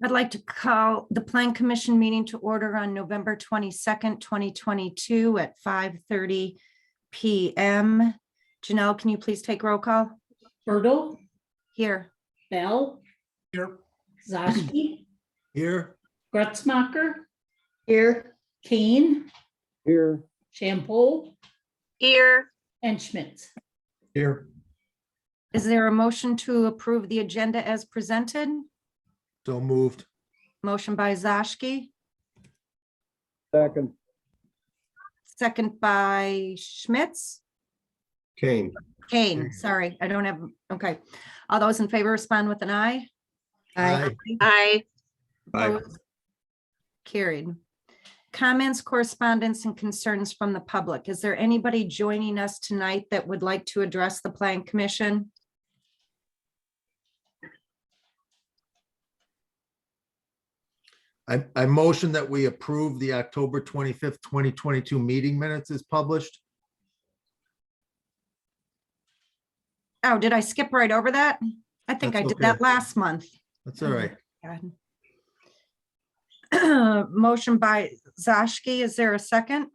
I'd like to call the Plan Commission meeting to order on November 22nd, 2022 at 5:30 PM. Janelle, can you please take roll call? Bertle, Here. Bell, Here. Zashki, Here. Gretzmacher, Here. Kane, Here. Shampoo, Here, and Schmitz. Here. Is there a motion to approve the agenda as presented? So moved. Motion by Zashki, Second. second by Schmitz. Kane. Kane, sorry, I don't have, okay. All those in favor respond with an aye. Aye. aye. Opposed? Carried. Comments, correspondence, and concerns from the public. Is there anybody joining us tonight that would like to address the Plan Commission? I motion that we approve the October 25th, 2022 meeting minutes as published. Oh, did I skip right over that? I think I That's did that okay. last month. That's all right. God. Motion by Zashki. Is there a second?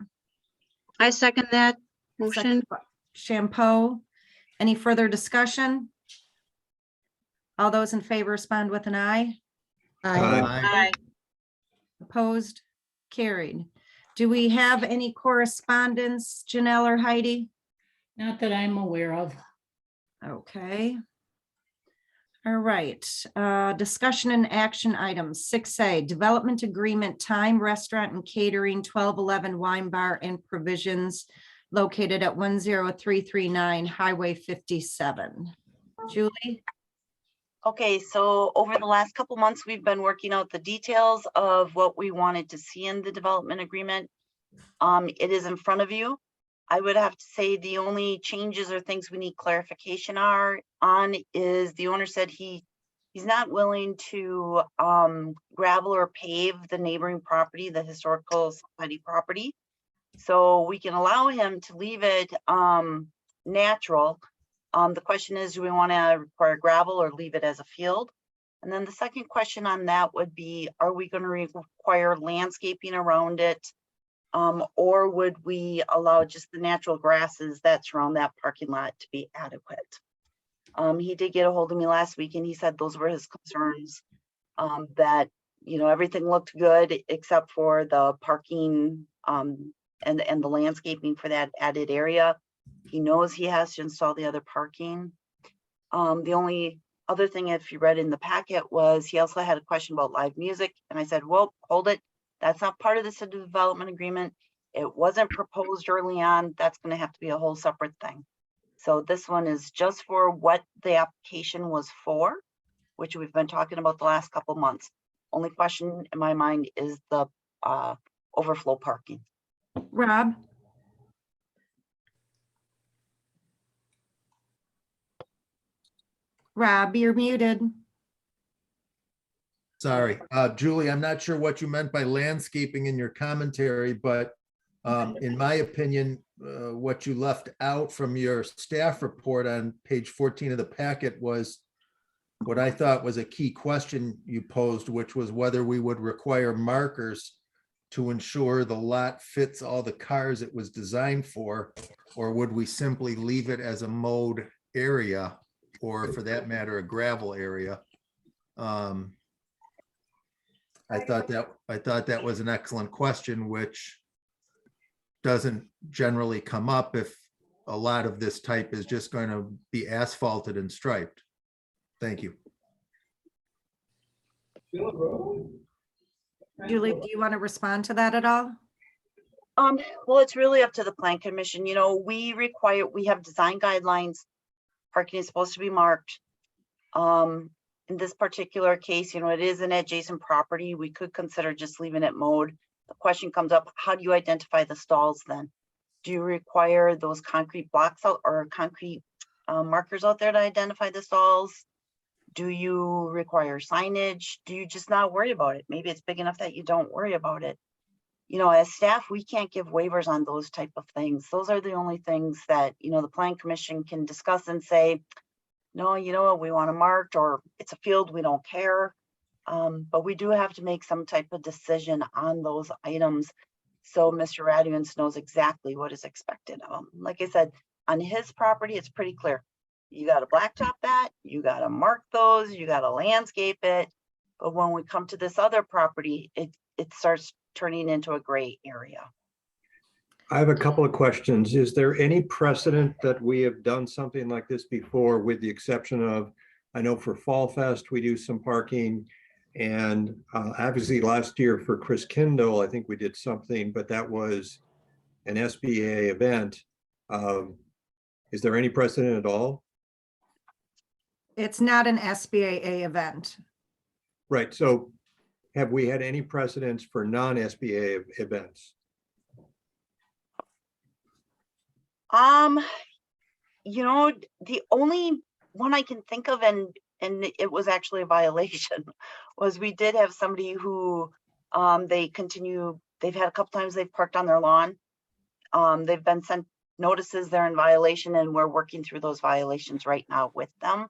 I second that motion. Second by Shampoo. Any further discussion? All those in favor respond with an aye. Aye. Opposed? Carried. Do we have any correspondence, Janelle or Heidi? Not that I'm aware of. Okay. All right, discussion and action items. 6A, development agreement, time, restaurant and catering, 1211 Wine Bar and Provisions located at 10339 Highway 57. Julie? Okay, so over the last couple months, we've been working out the details of what we wanted to see in the development agreement. It is in front of you. I would have to say the only changes or things we need clarification on is the owner said he's not willing to gravel or pave the neighboring property, the historical society property. So we can allow him to leave it natural. The question is, do we want to require gravel or leave it as a field? And then the second question on that would be, are we going to require landscaping around it? Or would we allow just the natural grasses that surround that parking lot to be adequate? He did get a hold of me last week and he said those were his concerns, that, you know, everything looked good except for the parking and the landscaping for that added area. He knows he has to install the other parking. The only other thing, if you read in the packet, was he also had a question about live music. And I said, well, hold it. That's not part of this development agreement. It wasn't proposed early on. That's going to have to be a whole separate thing. So this one is just for what the application was for, which we've been talking about the last couple months. Only question in my mind is the overflow parking. Rob? Rob, you're muted. Sorry, Julie, I'm not sure what you meant by landscaping in your commentary, but in my opinion, what you left out from your staff report on page 14 of the packet was what I thought was a key question you posed, which was whether we would require markers to ensure the lot fits all the cars it was designed for, or would we simply leave it as a mowed area, or for that matter, a gravel area? I thought that was an excellent question, which doesn't generally come up if a lot of this type is just going to be asphalted and striped. Thank you. Julie, do you want to respond to that at all? Well, it's really up to the Plan Commission. You know, we have design guidelines. Parking is supposed to be marked. In this particular case, you know, it is an adjacent property. We could consider just leaving it mowed. The question comes up, how do you identify the stalls then? Do you require those concrete blocks out or concrete markers out there to identify the stalls? Do you require signage? Do you just not worry about it? Maybe it's big enough that you don't worry about it. You know, as staff, we can't give waivers on those type of things. Those are the only things that, you know, the Plan Commission can discuss and say, no, you know what, we want it marked, or it's a field, we don't care. But we do have to make some type of decision on those items. So Mr. Radovitz knows exactly what is expected of him. Like I said, on his property, it's pretty clear. You gotta blacktop that, you gotta mark those, you gotta landscape it. But when we come to this other property, it starts turning into a gray area. I have a couple of questions. Is there any precedent that we have done something like this before, with the exception of, I know for Fall Fest, we do some parking. And obviously last year for Chris Kindle, I think we did something, but that was an SBA event. Is there any precedent at all? It's not an SBAA event. Right, so have we had any precedents for non-SBA events? You know, the only one I can think of, and it was actually a violation, was we did have somebody who they've had a couple times they've parked on their lawn. They've been sent notices they're in violation, and we're working through those violations right now with them.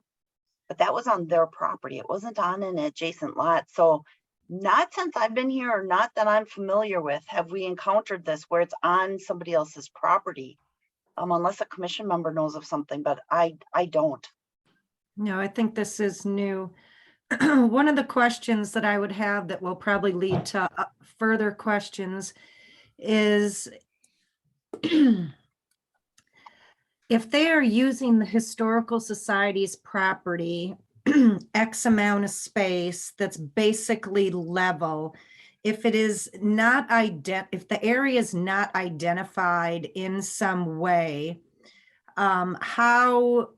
But that was on their property. It wasn't on an adjacent lot. So not since I've been here, or not that I'm familiar with, have we encountered this where it's on somebody else's property. Unless a commission member knows of something, but I don't. No, I think this is new. One of the questions that I would have that will probably lead to further questions is if they are using the Historical Society's property, X amount of space that's basically level, if it is not if the area is not identified in some way, how,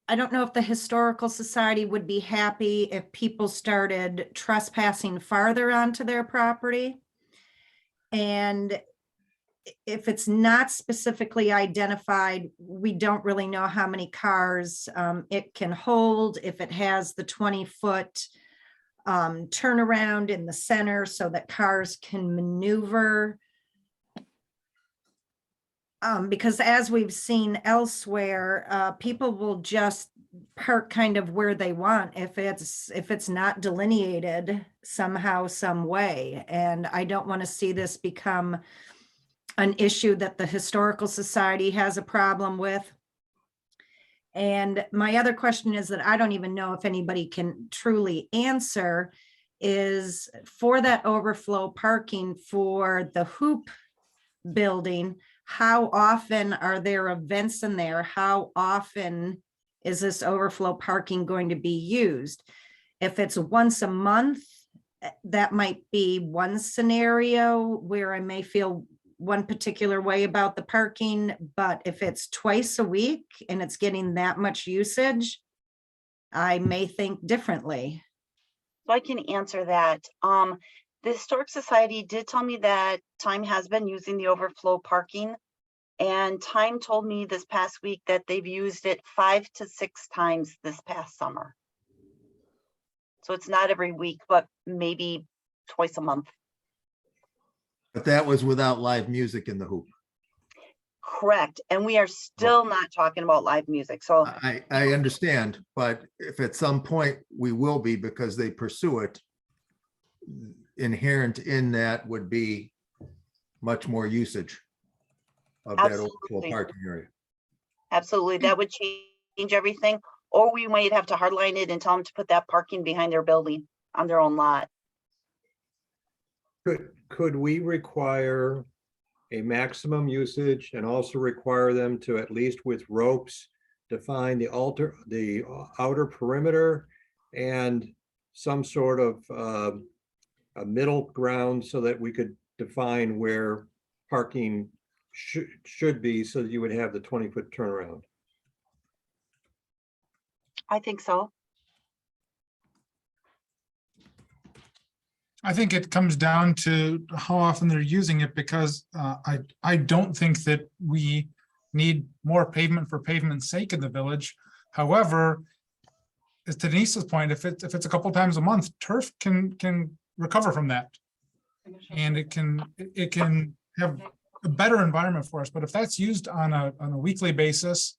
I don't know if the Historical Society would be happy if people started trespassing farther onto their property. And if it's not specifically identified, we don't really know how many cars it can hold, if it has the 20-foot turnaround in the center so that cars can maneuver. Because as we've seen elsewhere, people will just park kind of where they want if it's not delineated somehow, some way. And I don't want to see this become an issue that the Historical Society has a problem with. And my other question is that I don't even know if anybody can truly answer is for that overflow parking for the Hoop building, how often are there events in there? How often is this overflow parking going to be used? If it's once a month, that might be one scenario where I may feel one particular way about the parking, but if it's twice a week and it's getting that much usage, I may think differently. So I can answer that. The Historic Society did tell me that Time has been using the overflow parking, and Time told me this past week that they've used it 5 to 6 times this past summer. So it's not every week, but maybe twice a month. But that was without live music in the Hoop. Correct. And we are still not talking about live music. So I understand, but if at some point we will be, because they pursue it, inherent in that would be much more usage of that overflow Absolutely. parking area. absolutely, that would change everything. Or we might have to hardline it and tell them to put that parking behind their building on their own lot. Could we require a maximum usage and also require them to, at least with ropes, define the outer perimeter and some sort of a middle ground so that we could define where parking should be, so that you would have the 20-foot turnaround? I think so. I think it comes down to how often they're using it, because I don't think that we need more pavement for pavement's sake in the village. However, as to Denise's point, if it's a couple times a month, turf can recover from that. And it can have a better environment for us. But if that's used on a weekly basis,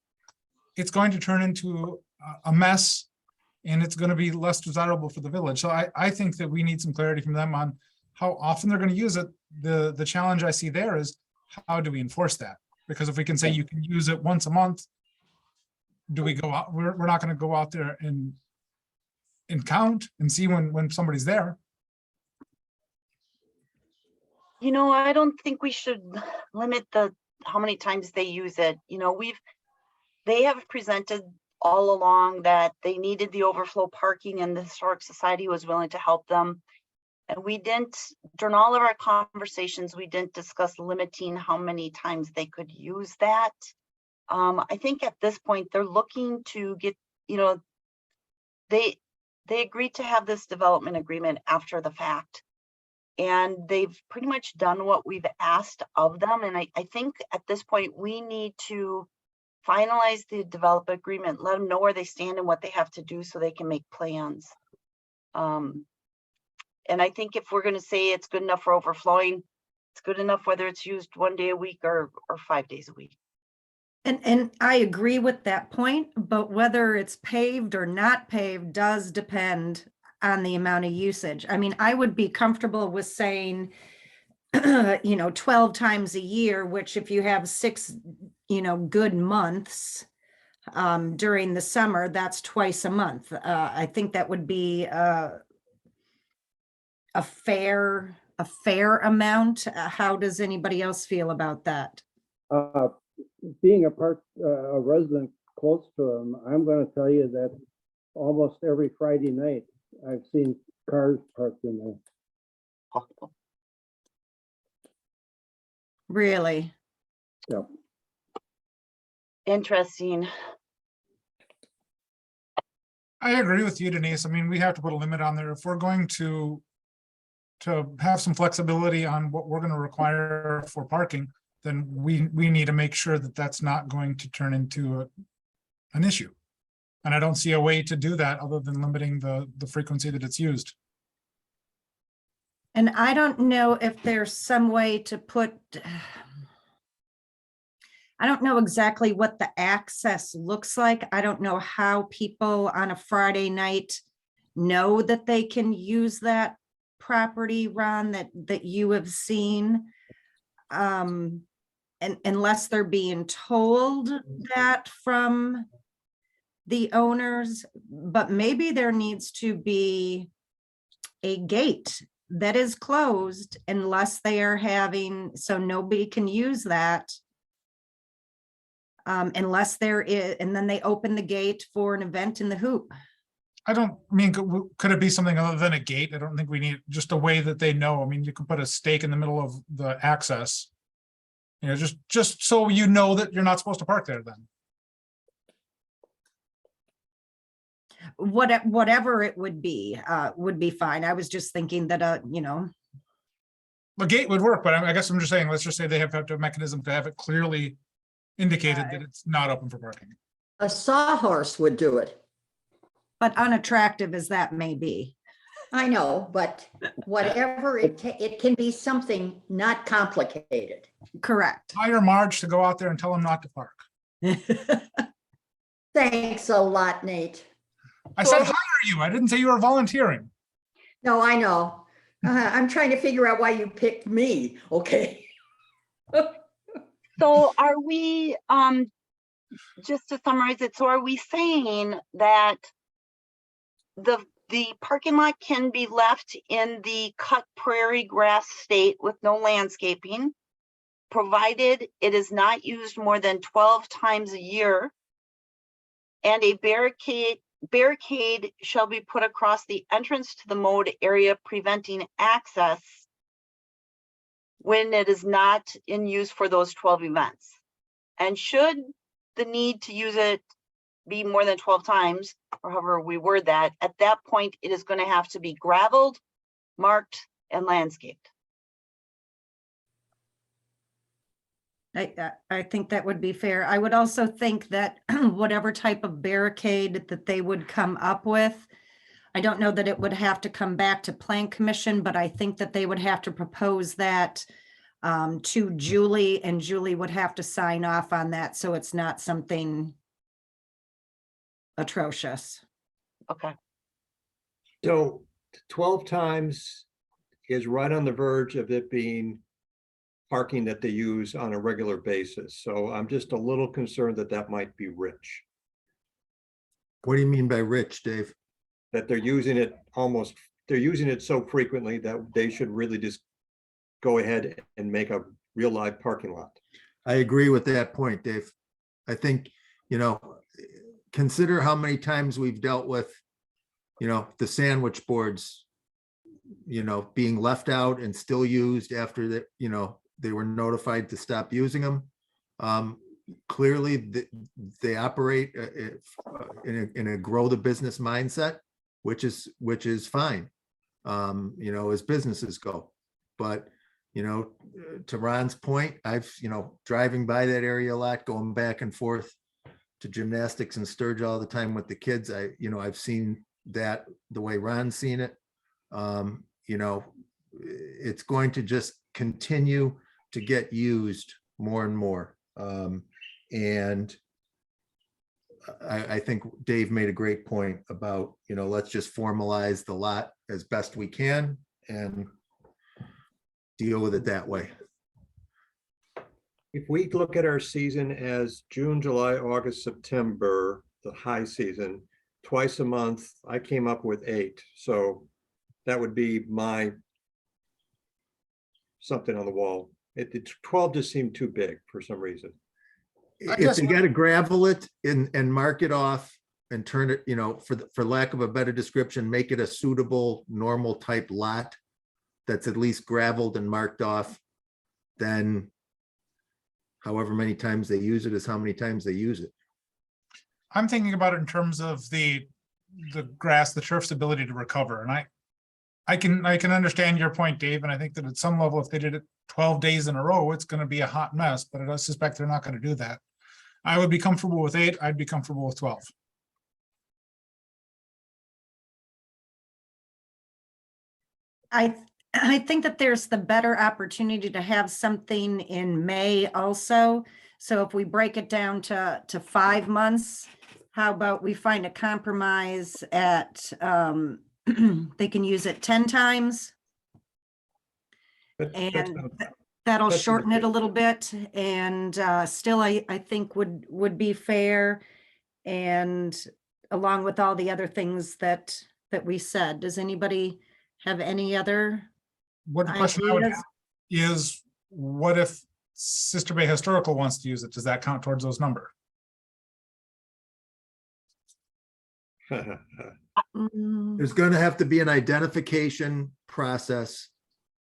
it's going to turn into a mess. and it's gonna be less desirable for the village. So I think that we need some clarity from them on how often they're gonna use it. The challenge I see there is, how do we enforce that? Because if we can say you can use it once a month, do we go out, we're not gonna go out there and count and see when somebody's there. You know, I don't think we should limit how many times they use it. You know, they have presented all along that they needed the overflow parking and the Historic Society was willing to help them. And we didn't, during all of our conversations, we didn't discuss limiting how many times they could use that. I think at this point, they're looking to get, you know, they agreed to have this development agreement after the fact. And they've pretty much done what we've asked of them. And I think at this point, we need to finalize the development agreement, let them know where they stand and what they have to do so they can make plans. And I think if we're going to say it's good enough for overflowing, it's good enough whether it's used 1 day a week or 5 days a week. And I agree with that point, but whether it's paved or not paved does depend on the amount of usage. I mean, I would be comfortable with saying, 12 times a year, which if you have 6, good months during the summer, that's twice a month. I think that would be a fair amount. How does anybody else feel about that? Being a resident close to them, I'm going to tell you that almost every Friday night, I've seen cars parked in there. Really? Yeah. Interesting. I agree with you, Denise. I mean, we have to put a limit on there. If we're going to have some flexibility on what we're going to require for parking, then we need to make sure that that's not going to turn into an issue. And I don't see a way to do that other than limiting the frequency that it's used. And I don't know if there's some way to put, I don't know exactly what the access looks like. I don't know how people on a Friday night know that they can use that property, Ron, that you have seen. And unless they're being told that from the owners, but maybe there needs to be a gate that is closed unless they are having, so nobody can use that. Unless there is, and then they open the gate for an event in the hoop. I don't mean, could it be something other than a gate? I don't think we need just a way that they know. I mean, you can put a stake in the middle of the access. Just so you know that you're not supposed to park there then. Whatever it would be fine. I was just thinking that, A gate would work, but I guess I'm just saying, let's just say they have to have a mechanism to have it clearly indicated that it's not open for parking. A sawhorse would do it. but unattractive as that may be. I know, but whatever it can be something not complicated. Correct. Hire Marge to go out there and tell them not to park. Thanks a lot, Nate. I said hire you. I didn't say you were volunteering. No, I know. I'm trying to figure out why you picked me, okay? So are we, just to summarize it, so are we saying that the parking lot can be left in the cut prairie grass state with no landscaping, provided it is not used more than 12 times a year, and a barricade shall be put across the entrance to the mode area preventing access when it is not in use for those 12 events. And should the need to use it be more than 12 times, or however we word that, at that point, it is going to have to be gravelled, marked, and landscaped. I think that would be fair. I would also think that whatever type of barricade that they would come up with, I don't know that it would have to come back to Plan Commission, but I think that they would have to propose that to Julie, and Julie would have to sign off on that, so it's not something atrocious. Okay, So 12 times is right on the verge of it being parking that they use on a regular basis. So I'm just a little concerned that that might be rich, What do you mean by rich, Dave? that they're using it they're using it so frequently that they should really just go ahead and make a real live parking lot. I agree with that point, Dave. I think, consider how many times we've dealt with, the sandwich boards, being left out and still used after that, they were notified to stop using them. Clearly, they operate in a grow the business mindset, which is fine, as businesses go. But to Ron's point, I've, driving by that area a lot, going back and forth to gymnastics and Sturge all the time with the kids. I've seen that the way Ron's seen it. It's going to just continue to get used more and more. And I think Dave made a great point about, let's just formalize the lot as best we can and deal with it that way. If we look at our season as June, July, August, September, the high season, twice a month, I came up with 8. So that would be my something on the wall. 12 just seemed too big for some reason. If you gotta gravel it and mark it off and turn it, for lack of a better description, make it a suitable, normal type lot that's at least gravelled and marked off, then however many times they use it is how many times they use it. I'm thinking about it in terms of the grass, the turf's ability to recover. And I can understand your point, Dave. And I think that at some level, if they did it 12 days in a row, it's going to be a hot mess, but I suspect they're not going to do that. I would be comfortable with 8. I'd be comfortable with 12. I think that there's the better opportunity to have something in May also. So if we break it down to 5 months, how about we find a compromise at, they can use it 10 times? And that'll that's shorten it a okay. little bit and still I think would be fair. And along with all the other things that we said, does anybody have any other? What question I would ideas? have is, what if Sister Bay Historical wants to use it? Does that count towards those numbers? Mm, There's gonna have to be an identification process.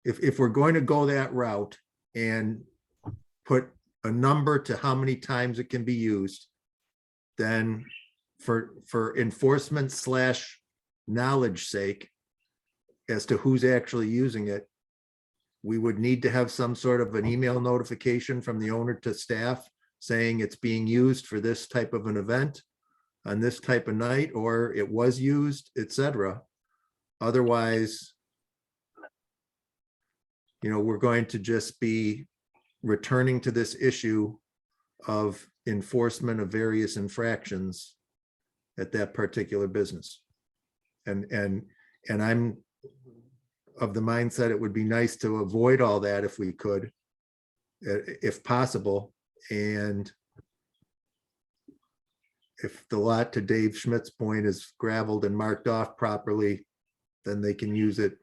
If we're going to go that route and put a number to how many times it can be used, then for enforcement / knowledge sake as to who's actually using it, we would need to have some sort of an email notification from the owner to staff saying it's being used for this type of an event on this type of night, or it was used, etc. Otherwise, we're going to just be returning to this issue of enforcement of various infractions at that particular business. And I'm of the mindset it would be nice to avoid all that if we could, if possible. And if the lot, to Dave Schmidt's point, is gravelled and marked off properly, then they can use it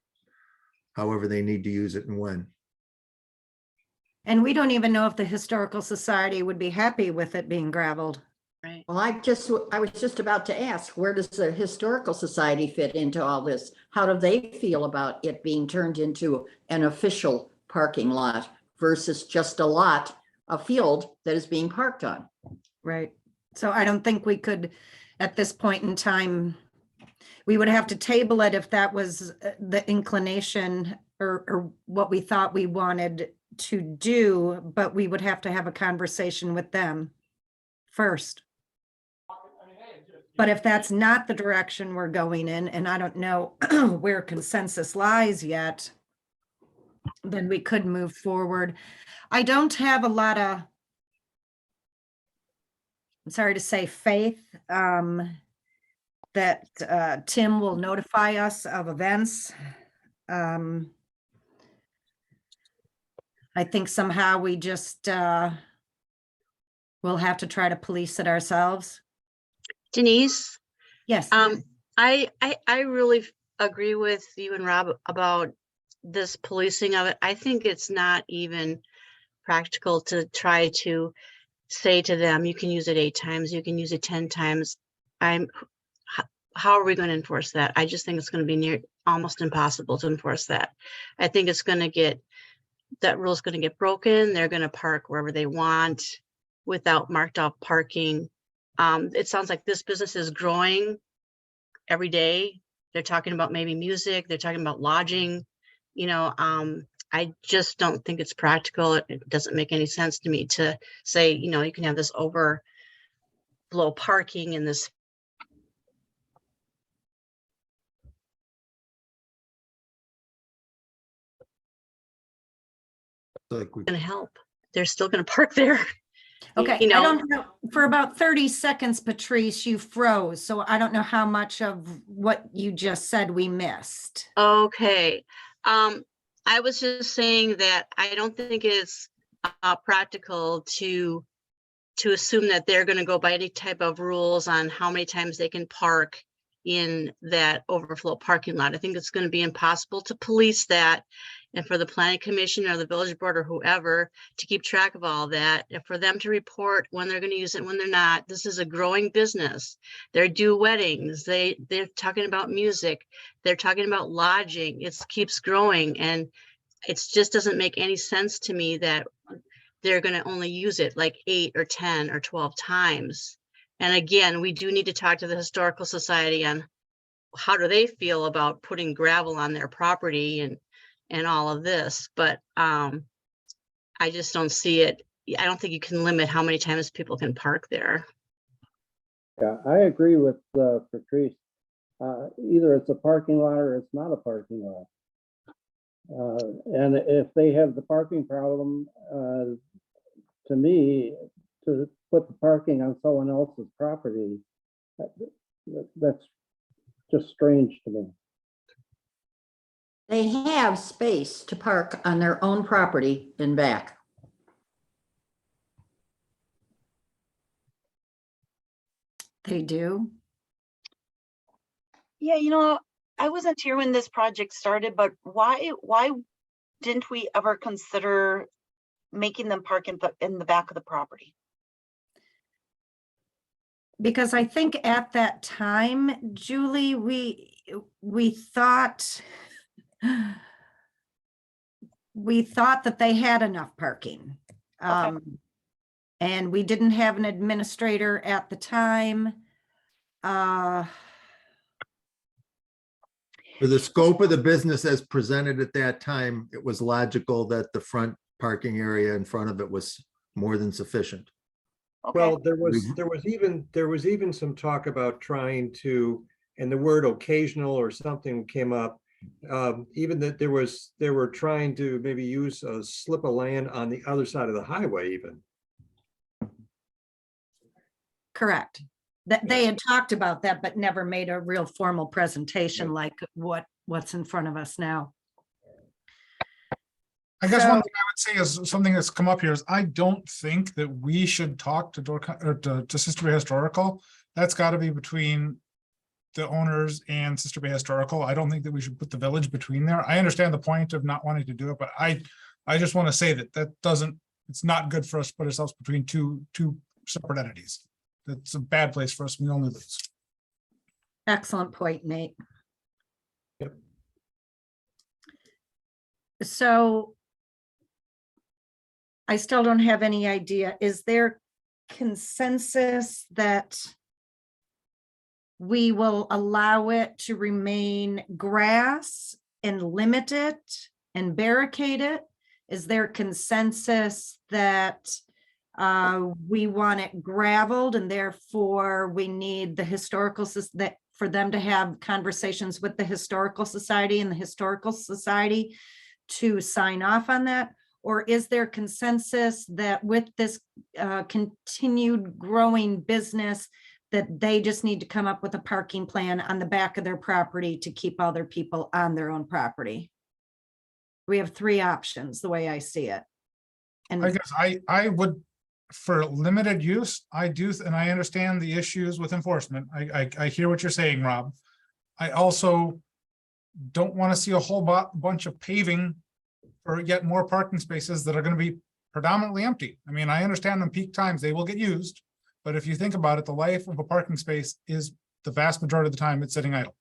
however they need to use it and when. And we don't even know if the Historical Society would be happy with it being gravelled. right. Well, I was just about to ask, where does the Historical Society fit into all this? How do they feel about it being turned into an official parking lot versus just a lot, a field that is being parked on? Right. So I don't think we could, at this point in time, we would have to table it if that was the inclination or what we thought we wanted to do, but we would have to have a conversation with them first. But if that's not the direction we're going in, and I don't know where consensus lies yet, then we could move forward. I don't have a lot of, I'm sorry to say, faith that Tim will notify us of events. I think somehow we just we'll have to try to police it ourselves. Denise, Yes. I really agree with you and Rob about this policing of it. I think it's not even practical to try to say to them, you can use it 8 times, you can use it 10 times. How are we going to enforce that? I just think it's going to be almost impossible to enforce that. I think it's going to get, that rule is going to get broken. They're going to park wherever they want without marked off parking. It sounds like this business is growing every day. They're talking about maybe music, they're talking about lodging, you know, I just don't think it's practical. It doesn't make any sense to me to say, you know, you can have this overflow parking in this. Like we, Gonna help. They're still gonna park there. Okay, You I know, don't know, for about 30 seconds, Patrice, you froze, so I don't know how much of what you just said we missed. okay. I was just saying that I don't think it's practical to assume that they're gonna go by any type of rules on how many times they can park in that overflow parking lot. I think it's gonna be impossible to police that. And for the planning commission or the village board or whoever to keep track of all that, and for them to report when they're gonna use it, when they're not. This is a growing business. They do weddings, they're talking about music, they're talking about lodging. It keeps growing, and it just doesn't make any sense to me that they're gonna only use it like 8 or 10 or 12 times. And again, we do need to talk to the Historical Society on how do they feel about putting gravel on their property and all of this, but I just don't see it. I don't think you can limit how many times people can park there. Yeah, I agree with Patrice. Either it's a parking lot or it's not a parking lot. And if they have the parking problem, to me, to put the parking on someone else's property, that's just strange to me. They have space to park on their own property in back. They do. Yeah, you know, I wasn't here when this project started, but why didn't we ever consider making them park in the back of the property? Because I think at that time, Julie, we thought that they had enough parking. Okay. And we didn't have an administrator at the time. for the scope of the business as presented at that time, it was logical that the front parking area in front of it was more than sufficient. Okay, Well, there was even some talk about trying to, and the word occasional or something came up. Even that they were trying to maybe use a slip of land on the other side of the highway even. Correct. That they had talked about that, but never made a real formal presentation like what's in front of us now. I guess one So- thing I would say is something that's come up here is I don't think that we should talk to to Sister Bay Historical. That's got to be between the owners and Sister Bay Historical. I don't think that we should put the village between there. I understand the point of not wanting to do it, but I just want to say that it's not good for us to put ourselves between two separate entities. That's a bad place for us. We only lose. Excellent point, Nate. Yep. So I still don't have any idea. Is there consensus that we will allow it to remain grass and limit it and barricade it? Is there consensus that we want it gravelled and therefore we need the historical that for them to have conversations with the Historical Society and the Historical Society to sign off on that? Or is there consensus that with this continued growing business, that they just need to come up with a parking plan on the back of their property to keep all their people on their own property. We have three options, the way I see it. I And guess I would, for limited use, I do, and I understand the issues with enforcement. I hear what you're saying, Rob. I also don't want to see a whole bunch of paving or yet more parking spaces that are going to be predominantly empty. I mean, I understand in peak times they will get used, but if you think about it, the life of a parking space is the vast majority of the time it's sitting idle.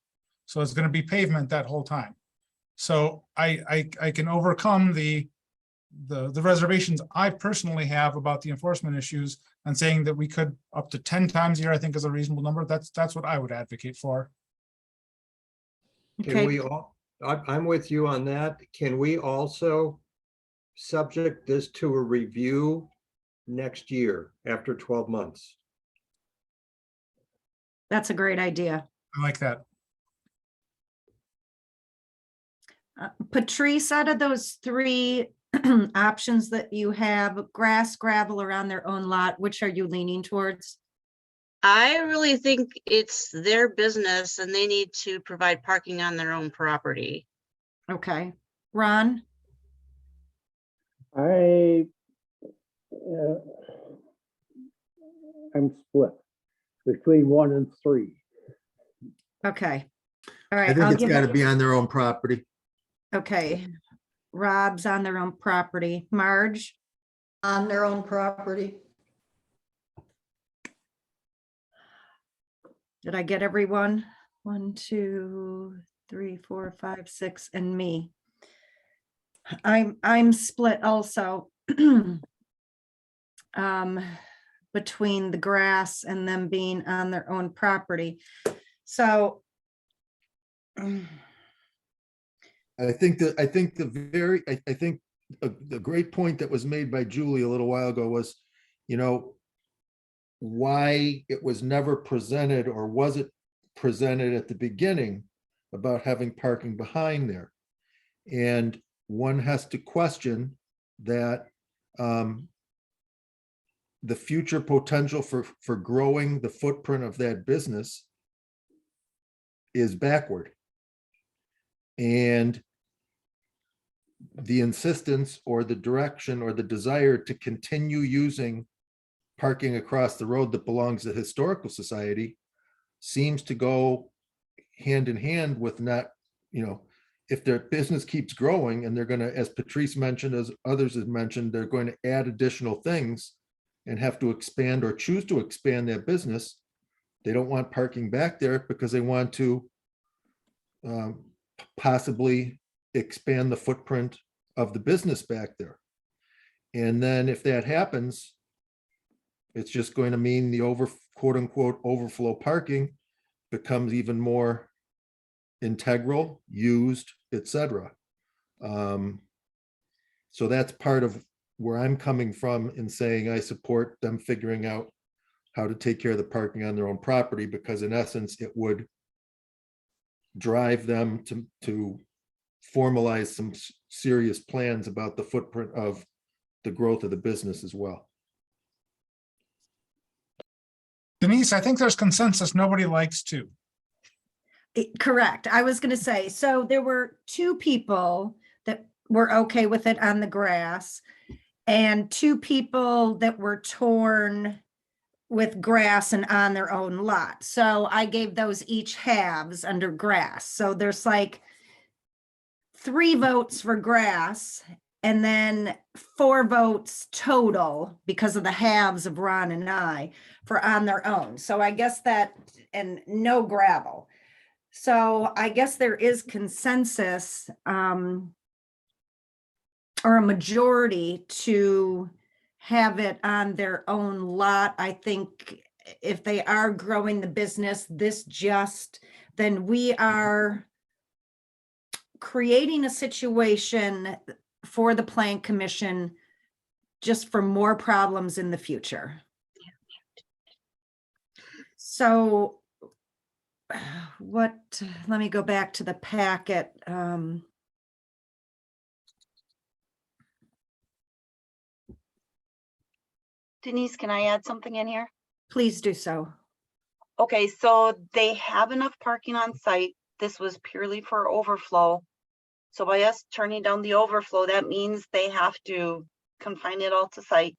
So it's going to be pavement that whole time. So I can overcome the reservations I personally have about the enforcement issues and saying that we could up to 10 times a year, I think is a reasonable number. That's what I would advocate for. Can we all, I'm with you on that. Can we also subject this to a review next year after 12 months? that's a great idea. I like that. Patrice, out of those three options that you have, grass, gravel, or on their own lot, which are you leaning towards? I really think it's their business and they need to provide parking on their own property. Okay, Ron? I'm split between 1 and 3. Okay. All I right, think I'll it's give, got to be on their own property. okay. Rob's on their own property. Marge? On their own property. Did I get everyone? 1, 2, 3, 4, 5, 6, and me. I'm split also. Between the grass and them being on their own property. So. I think the great point that was made by Julie a little while ago was, you know, why it was never presented, or was it presented at the beginning about having parking behind there? And one has to question that the future potential for growing the footprint of that business is backward. And the insistence or the direction or the desire to continue using parking across the road that belongs to the Historical Society seems to go hand in hand with not, you know, if their business keeps growing and they're going to, as Patrice mentioned, as others have mentioned, they're going to add additional things and have to expand or choose to expand their business. They don't want parking back there because they want to possibly expand the footprint of the business back there. And then if that happens, it's just going to mean the quote unquote overflow parking becomes even more integral, used, etc. So that's part of where I'm coming from in saying I support them figuring out how to take care of the parking on their own property, because in essence, it would drive them to formalize some serious plans about the footprint of the growth of the business as well. Denise, I think there's consensus. Nobody likes to. Correct. I was going to say, so there were 2 people that were okay with it on the grass and 2 people that were torn with grass and on their own lot. So I gave those each halves under grass. So there's like 3 votes for grass and then 4 votes total because of the halves of Ron and I for on their own. So I guess that, and no gravel. So I guess there is consensus or a majority to have it on their own lot. I think if they are growing the business, then we are creating a situation for the Plan Commission just for more problems in the future. So let me go back to the packet. Denise, can I add something in here? Please do so. Okay, so they have enough parking on site. This was purely for overflow. So by us turning down the overflow, that means they have to confine it all to site.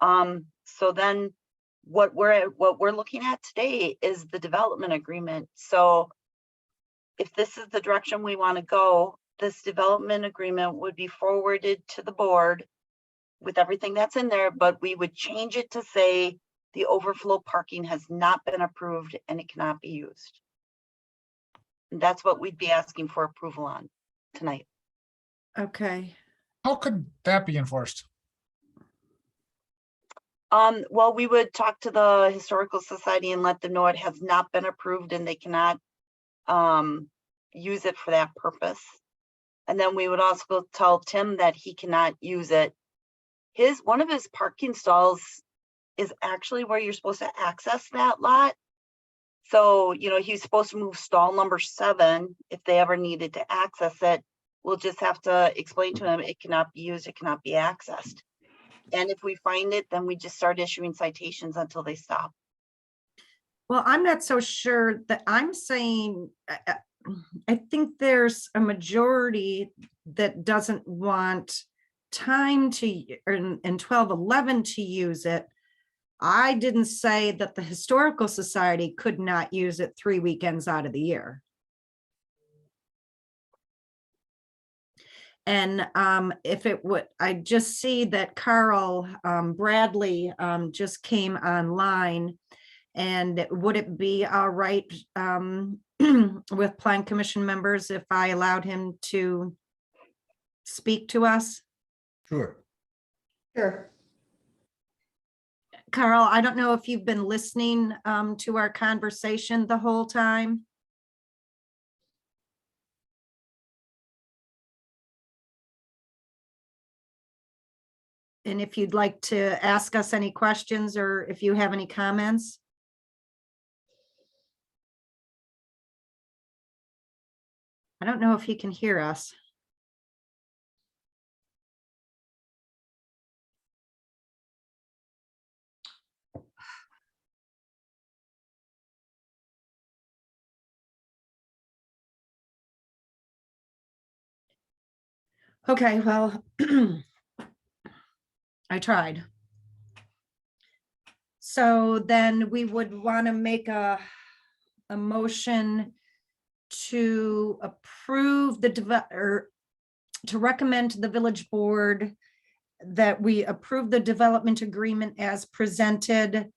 So then what we're looking at today is the development agreement. So if this is the direction we want to go, this development agreement would be forwarded to the board with everything that's in there, but we would change it to say the overflow parking has not been approved and it cannot be used. And that's what we'd be asking for approval on tonight. Okay, How could that be enforced? Well, we would talk to the Historical Society and let them know it has not been approved and they cannot use it for that purpose. And then we would also tell Tim that he cannot use it. One of his parking stalls is actually where you're supposed to access that lot. So, you know, he's supposed to move stall number 7 if they ever needed to access it. We'll just have to explain to him it cannot be used, it cannot be accessed. And if we find it, then we just start issuing citations until they stop. well, I'm not so sure that I'm saying, I think there's a majority that doesn't want time to, in 1211 to use it. I didn't say that the Historical Society could not use it 3 weekends out of the year. And if it would, I just see that Carl Bradley just came online. And would it be all right with Plan Commission members if I allowed him to speak to us? Sure. Sure. Carl, I don't know if you've been listening to our conversation the whole time. And if you'd like to ask us any questions or if you have any comments. I don't know if he can hear us. Okay, well, I tried. So then we would want to make a motion to approve or to recommend to the village board that we approve the development agreement as presented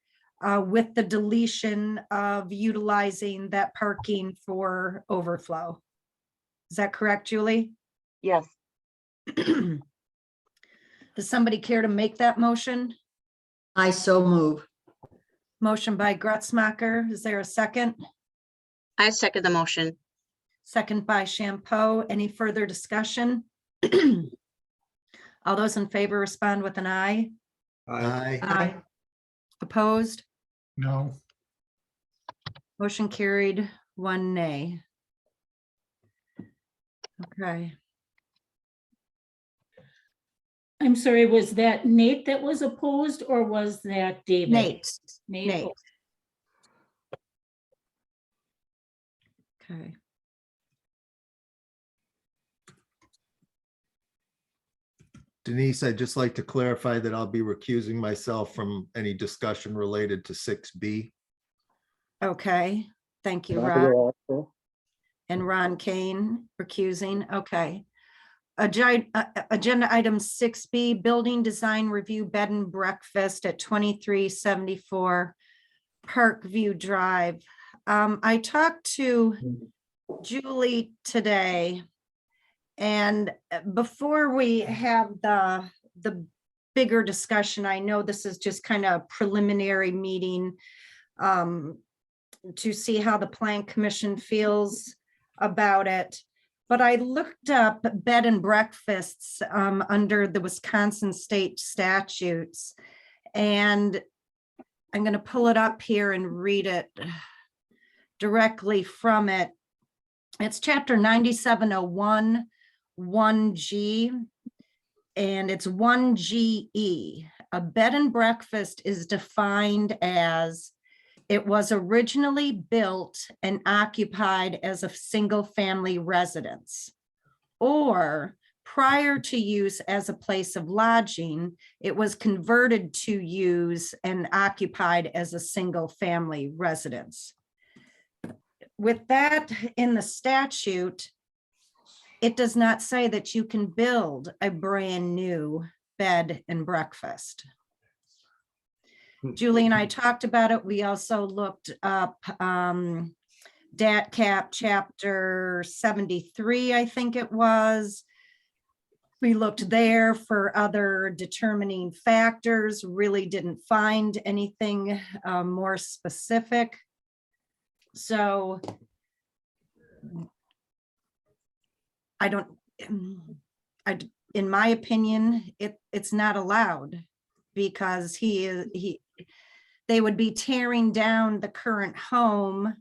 with the deletion of utilizing that parking for overflow. Is that correct, Julie? Yes, Does somebody care to make that motion? I so move. Motion by Gretzmacher. Is there a second? I second the motion. Second by Champeau. Any further discussion? All those in favor respond with an aye. Aye. Aye. Opposed? No. Motion carried, 1 nay. Okay, I'm sorry, was that Nate that was opposed or was that David? Nate. Nate. Nate. Okay. Denise, I'd just like to clarify that I'll be recusing myself from any discussion related to 6B. Okay, thank you, I Ron. will also. And Ron Kane recusing, okay. Agenda item 6B, building design review bed and breakfast at 2374 Parkview Drive. I talked to Julie today. And before we have the bigger discussion, I know this is just kind of a preliminary meeting to see how the Plan Commission feels about it. But I looked up bed and breakfasts under the Wisconsin state statutes. And I'm going to pull it up here and read it directly from it. It's chapter 9701, 1G, and it's 1GE. A bed and breakfast is defined as it was originally built and occupied as a single-family residence, or prior to use as a place of lodging, it was converted to use and occupied as a single-family residence. With that in the statute, it does not say that you can build a brand new bed and breakfast. Julie and I talked about it. We also looked up DATCAP chapter 73, I think it was. We looked there for other determining factors, really didn't find anything more specific. So I don't, in my opinion, it's not allowed, because they would be tearing down the current home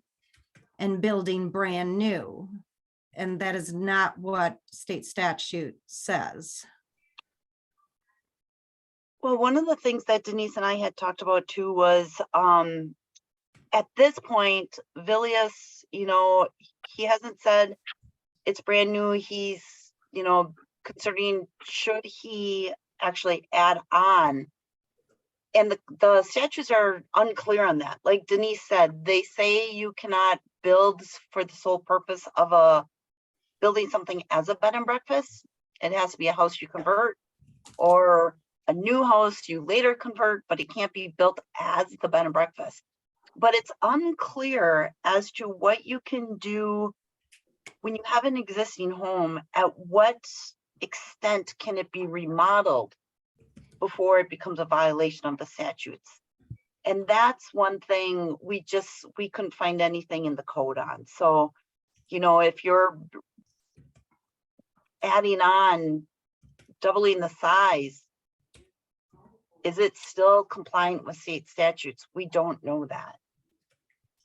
and building brand new. And that is not what state statute says. Well, one of the things that Denise and I had talked about too was, at this point, Villius, he hasn't said it's brand new. He's, considering should he actually add on. And the statutes are unclear on that. Like Denise said, they say you cannot build for the sole purpose of building something as a bed and breakfast. It has to be a house you convert, or a new house you later convert, but it can't be built as the bed and breakfast. But it's unclear as to what you can do when you have an existing home. At what extent can it be remodeled before it becomes a violation of the statutes? And that's one thing we couldn't find anything in the code on. So, if you're adding on, doubling the size, is it still compliant with state statutes? We don't know that.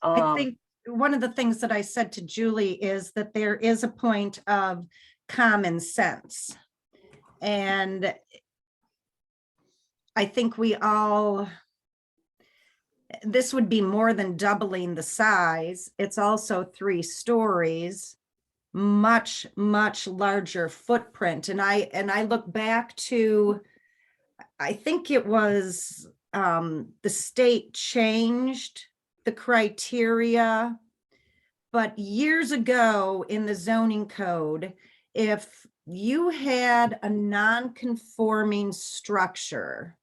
I think one of the things that I said to Julie is that there is a point of common sense. And I think this would be more than doubling the size. It's also 3 stories, much, much larger footprint. And I look back to, I think it was the state changed the criteria, but years ago in the zoning code, if you had a non-conforming structure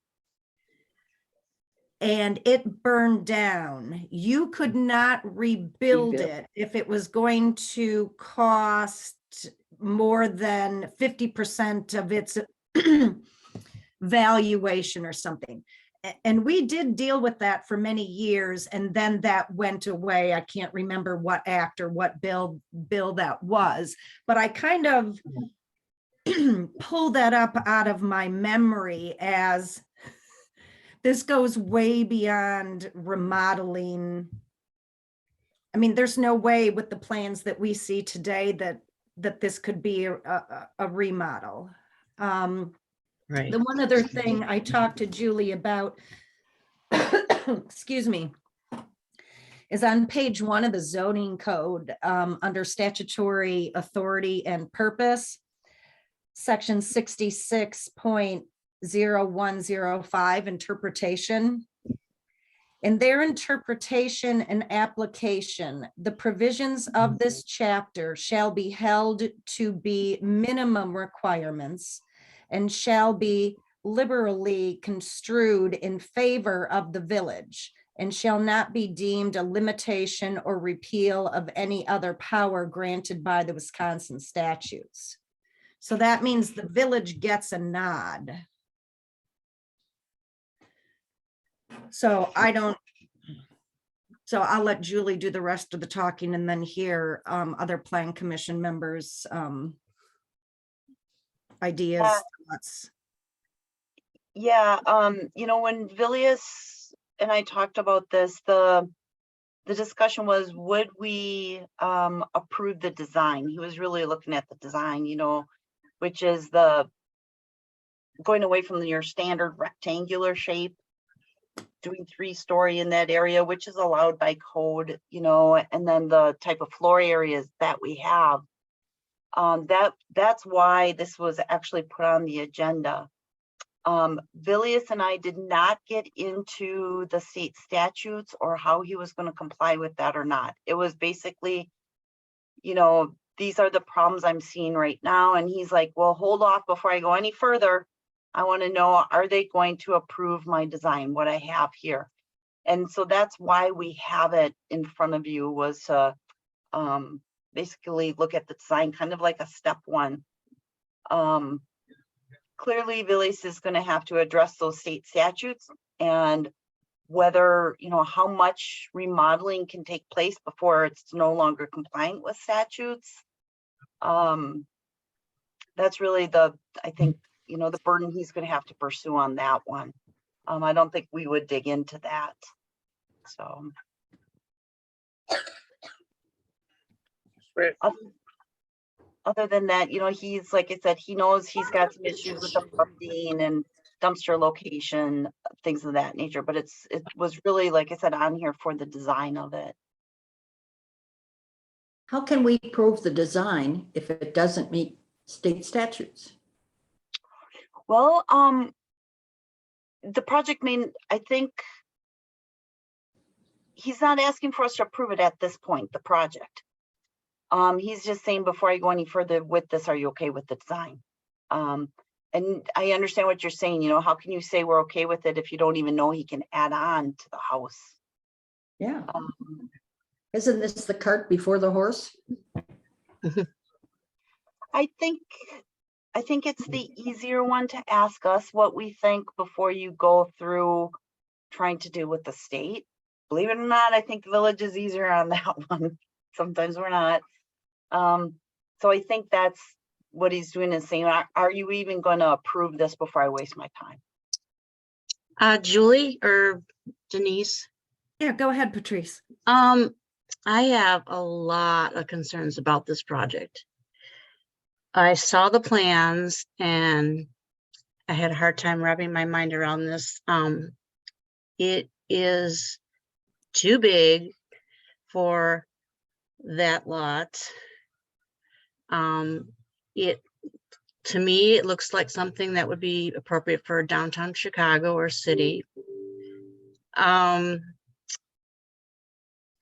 and it burned down, you could not rebuild it if it was going to cost more than 50% of its valuation or something. And we did deal with that for many years, and then that went away. I can't remember what act or what bill that was, but I kind of pulled that up out of my memory, as this goes way beyond remodeling. I mean, there's no way with the plans that we see today that this could be a remodel. Right. The one other thing I talked to Julie about, excuse me, is on page 1 of the zoning code, under statutory authority and purpose, section 66.0105, interpretation. In their interpretation and application, the provisions of this chapter shall be held to be minimum requirements and shall be liberally construed in favor of the village, and shall not be deemed a limitation or repeal of any other power granted by the Wisconsin statutes. So that means the village gets a nod. So I'll let Julie do the rest of the talking and then hear other plan commission members' ideas, thoughts. Yeah, when Villius and I talked about this, the discussion was, would we approve the design? He was really looking at the design, which is the going away from your standard rectangular shape doing 3-story in that area, which is allowed by code, you know, and then the type of floor areas that we have. That's why this was actually put on the agenda. Vilius and I did not get into the state statutes or how he was going to comply with that or not. It was basically, you know, these are the problems I'm seeing right now. And he's like, well, hold off before I go any further. I want to know, are they going to approve my design, what I have here? And so that's why we have it in front of you, was to basically look at the design, kind of like a step one. Clearly, Vilius is going to have to address those state statutes and whether, you know, how much remodeling can take place before it's no longer compliant with statutes. That's really I think, you know, the burden he's going to have to pursue on that one. I don't think we would dig into that. So. Other than that, you know, he's, like I said, he knows he's got some issues with the parking and dumpster location, things of that nature, but it was really, like I said, on here for the design of it. How can we prove the design if it doesn't meet state statutes? Well, the project I think he's not asking for us to approve it at this point, the project. He's just saying, before I go any further with this, are you okay with the design? And I understand what you're saying, you know, how can you say we're okay with it if you don't even know he can add on to the house? Yeah. Isn't this the cart before the horse? I think it's the easier one to ask us what we think before you go through trying to do with the state. Believe it or not, I think the village is easier on that one. Sometimes we're not. So I think that's what he's doing, is saying, are you even going to approve this before I waste my time? Julie or Denise? Yeah, go ahead, Patrice. I have a lot of concerns about this project. I saw the plans and I had a hard time wrapping my mind around this. It is too big for that lot. To me, it looks like something that would be appropriate for downtown Chicago or city. I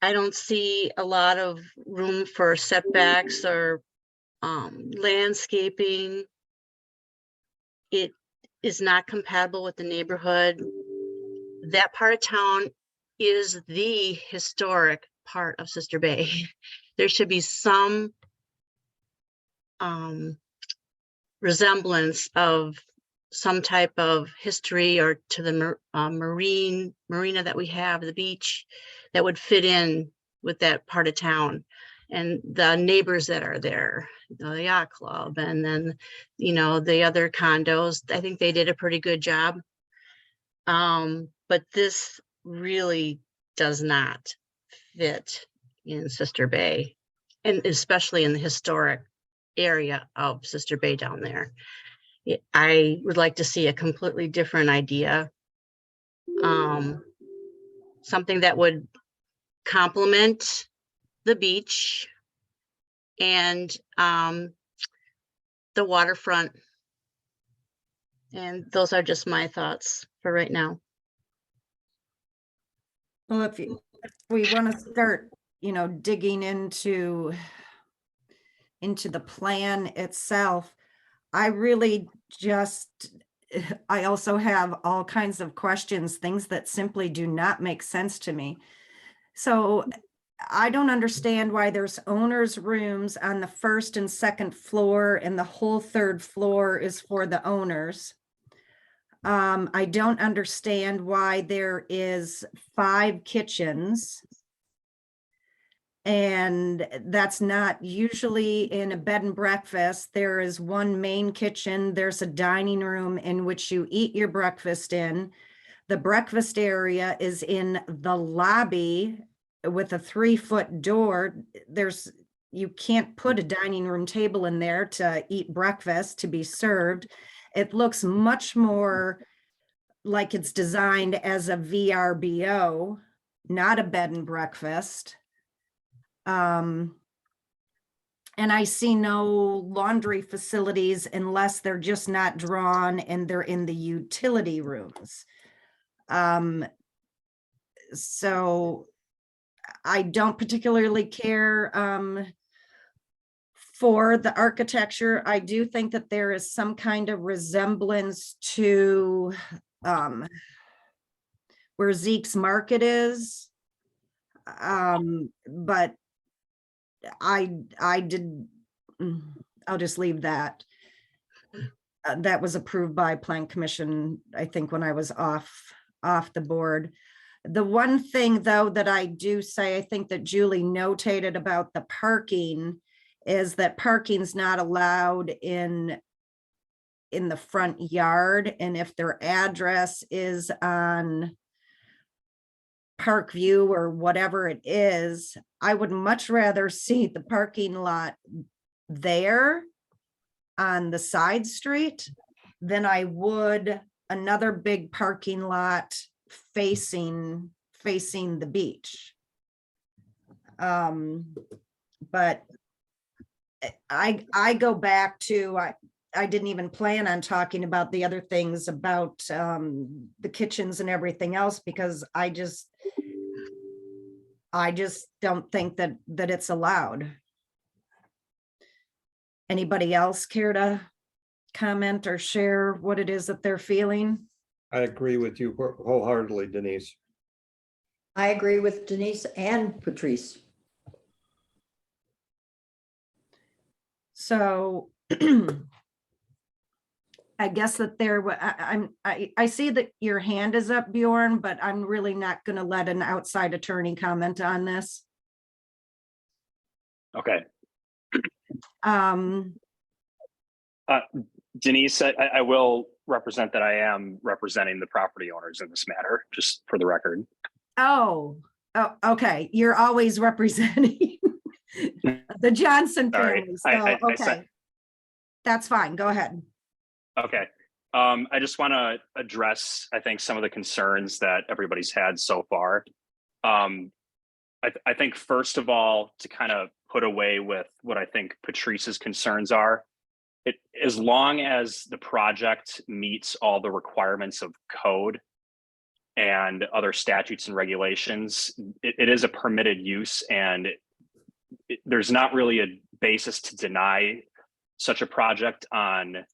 don't see a lot of room for setbacks or landscaping. It is not compatible with the neighborhood. That part of town is the historic part of Sister Bay. There should be some resemblance of some type of history or to the marina that we have, the beach, that would fit in with that part of town and the neighbors that are there, the yacht club, and then, you know, the other condos. I think they did a pretty good job. But this really does not fit in Sister Bay, and especially in the historic area of Sister Bay down there. I would like to see a completely different idea. Something that would complement the beach and the waterfront. And those are just my thoughts for right now. Well, if we want to start, you know, digging into the plan itself, I also have all kinds of questions, things that simply do not make sense to me. So I don't understand why there's owners' rooms on the first and second floor and the whole third floor is for the owners. I don't understand why there is 5 kitchens. And that's not usually in a bed and breakfast. There is one main kitchen. There's a dining room in which you eat your breakfast in. The breakfast area is in the lobby with a 3-foot door. You can't put a dining room table in there to eat breakfast, to be served. It looks much more like it's designed as a VRBO, not a bed and breakfast. And I see no laundry facilities unless they're just not drawn and they're in the utility rooms. So I don't particularly care for the architecture. I do think that there is some kind of resemblance to where Zeke's Market is. But I did, I'll just leave that. That was approved by Plan Commission, I think, when I was off the board. The one thing, though, that I do say, I think that Julie notated about the parking is that parking's not allowed in the front yard. And if their address is on Parkview or whatever it is, I would much rather see the parking lot there on the side street than I would another big parking lot facing the beach. But I go back to, I didn't even plan on talking about the other things about the kitchens and everything else, because I just don't think that it's allowed. Anybody else care to comment or share what it is that they're feeling? I agree with you wholeheartedly, Denise. I agree with Denise and Patrice. So I guess that I see that your hand is up, Bjorn, but I'm really not going to let an outside attorney comment on this. Okay. Denise, I will represent that I am representing the property owners in this matter, just for the record. Oh, okay. You're always representing the Johnson Sorry, family. So, okay. That's fine. Go ahead. Okay. I just want to address, I think, some of the concerns that everybody's had so far. I think, first of all, to kind of put away with what I think Patrice's concerns are, as long as the project meets all the requirements of code and other statutes and regulations, it is a permitted use, and there's not really a basis to deny such a project on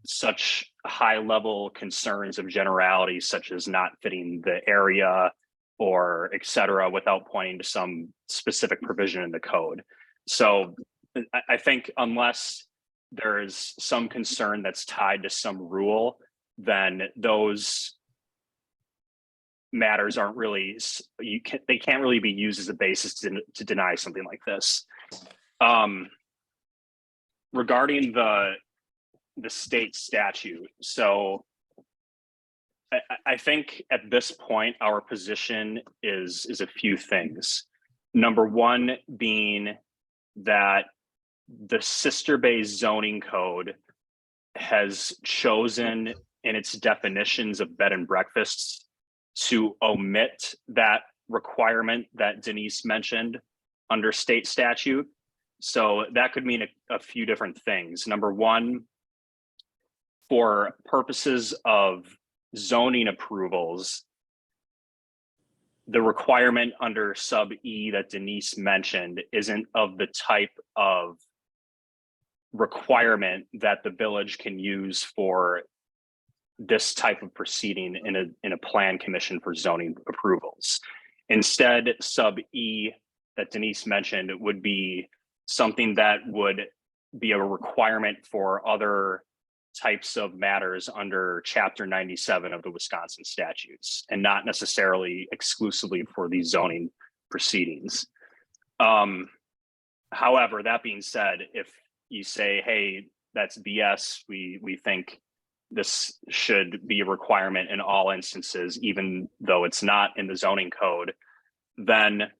such high level concerns of generality, such as not fitting the area or et cetera, without pointing to some specific provision in the code. So I think unless there's some concern that's tied to some rule, then those matters aren't really, they can't really be used as a basis to deny something like this. Regarding the state statute, so I think at this point our position is a few things. Number one being that the Sister Bay zoning code has chosen in its definitions of bed and breakfasts to omit that requirement that Denise mentioned under state statute. So that could mean a few different things. Number one, for purposes of zoning approvals, the requirement under sub E that Denise mentioned isn't of the type of requirement that the village can use for this type of proceeding in a plan commission for zoning approvals. Instead, sub E that Denise mentioned would be something that would be a requirement for other types of matters under Chapter 97 of the Wisconsin statutes, and not necessarily exclusively for these zoning proceedings. However, that being said, if you say, hey, that's BS, we think this should be a requirement in all instances, even though it's not in the zoning code, then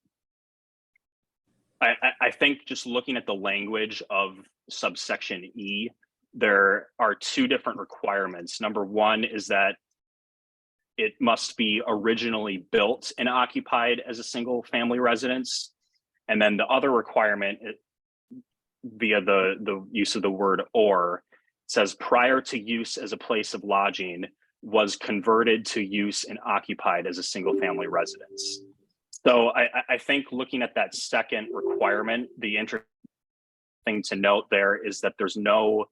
I think just looking at the language of subsection E, there are two different requirements. Number one is that it must be originally built and occupied as a single family residence. And then the other requirement via the use of the word or says prior to use as a place of lodging was converted to use and occupied as a single family residence. So I think looking at that second requirement, the interesting thing to note there is that there's no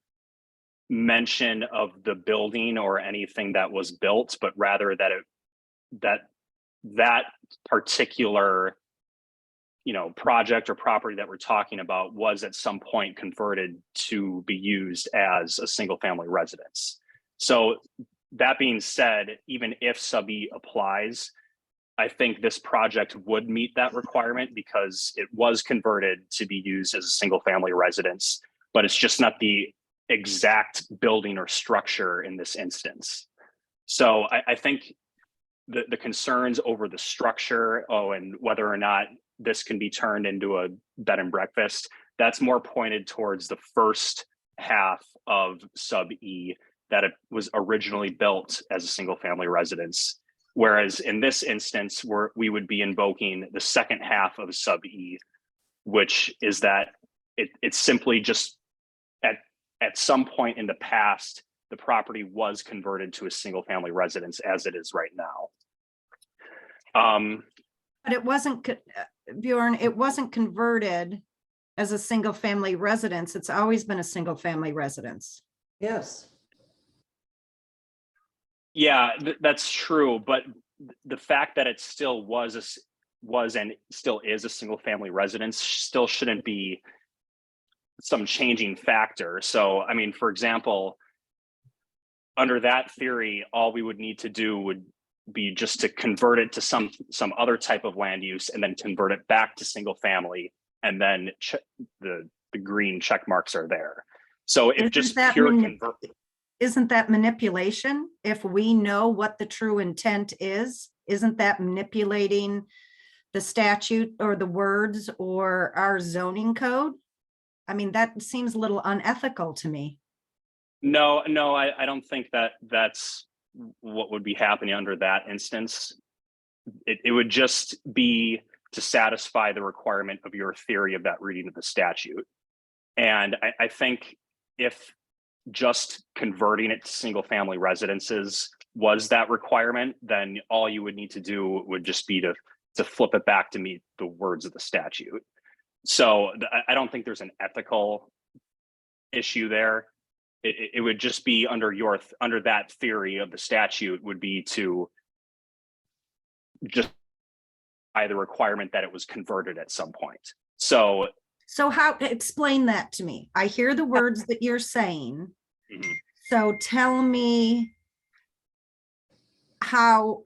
mention of the building or anything that was built, but rather that that particular project or property that we're talking about was at some point converted to be used as a single family residence. So that being said, even if sub E applies, I think this project would meet that requirement because it was converted to be used as a single family residence, but it's just not the exact building or structure in this instance. So I think the concerns over the structure, and whether or not this can be turned into a bed and breakfast, that's more pointed towards the first half of sub E, that it was originally built as a single family residence. Whereas in this instance, we would be invoking the second half of sub E, which is that it's simply just at some point in the past, the property was converted to a single family residence as it is right now. But it wasn't, Bjorn, it wasn't converted as a single family residence. It's always been a single family residence. Yes. Yeah, that's true. But the fact that it still was and still is a single family residence still shouldn't be some changing factor. So, I mean, for example, under that theory, all we would need to do would be just to convert it to some other type of land use and then convert it back to single family, and then the green check marks are there. So if just pure convert. Isn't that manipulation? If we know what the true intent is, isn't that manipulating the statute or the words or our zoning code? I mean, that seems a little unethical to me. No, I don't think that's what would be happening under that instance. It would just be to satisfy the requirement of your theory of that reading of the statute. And I think if just converting it to single family residences was that requirement, then all you would need to do would just be to flip it back to meet the words of the statute. So I don't think there's an ethical issue there. It would just be under that theory of the statute would be to just by the requirement that it was converted at some point. So how, explain that to me. I hear the words that you're saying. Mhm. So tell me how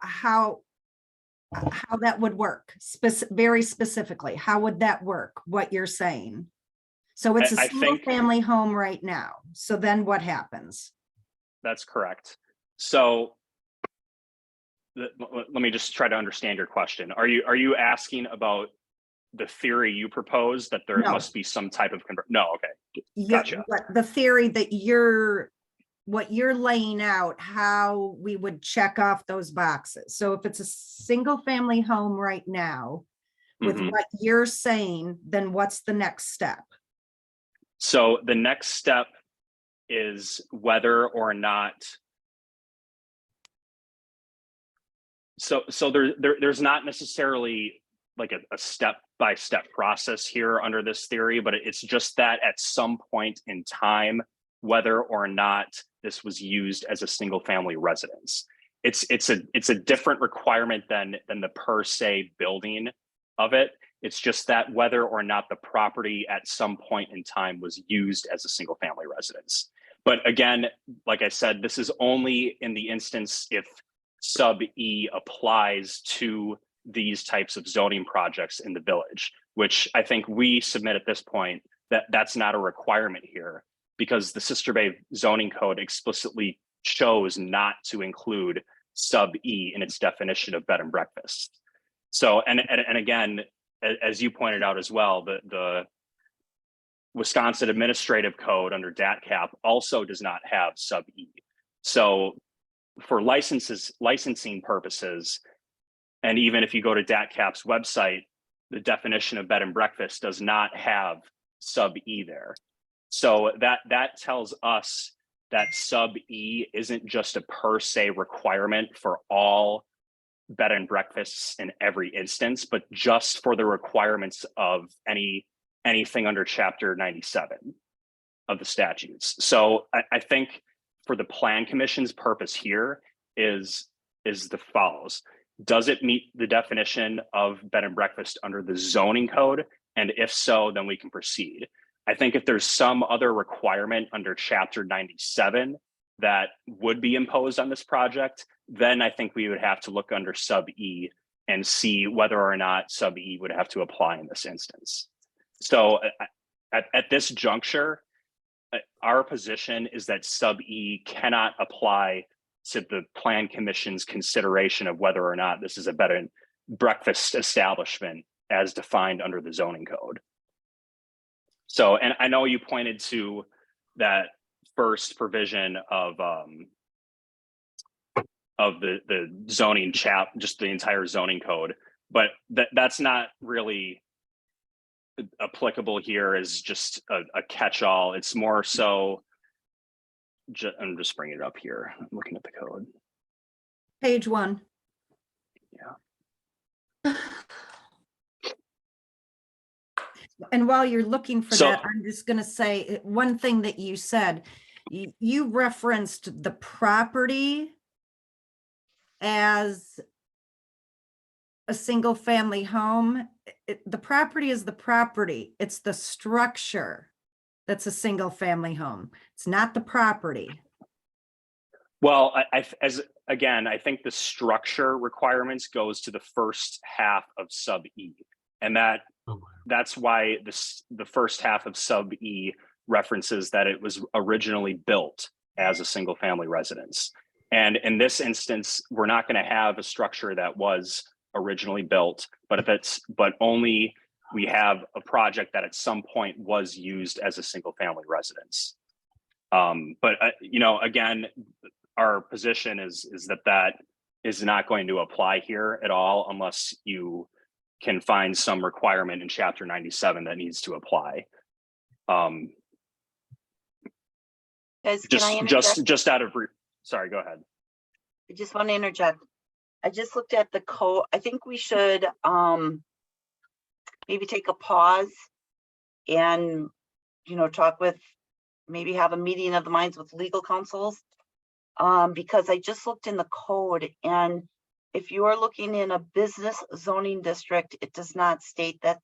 that would work, very specifically. How would that work, what you're saying? So it's a single family home right now. So then what happens? That's correct. So let me just try to understand your question. Are you asking about the theory you propose that there must be some type of No, okay. Gotcha. The theory that what you're laying out, how we would check off those boxes. So if it's a single family home right now, with what you're saying, then what's the next step? So the next step is whether or not. So there's not necessarily like a step-by-step process here under this theory, but it's just that at some point in time, whether or not this was used as a single family residence. It's a different requirement than the per se building of it. It's just that whether or not the property at some point in time was used as a single family residence. But again, like I said, this is only in the instance if sub E applies to these types of zoning projects in the village, which I think we submit at this point that's not a requirement here, because the Sister Bay zoning code explicitly chose not to include sub E in its definition of bed and breakfast. So, and again, as you pointed out as well, the Wisconsin Administrative Code under DATCAP also does not have sub E. So for licensing purposes, and even if you go to DATCAP's website, the definition of bed and breakfast does not have sub E there. So that tells us that sub E isn't just a per se requirement for all bed and breakfasts in every instance, but just for the requirements of anything under Chapter 97 of the statutes. So I think for the Plan Commission's purpose here is the follows. Does it meet the definition of bed and breakfast under the zoning code? And if so, then we can proceed. I think if there's some other requirement under Chapter 97 that would be imposed on this project, then I think we would have to look under sub E and see whether or not sub E would have to apply in this instance. So at this juncture, our position is that sub E cannot apply to the Plan Commission's consideration of whether or not this is a bed and breakfast establishment as defined under the zoning code. So, and I know you pointed to that first provision of the zoning just the entire zoning code, but that's not really applicable here as just a catch-all. It's more so, I'm just bringing it up here. I'm looking at the code. Page 1. Yeah. And while you're looking for So- that, I'm just going to say one thing that you said. You referenced the property as a single family home. The property is the property. It's the structure that's a single family home. It's not the property. Well, I think the structure requirements goes to the first half of sub E, and that's why the first half of sub E references that it was originally built as a single family residence. And in this instance, we're not going to have a structure that was originally built, but only we have a project that at some point was used as a single family residence. But again, our position is that is not going to apply here at all unless you can find some requirement in Chapter 97 that needs to apply. Guys, can I interject? just out of sorry, go ahead. I just want to interject. I just looked at the code. I think we should maybe take a pause and, talk with, maybe have a meeting of the minds with legal counsels. Because I just looked in the code, and if you are looking in a business zoning district, it does not state that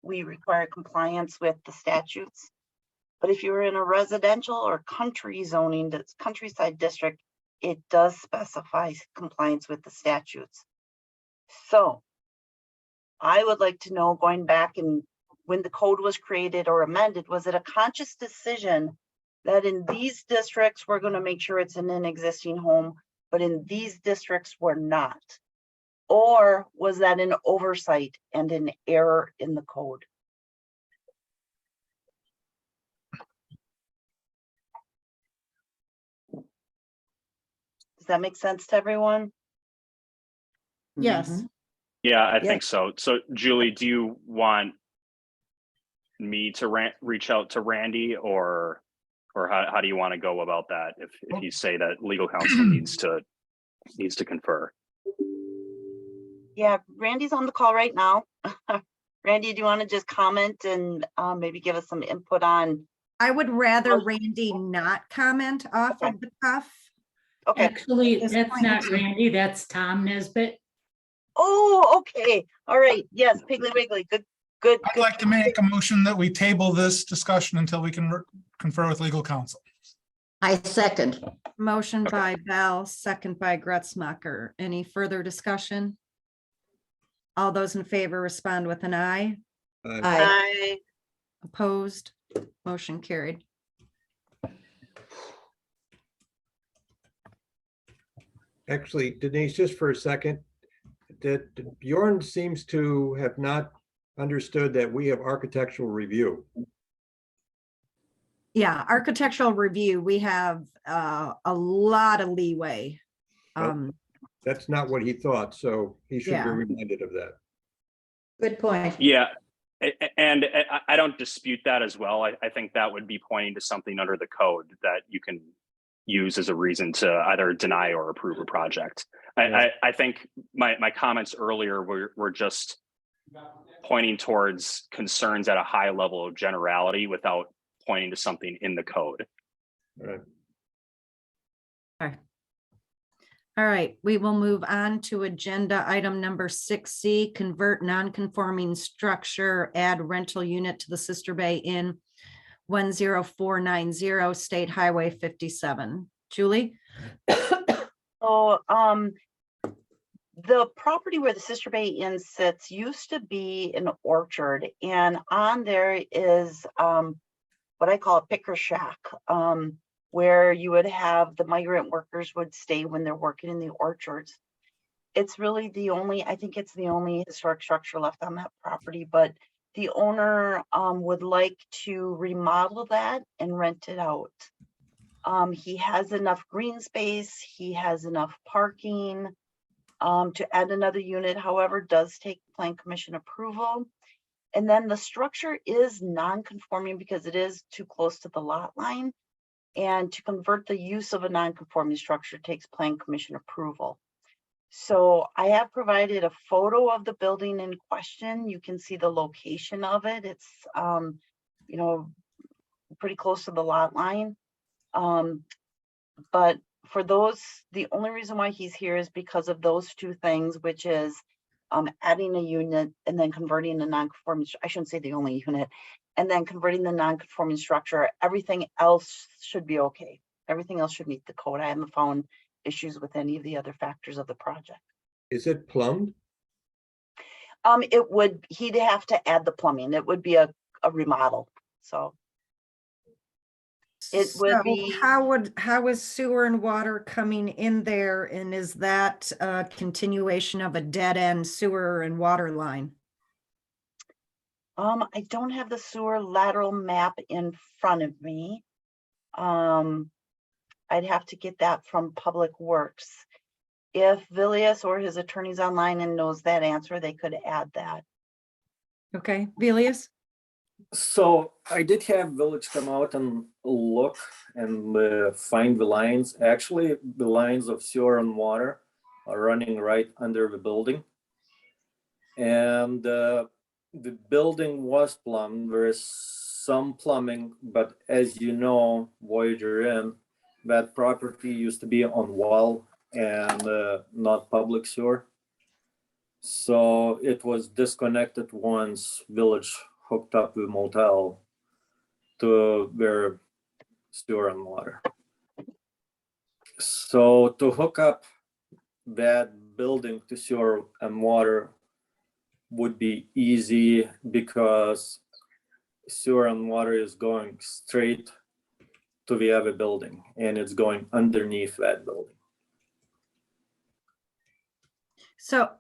we require compliance with the statutes. But if you're in a residential or countryside district, it does specify compliance with the statutes. So I would like to know, going back and when the code was created or amended, was it a conscious decision that in these districts, we're going to make sure it's in an existing home, but in these districts, we're not? Or was that an oversight and an error in the code? Does that make sense to everyone? Yes. Mhm. Yeah, I Yeah. think so. So Julie, do you want me to reach out to Randy, or how do you want to go about that if you say that legal counsel needs to confer? Yeah, Randy's on the call right now. Randy, do you want to just comment and maybe give us some input on? I would rather Randy not comment off of the cuff. Okay. Actually, This that's point- not Randy, that's Tom Nesbit. Oh, okay. All right. Yes, Piggly Wiggly. Good. I'd like to make a motion that we table this discussion until we can confer with legal counsel. I second. Motion by Bell, second by Gretzmacher. Any further discussion? All those in favor respond with an aye. Aye. Opposed? Motion carried. Actually, Denise, just for a second, that Bjorn seems to have not understood that we have architectural review. Yeah, architectural review, we have a lot of leeway Um, That's not what he thought, so he should be Yeah. reminded of that. Good point. Yeah, and I don't dispute that as well. I think that would be pointing to something under the code that you can use as a reason to either deny or approve a project. I think my comments earlier were just pointing towards concerns at a high level of generality without pointing to something in the code. All right. All right, we will move on to agenda item number 6C, convert non-conforming structure, add rental unit to the Sister Bay Inn, 10490 State Highway 57. Julie? So, the property where the Sister Bay Inn sits used to be an orchard, and on there is what I call a picker shack, where you would have the migrant workers would stay when they're working in the orchards. It's really the only, I think it's the only historic structure left on that property, but the owner would like to remodel that and rent it out. He has enough green space, he has enough parking. To add another unit, however, does take plan commission approval. And then the structure is non-conforming because it is too close to the lot line. And to convert the use of a non-conforming structure takes plan commission approval. So I have provided a photo of the building in question. You can see the location of it. It's, you know, pretty close to the lot line. But for those, the only reason why he's here is because of those two things, which is adding a unit and then converting the non-conforming, I shouldn't say the only unit, and then converting the non-conforming structure. Everything else should be okay. Everything else should meet the code. I haven't found issues with any of the other factors of the project. Is it plumbed? It would, he'd have to add the plumbing. It would be a remodel, so. It would So be- how is sewer and water coming in there? And is that a continuation of a dead end sewer and water line? I don't have the sewer lateral map in front of me. I'd have to get that from Public Works. If Vilius or his attorney's online and knows that answer, they could add that. Okay, Vilius? So I did have Village come out and look and find the lines. Actually, the lines of sewer and water are running right under the building. And the building was plumbed. There is some plumbing, but as you know, Voyager Inn, that property used to be on wall and not public sewer. So it was disconnected once Village hooked up the motel to their sewer and water. So to hook up that building to sewer and water would be easy because sewer and water is going straight to the other building and it's going underneath that building. So,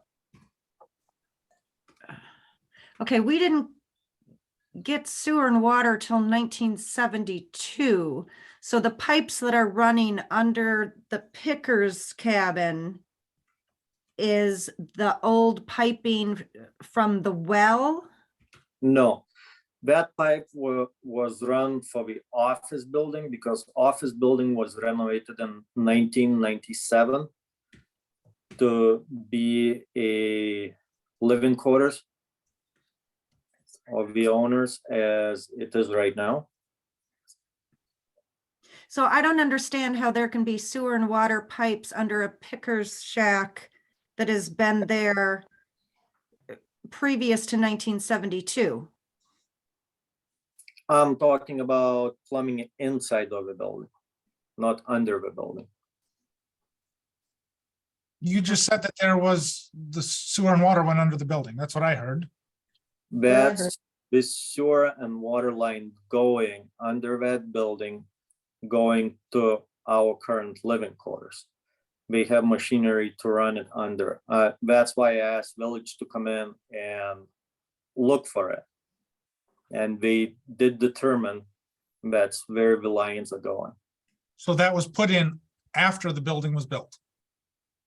okay, we didn't get sewer and water till 1972. So the pipes that are running under the Pickers cabin is the old piping from the well? No, that pipe was run for the office building because office building was renovated in 1997 to be a living quarters of the owners as it is right now. So I don't understand how there can be sewer and water pipes under a Pickers shack that has been there previous to 1972. I'm talking about plumbing inside of the building, not under the building. You just said that there was the sewer and water went under the building. That's what I heard. That's the sewer and water line going under that building, going to our current living quarters. They have machinery to run it under. That's why I asked Village to come in and look for it. And they did determine that's where the lines are going. So that was put in after the building was built.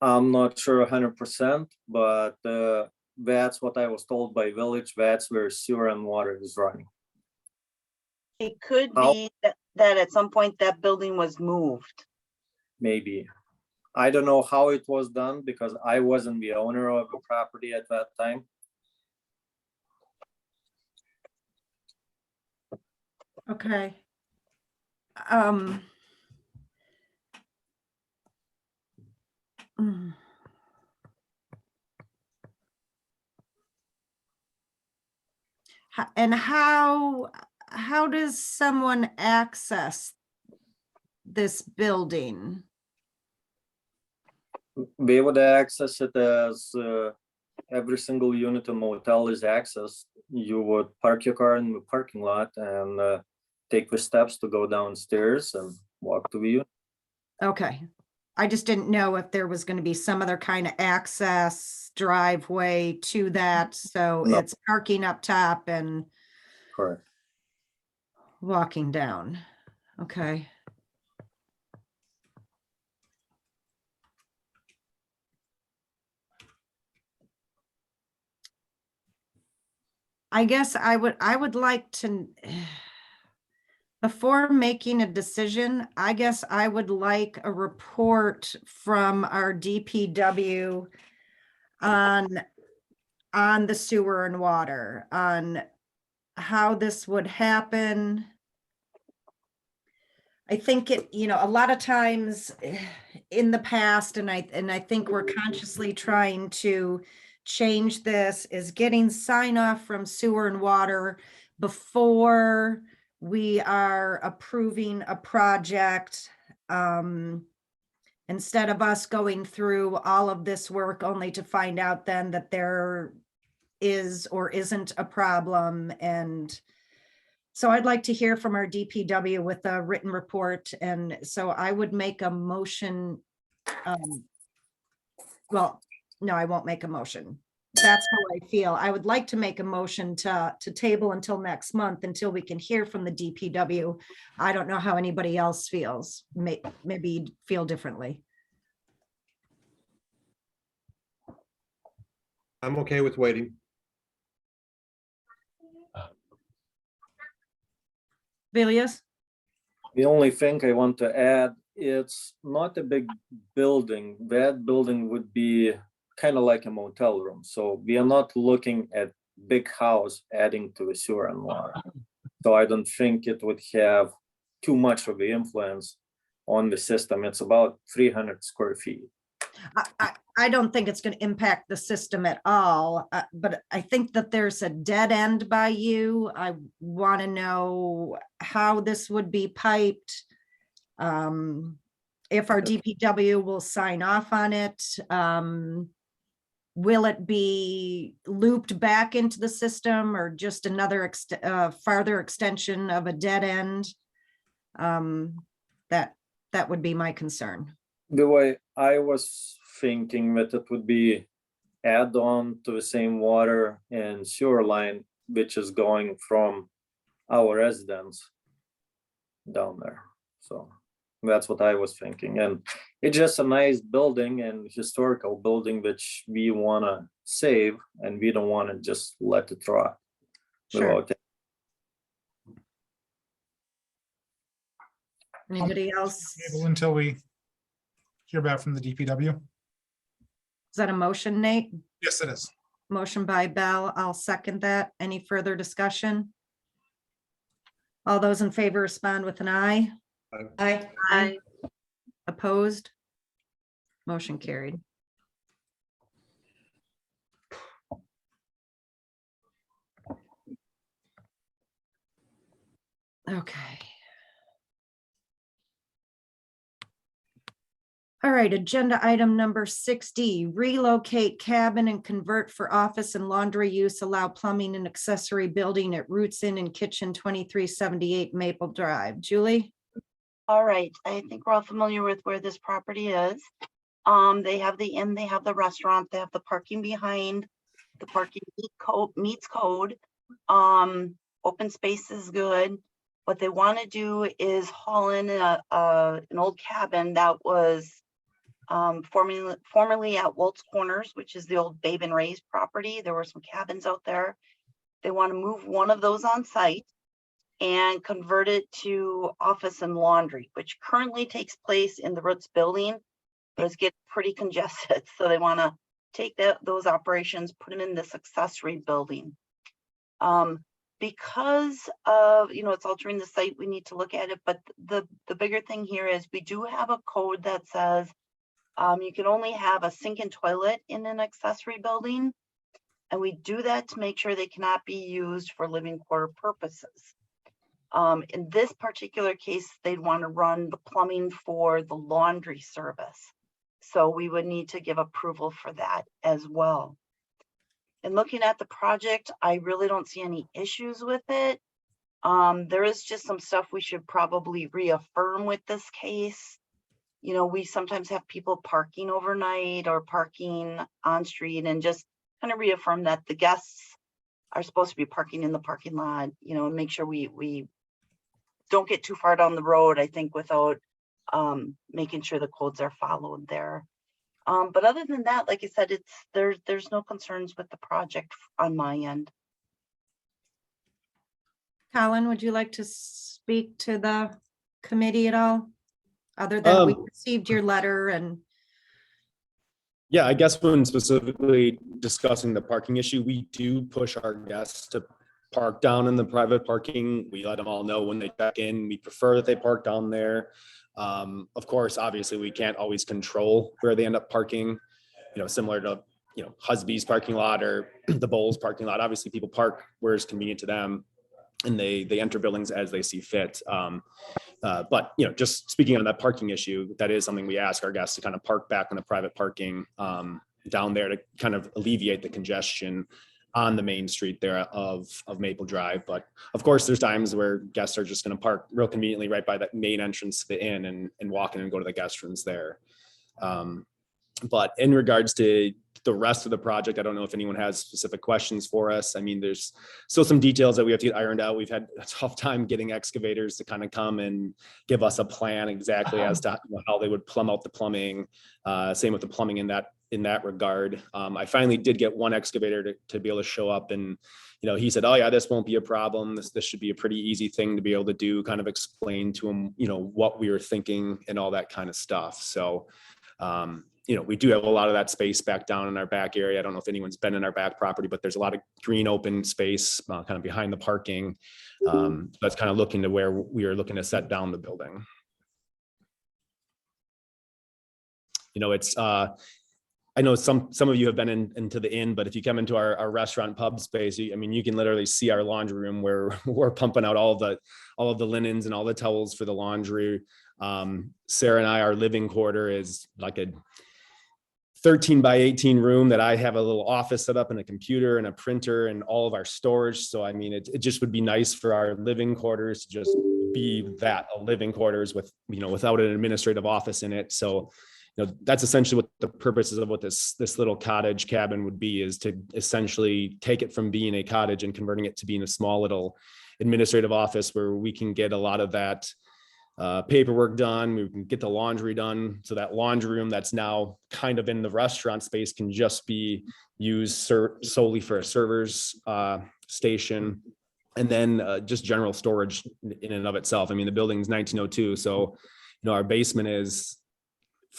I'm not sure 100%, but that's what I was told by village. That's where sewer and water is running. It could How- be that at some point that building was moved. Maybe. I don't know how it was done because I wasn't the owner of the property at that time. Okay. Um. mm. And how does someone access this building? They would access it as every single unit in motel is accessed. You would park your car in the parking lot and take the steps to go downstairs and walk to the unit. Okay. I just didn't know if there was going to be some other kind of access driveway to that. So No. it's parking up top and Correct. walking down. Okay. I guess I would like to, before making a decision, I guess I would like a report from our DPW on the sewer and water, on how this would happen. I think a lot of times in the past, and I think we're consciously trying to change this, is getting sign off from sewer and water before we are approving a project. Instead of us going through all of this work only to find out then that there is or isn't a problem. And so I'd like to hear from our DPW with a written report. And so I would make a motion. Well, no, I won't make a motion. That's how I feel. I would like to make a motion to table until next month until we can hear from the DPW. I don't know how anybody else feels. Maybe you'd feel differently. I'm okay with waiting. Vilius? The only thing I want to add, it's not a big building. That building would be kind of like a motel room. So we are not looking at big house adding to the sewer and water. So I don't think it would have too much of the influence on the system. It's about 300 square feet. I don't think it's going to impact the system at all, but I think that there's a dead end by you. I want to know how this would be piped. If our DPW will sign off on it. Will it be looped back into the system or just another farther extension of a dead end? That would be my concern. The way I was thinking that it would be add on to the same water and sewer line, which is going from our residence down there. So that's what I was thinking. And it's just a nice building and historical building, which we want to save and we don't want to just let it rot. Sure. without- Anybody else? Table until we hear back from the DPW. Is that a motion, Nate? Yes, it is. Motion by Bell. I'll second that. Any further discussion? All those in favor respond with an aye. Aye. I, Opposed? Motion carried. Okay. All right, agenda item number 6D, relocate cabin and convert for office and laundry use, allow plumbing and accessory building at Roots Inn and Kitchen 2378 Maple Drive. Julie? All right, I think we're all familiar with where this property is. They have the inn, they have the restaurant, they have the parking behind. The parking meets code. Open space is good. What they want to do is haul in an old cabin that was Formerly at Waltz Corners, which is the old Babe and Ray's property. There were some cabins out there. They want to move one of those on site and convert it to office and laundry, which currently takes place in the Roots building, but it's getting pretty congested. So they want to take those operations, put them in this accessory building. Because of, it's altering the site, we need to look at it. But the bigger thing here is we do have a code that says you can only have a sink and toilet in an accessory building. And we do that to make sure they cannot be used for living quarter purposes. In this particular case, they'd want to run the plumbing for the laundry service. So we would need to give approval for that as well. And looking at the project, I really don't see any issues with it. There is just some stuff we should probably reaffirm with this case. We sometimes have people parking overnight or parking on street, and just kind of reaffirm that the guests are supposed to be parking in the parking lot, and make sure we don't get too far down the road, I think, without making sure the codes are followed there. But other than that, like I said, there's no concerns with the project on my end. Colin, would you like to speak to the committee at all? Other than we received your letter and. Yeah, I guess when specifically discussing the parking issue, we do push our guests to park down in the private parking. We let them all know when they check in. We prefer that they park down there. Of course, obviously, we can't always control where they end up parking, similar to, Husby's parking lot or the Bowles parking lot. Obviously, people park where it's convenient to them, and they enter buildings as they see fit. But, just speaking on that parking issue, that is something we ask our guests to kind of park back in the private parking down there to kind of alleviate the congestion on the main street there of Maple Drive. But of course, there's times where guests are just going to park real conveniently right by that main entrance to the inn and walk in and go to the guest rooms there. But in regards to the rest of the project, I don't know if anyone has specific questions for us. I mean, there's still some details that we have to get ironed out. We've had a tough time getting excavators to kind of come and give us a plan exactly as to how they would plumb out the plumbing. Same with the plumbing in that regard. I finally did get one excavator to be able to show up, and he said, oh yeah, this won't be a problem. This should be a pretty easy thing to be able to do, kind of explain to him, what we were thinking and all that kind of stuff. So we do have a lot of that space back down in our back area. I don't know if anyone's been in our back property, but there's a lot of green open space kind of behind the parking. That's kind of looking to where we are looking to set down the building. It's I know some of you have been into the inn, but if you come into our restaurant pub space, you can literally see our laundry room where we're pumping out all of the linens and all the towels for the laundry. Sarah and I, our living quarter is like a 13 by 18 room that I have a little office set up and a computer and a printer and all of our storage. So, it just would be nice for our living quarters to just be a living quarters with, without an administrative office in it. So, that's essentially what the purposes of what this little cottage cabin would be, is to essentially take it from being a cottage and converting it to being a small little administrative office where we can get a lot of that paperwork done. We can get the laundry done. So that laundry room that's now kind of in the restaurant space can just be used solely for a server's station. And then just general storage in and of itself. The building's 1902. So, our basement is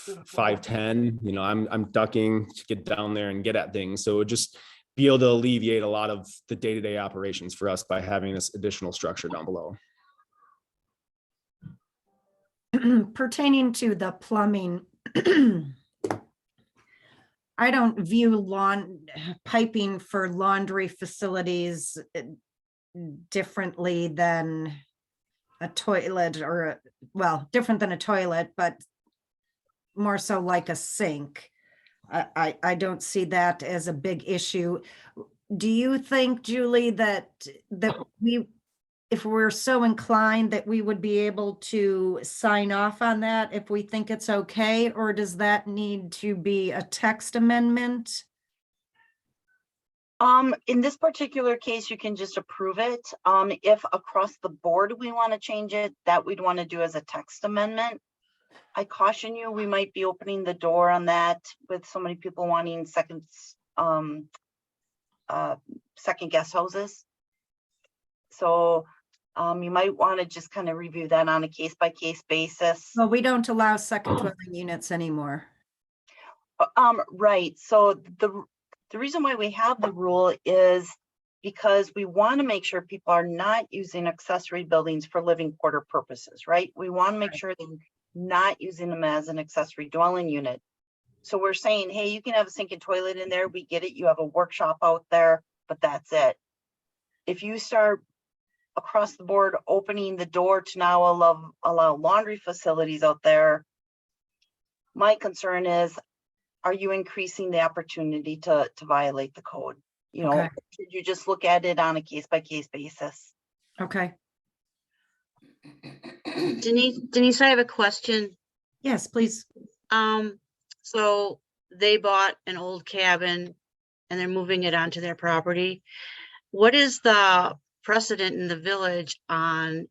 5'10". I'm ducking to get down there and get at things. So it would just be able to alleviate a lot of the day-to-day operations for us by having this additional structure down below. Pertaining to the plumbing, I don't view piping for laundry facilities differently than a toilet different than a toilet, but more so like a sink. I don't see that as a big issue. Do you think, Julie, that if we're so inclined, that we would be able to sign off on that if we think it's okay, or does that need to be a text amendment? In this particular case, you can just approve it. If across the board we want to change it, that we'd want to do as a text amendment. I caution you, we might be opening the door on that with so many people wanting second guest houses. So you might want to just kind of review that on a case by case basis. Well, we don't allow second dwelling units anymore. Right, so the reason why we have the rule is because we want to make sure people are not using accessory buildings for living quarter purposes, right? We want to make sure they're not using them as an accessory dwelling unit. So we're saying, hey, you can have a sink and toilet in there, we get it, you have a workshop out there, but that's it. If you start across the board opening the door to now allow laundry facilities out there, my concern is, are you increasing the opportunity to violate the code? You know, Okay. should you just look at it on a case by case basis? Okay, Denise, I have a question. yes, please. So they bought an old cabin and they're moving it onto their property. What is the precedent in the village on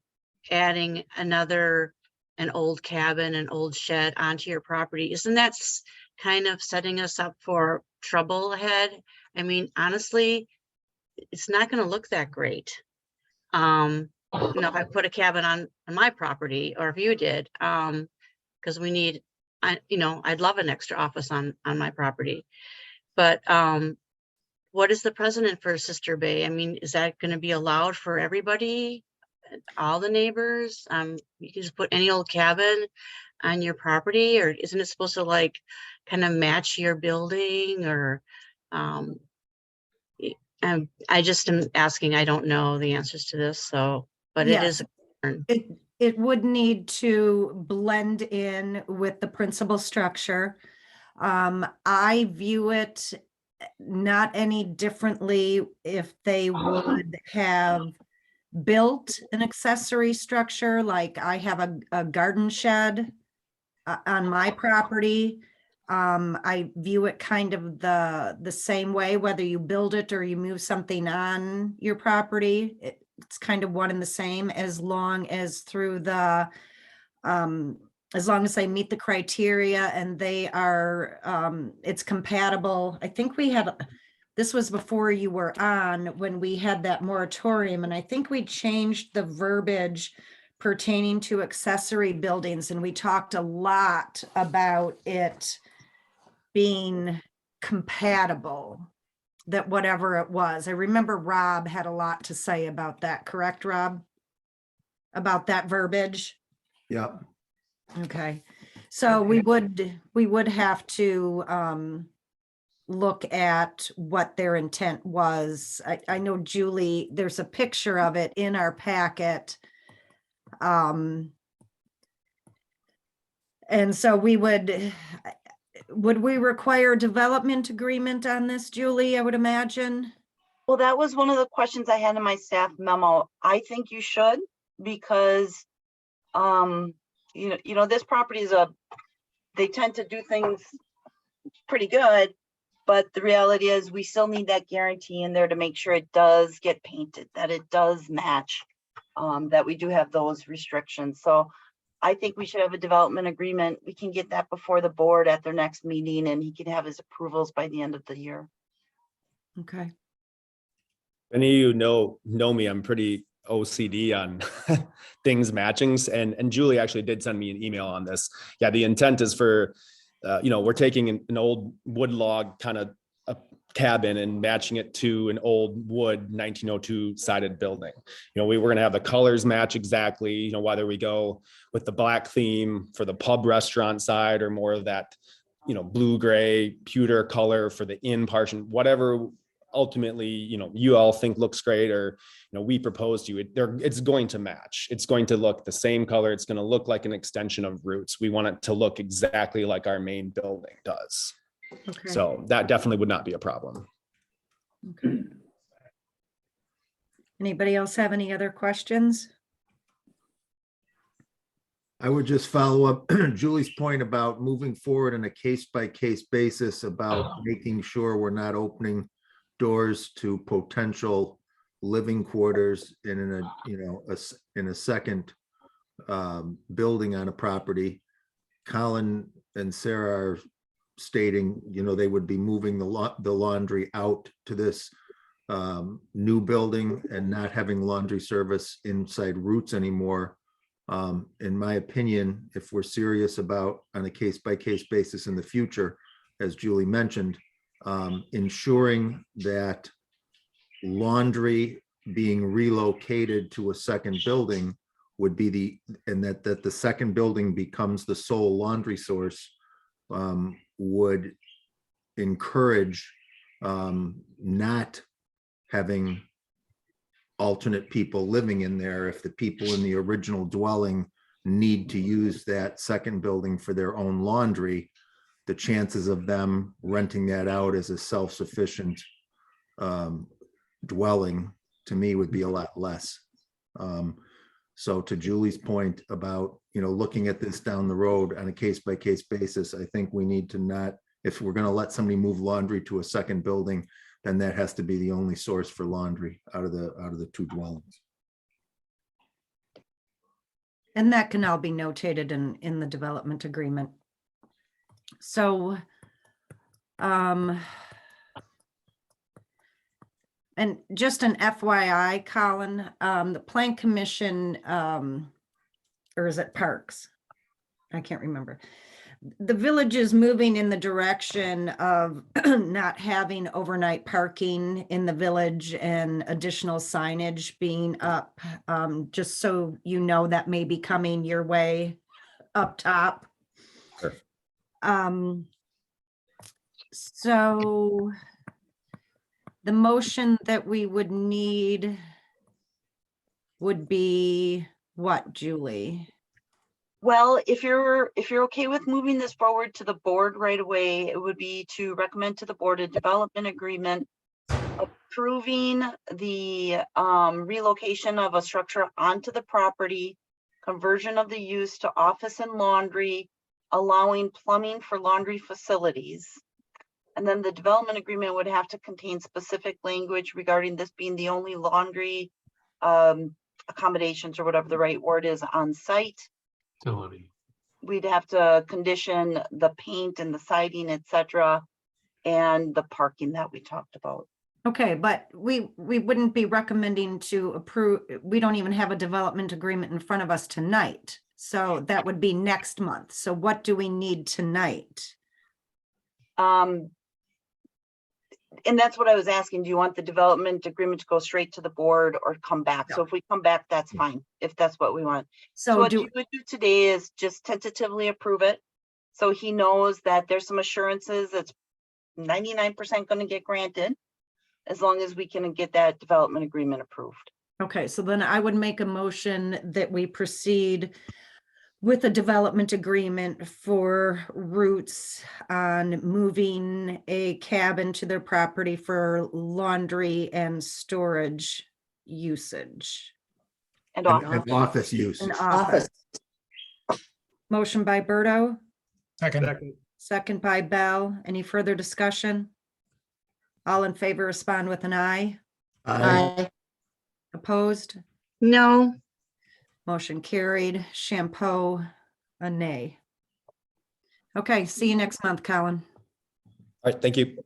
adding an old cabin, an old shed onto your property? Isn't that kind of setting us up for trouble ahead? I mean, honestly, it's not going to look that great. You know, if I put a cabin on my property, or if you did, because we need, I'd love an extra office on my property. But what is the precedent for Sister Bay? I mean, is that going to be allowed for everybody, all the neighbors? You can just put any old cabin on your property, or isn't it supposed to like kind of match your building? Or I just am asking. I don't know the answers to this, so but it is Yes. a concern. It would need to blend in with the principal structure. I view it not any differently if they would have built an accessory structure, like I have a garden shed on my property. I view it kind of the same way, whether you build it or you move something on your property. It's kind of one and the same, as long as as long as they meet the criteria and they are, it's compatible. I think this was before you were on, when we had that moratorium, and I think we changed the verbiage pertaining to accessory buildings, and we talked a lot about it being compatible, that whatever it was. I remember Rob had a lot to say about that, correct, Rob? About that verbiage? Yeah. Okay, so we would have to look at what their intent was. I know Julie, there's a picture of it in our packet. And so we would we require a development agreement on this, Julie, I would imagine? Well, that was one of the questions I had in my staff memo. I think you should, because this property is they tend to do things pretty good, but the reality is we still need that guarantee in there to make sure it does get painted, that it does match, that we do have those restrictions. So I think we should have a development agreement. We can get that before the board at their next meeting, and he can have his approvals by the end of the year. Okay. Any of you know me, I'm pretty OCD on things matchings, and Julie actually did send me an email on this. Yeah, the intent is for, we're taking an old wood log kind of a cabin and matching it to an old wood 1902 sided building. We're going to have the colors match exactly, whether we go with the black theme for the pub restaurant side or more of that, blue gray pewter color for the inn portion, whatever ultimately, you all think looks great, or, we propose to you, it's going to match. It's going to look the same color. It's going to look like an extension of Roots. We want it to look exactly like our main building does. Okay. So that definitely would not be a problem. Okay. Anybody else have any other questions? I would just follow up Julie's point about moving forward in a case-by-case basis about making sure we're not opening doors to potential living quarters in a second building on a property. Colin and Sarah are stating, you know, they would be moving the laundry out to this new building and not having laundry service inside Roots anymore. In my opinion, if we're serious about on a case-by-case basis in the future, as Julie mentioned, ensuring that laundry being relocated to a second building would be and that the second building becomes the sole laundry source, would encourage not having alternate people living in there if the people in the original dwelling need to use that second building for their own laundry. The chances of them renting that out as a self-sufficient dwelling, to me, would be a lot less. So to Julie's point about, you know, looking at this down the road on a case-by-case basis, I think we need to not, if we're going to let somebody move laundry to a second building, then that has to be the only source for laundry out of the two dwellings. And that can all be notated in the development agreement. So, and just an FYI, Colin, the Plan Commission, or is it Parks? I can't remember. The village is moving in the direction of not having overnight parking in the village and additional signage being up. Just so you know, that may be coming your way up top. Sure. So the motion that we would need would be what, Julie? Well, if you're okay with moving this forward to the board right away, it would be to recommend to the board a development agreement approving the relocation of a structure onto the property, conversion of the use to office and laundry, allowing plumbing for laundry facilities. And then the development agreement would have to contain specific language regarding this being the only laundry accommodations, or whatever the right word is, on site. We'd have to condition the paint and the siding, etc., and the parking that we talked about. Okay, but we wouldn't be recommending to approve, we don't even have a development agreement in front of us tonight. So that would be next month. So what do we need tonight? And that's what I was asking. Do you want the development agreement to go straight to the board or come back? So if we come back, that's fine, if that's what we want. So So what you would do today is just tentatively approve it. So he knows that there's some assurances that's 99% going to get granted, as long as we can get that development agreement approved. okay, so then I would make a motion that we proceed with a development agreement for Roots on moving a cabin to their property for laundry and storage usage. And And office use. An office. Motion by Berto, Second. second by Bell. Any further discussion? All in favor, respond with an aye. Aye. Opposed? No, Motion carried. Shampoo, a nay. Okay, see you next month, Colin. All right, thank you.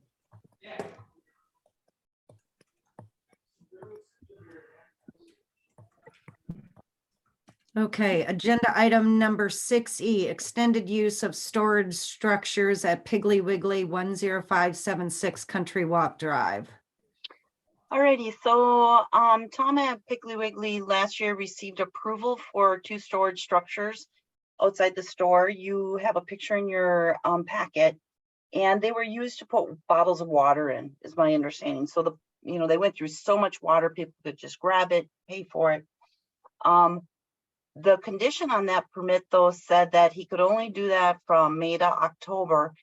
Okay, agenda item number 6E, extended use of storage structures at Piggly Wiggly 10576 Country Walk Drive. Alrighty, so Tom at Piggly Wiggly last year received approval for 2 storage structures outside the store. You have a picture in your packet, and they were used to put bottles of water in, is my understanding. So they went through so much water, people could just grab it, pay for it. The condition on that permit, though, said that he could only do that from May to October,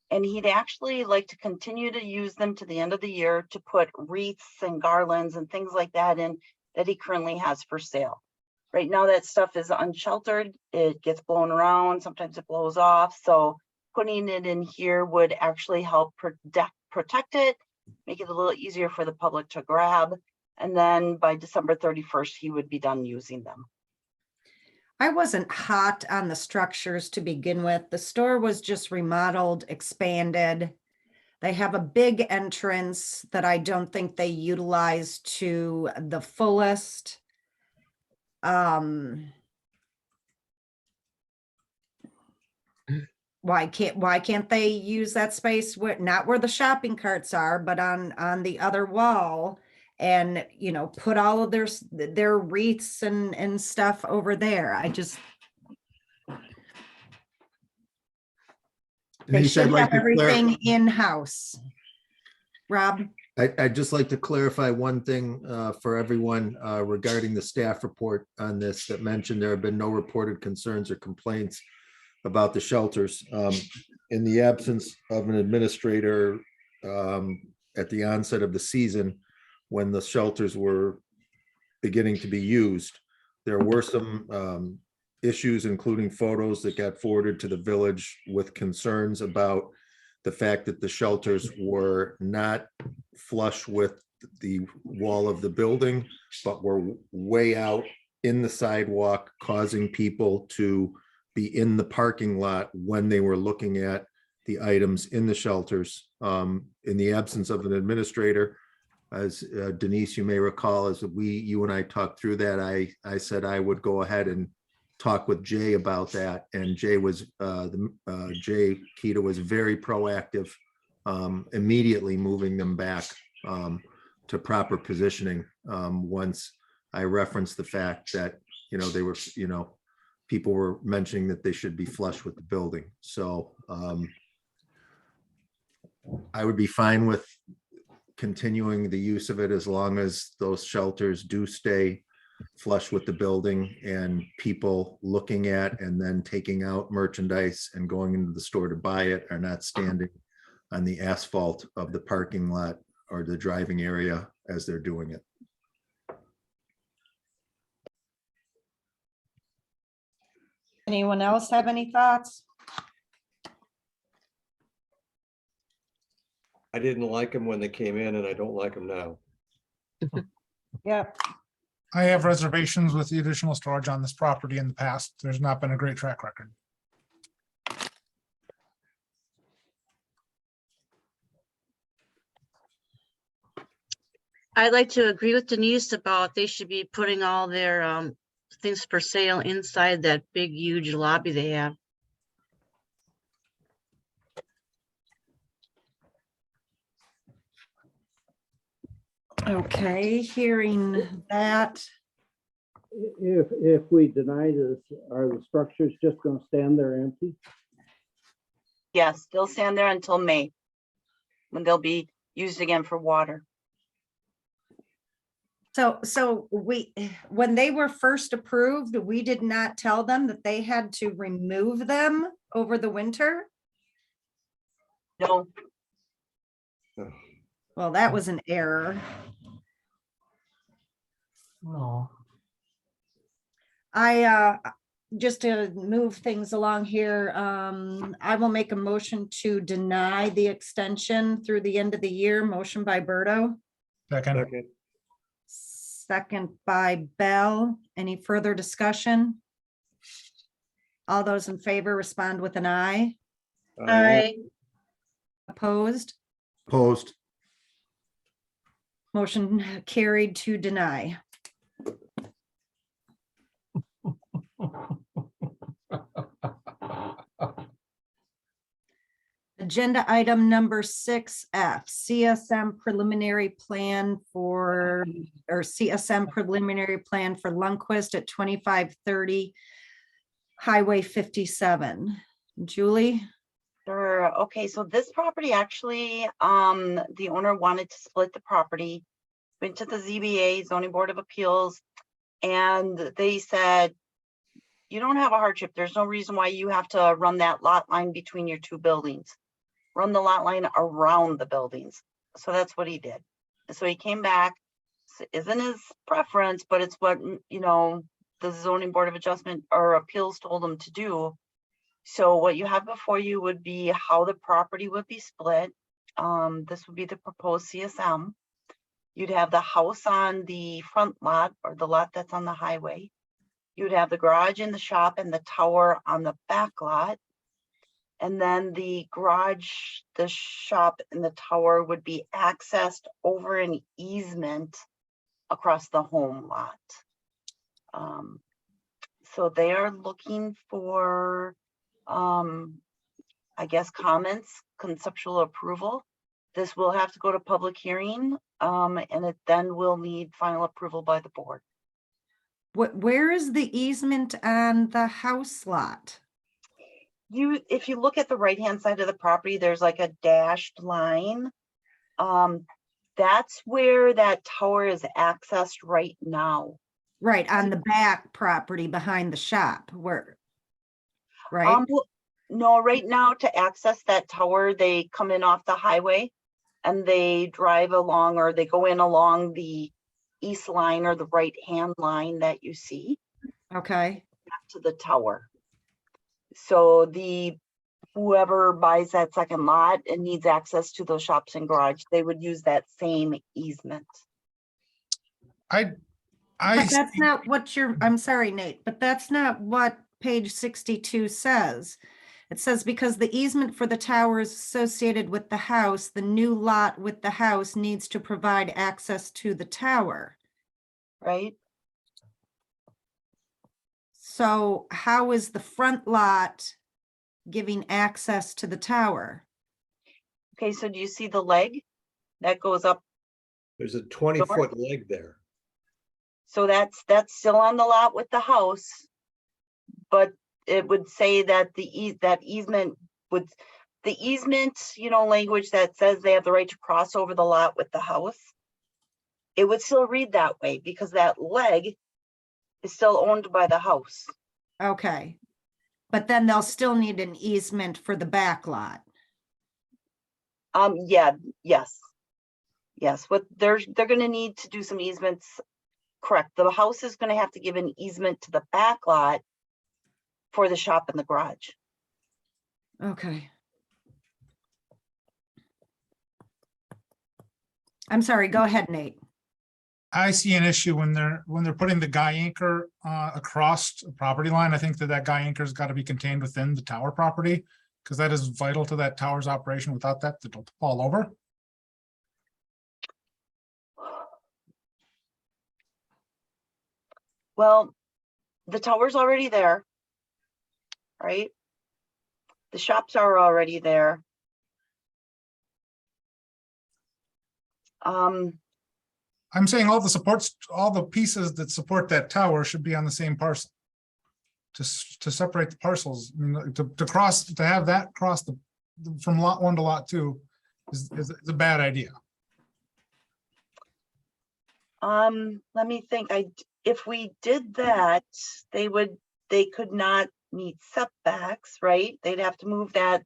and he'd actually like to continue to use them to the end of the year to put wreaths and garlands and things like that in that he currently has for sale. Right now, that stuff is unsheltered. It gets blown around. Sometimes it blows off. So putting it in here would actually help protect it, make it a little easier for the public to grab. And then by December 31st, he would be done using them. I wasn't hot on the structures to begin with. The store was just remodeled, expanded. They have a big entrance that I don't think they utilize to the fullest. Why can't they use that space where, not where the shopping carts are, but on the other wall? And, you know, put all of their wreaths and stuff over there. They Denise, I'd should like have to clar- everything in-house. Rob? I'd just like to clarify one thing for everyone regarding the staff report on this that mentioned there have been no reported concerns or complaints about the shelters. In the absence of an administrator at the onset of the season, when the shelters were beginning to be used, there were some issues, including photos that got forwarded to the village with concerns about the fact that the shelters were not flush with the wall of the building, but were way out in the sidewalk, causing people to be in the parking lot when they were looking at the items in the shelters. In the absence of an administrator, as Denise, you may recall, as you and I talked through that, I said I would go ahead and talk with Jay about that, and Jay Kita was very proactive, immediately moving them back to proper positioning once I referenced the fact that, you know, they were, you know, people were mentioning that they should be flush with the building. So I would be fine with continuing the use of it as long as those shelters do stay flush with the building and people looking at and then taking out merchandise and going into the store to buy it are not standing on the asphalt of the parking lot or the driving area as they're doing it. Anyone else have any thoughts? I didn't like them when they came in and I don't like them now. Yep. I have reservations with the additional storage on this property in the past. There's not been a great track record. I'd like to agree with Denise about they should be putting all their things for sale inside that big, huge lobby they have. Okay, hearing that. If we deny this, are the structures just gonna stand there empty? Yes, they'll stand there until May, when they'll be used again for water. So when they were first approved, we did not tell them that they had to remove them over the winter? No, Well, that was an error. No. Just to move things along here, I will make a motion to deny the extension through the end of the year. Motion by Berto, Second, Second. second by Bell. Any further discussion? All those in favor respond with an aye. Opposed? Opposed. Motion carried to deny. Agenda item number 6F, CSM preliminary plan for Lundquist at 2530 Highway 57. Julie? sure. Okay, so this property actually, the owner wanted to split the property. Went to the ZBA, Zoning Board of Appeals, and they said, you don't have a hardship. There's no reason why you have to run that lot line between your two buildings. Run the lot line around the buildings. So that's what he did. And so he came back, isn't his preference, but it's what, you know, the Zoning Board of Adjustment or Appeals told him to do. So what you have before you would be how the property would be split. This would be the proposed CSM. You'd have the house on the front lot or the lot that's on the highway. You'd have the garage and the shop and the tower on the back lot. And then the garage, the shop and the tower would be accessed over an easement across the home lot. So they are looking for, I guess, comments, conceptual approval. This will have to go to public hearing, and it then will need final approval by the board. Where is the easement on the house lot? If you look at the right-hand side of the property, there's like a dashed line. That's where that tower is accessed right now. Right, on the back property behind the shop, where, right? Well, no, right now to access that tower, they come in off the highway and they drive along, or they go in along the east line or the right-hand line that you see Okay, back to the tower. So whoever buys that second lot and needs access to those shops and garage, they would use that same easement. but that's not what I'm sorry, Nate, but that's not what page 62 says. It says, because the easement for the tower is associated with the house, the new lot with the house needs to provide access to the tower. Right? So how is the front lot giving access to the tower? Okay, so do you see the leg that goes up? There's a 20-foot leg there. So that's still on the lot with the house, but it would say that that easement would, the easement, language that says they have the right to cross over the lot with the house, it would still read that way because that leg is still owned by the house. Okay, but then they'll still need an easement for the back lot. Yes. What they're going to need to do some easements. Correct. The house is going to have to give an easement to the back lot for the shop and the garage. Okay. I'm sorry, go ahead, Nate. I see an issue when they're putting the guy anchor across the property line. I think that guy anchor's got to be contained within the tower property, because that is vital to that tower's operation. Without that, it'll fall over. Well, the tower's already there, right? The shops are already there. I'm saying all the pieces that support that tower should be on the same parcel. To separate the parcels, I mean, to have that cross from lot 1 to lot 2 is a bad idea. Let me think. If we did that, they could not meet setbacks, right? They'd have to move that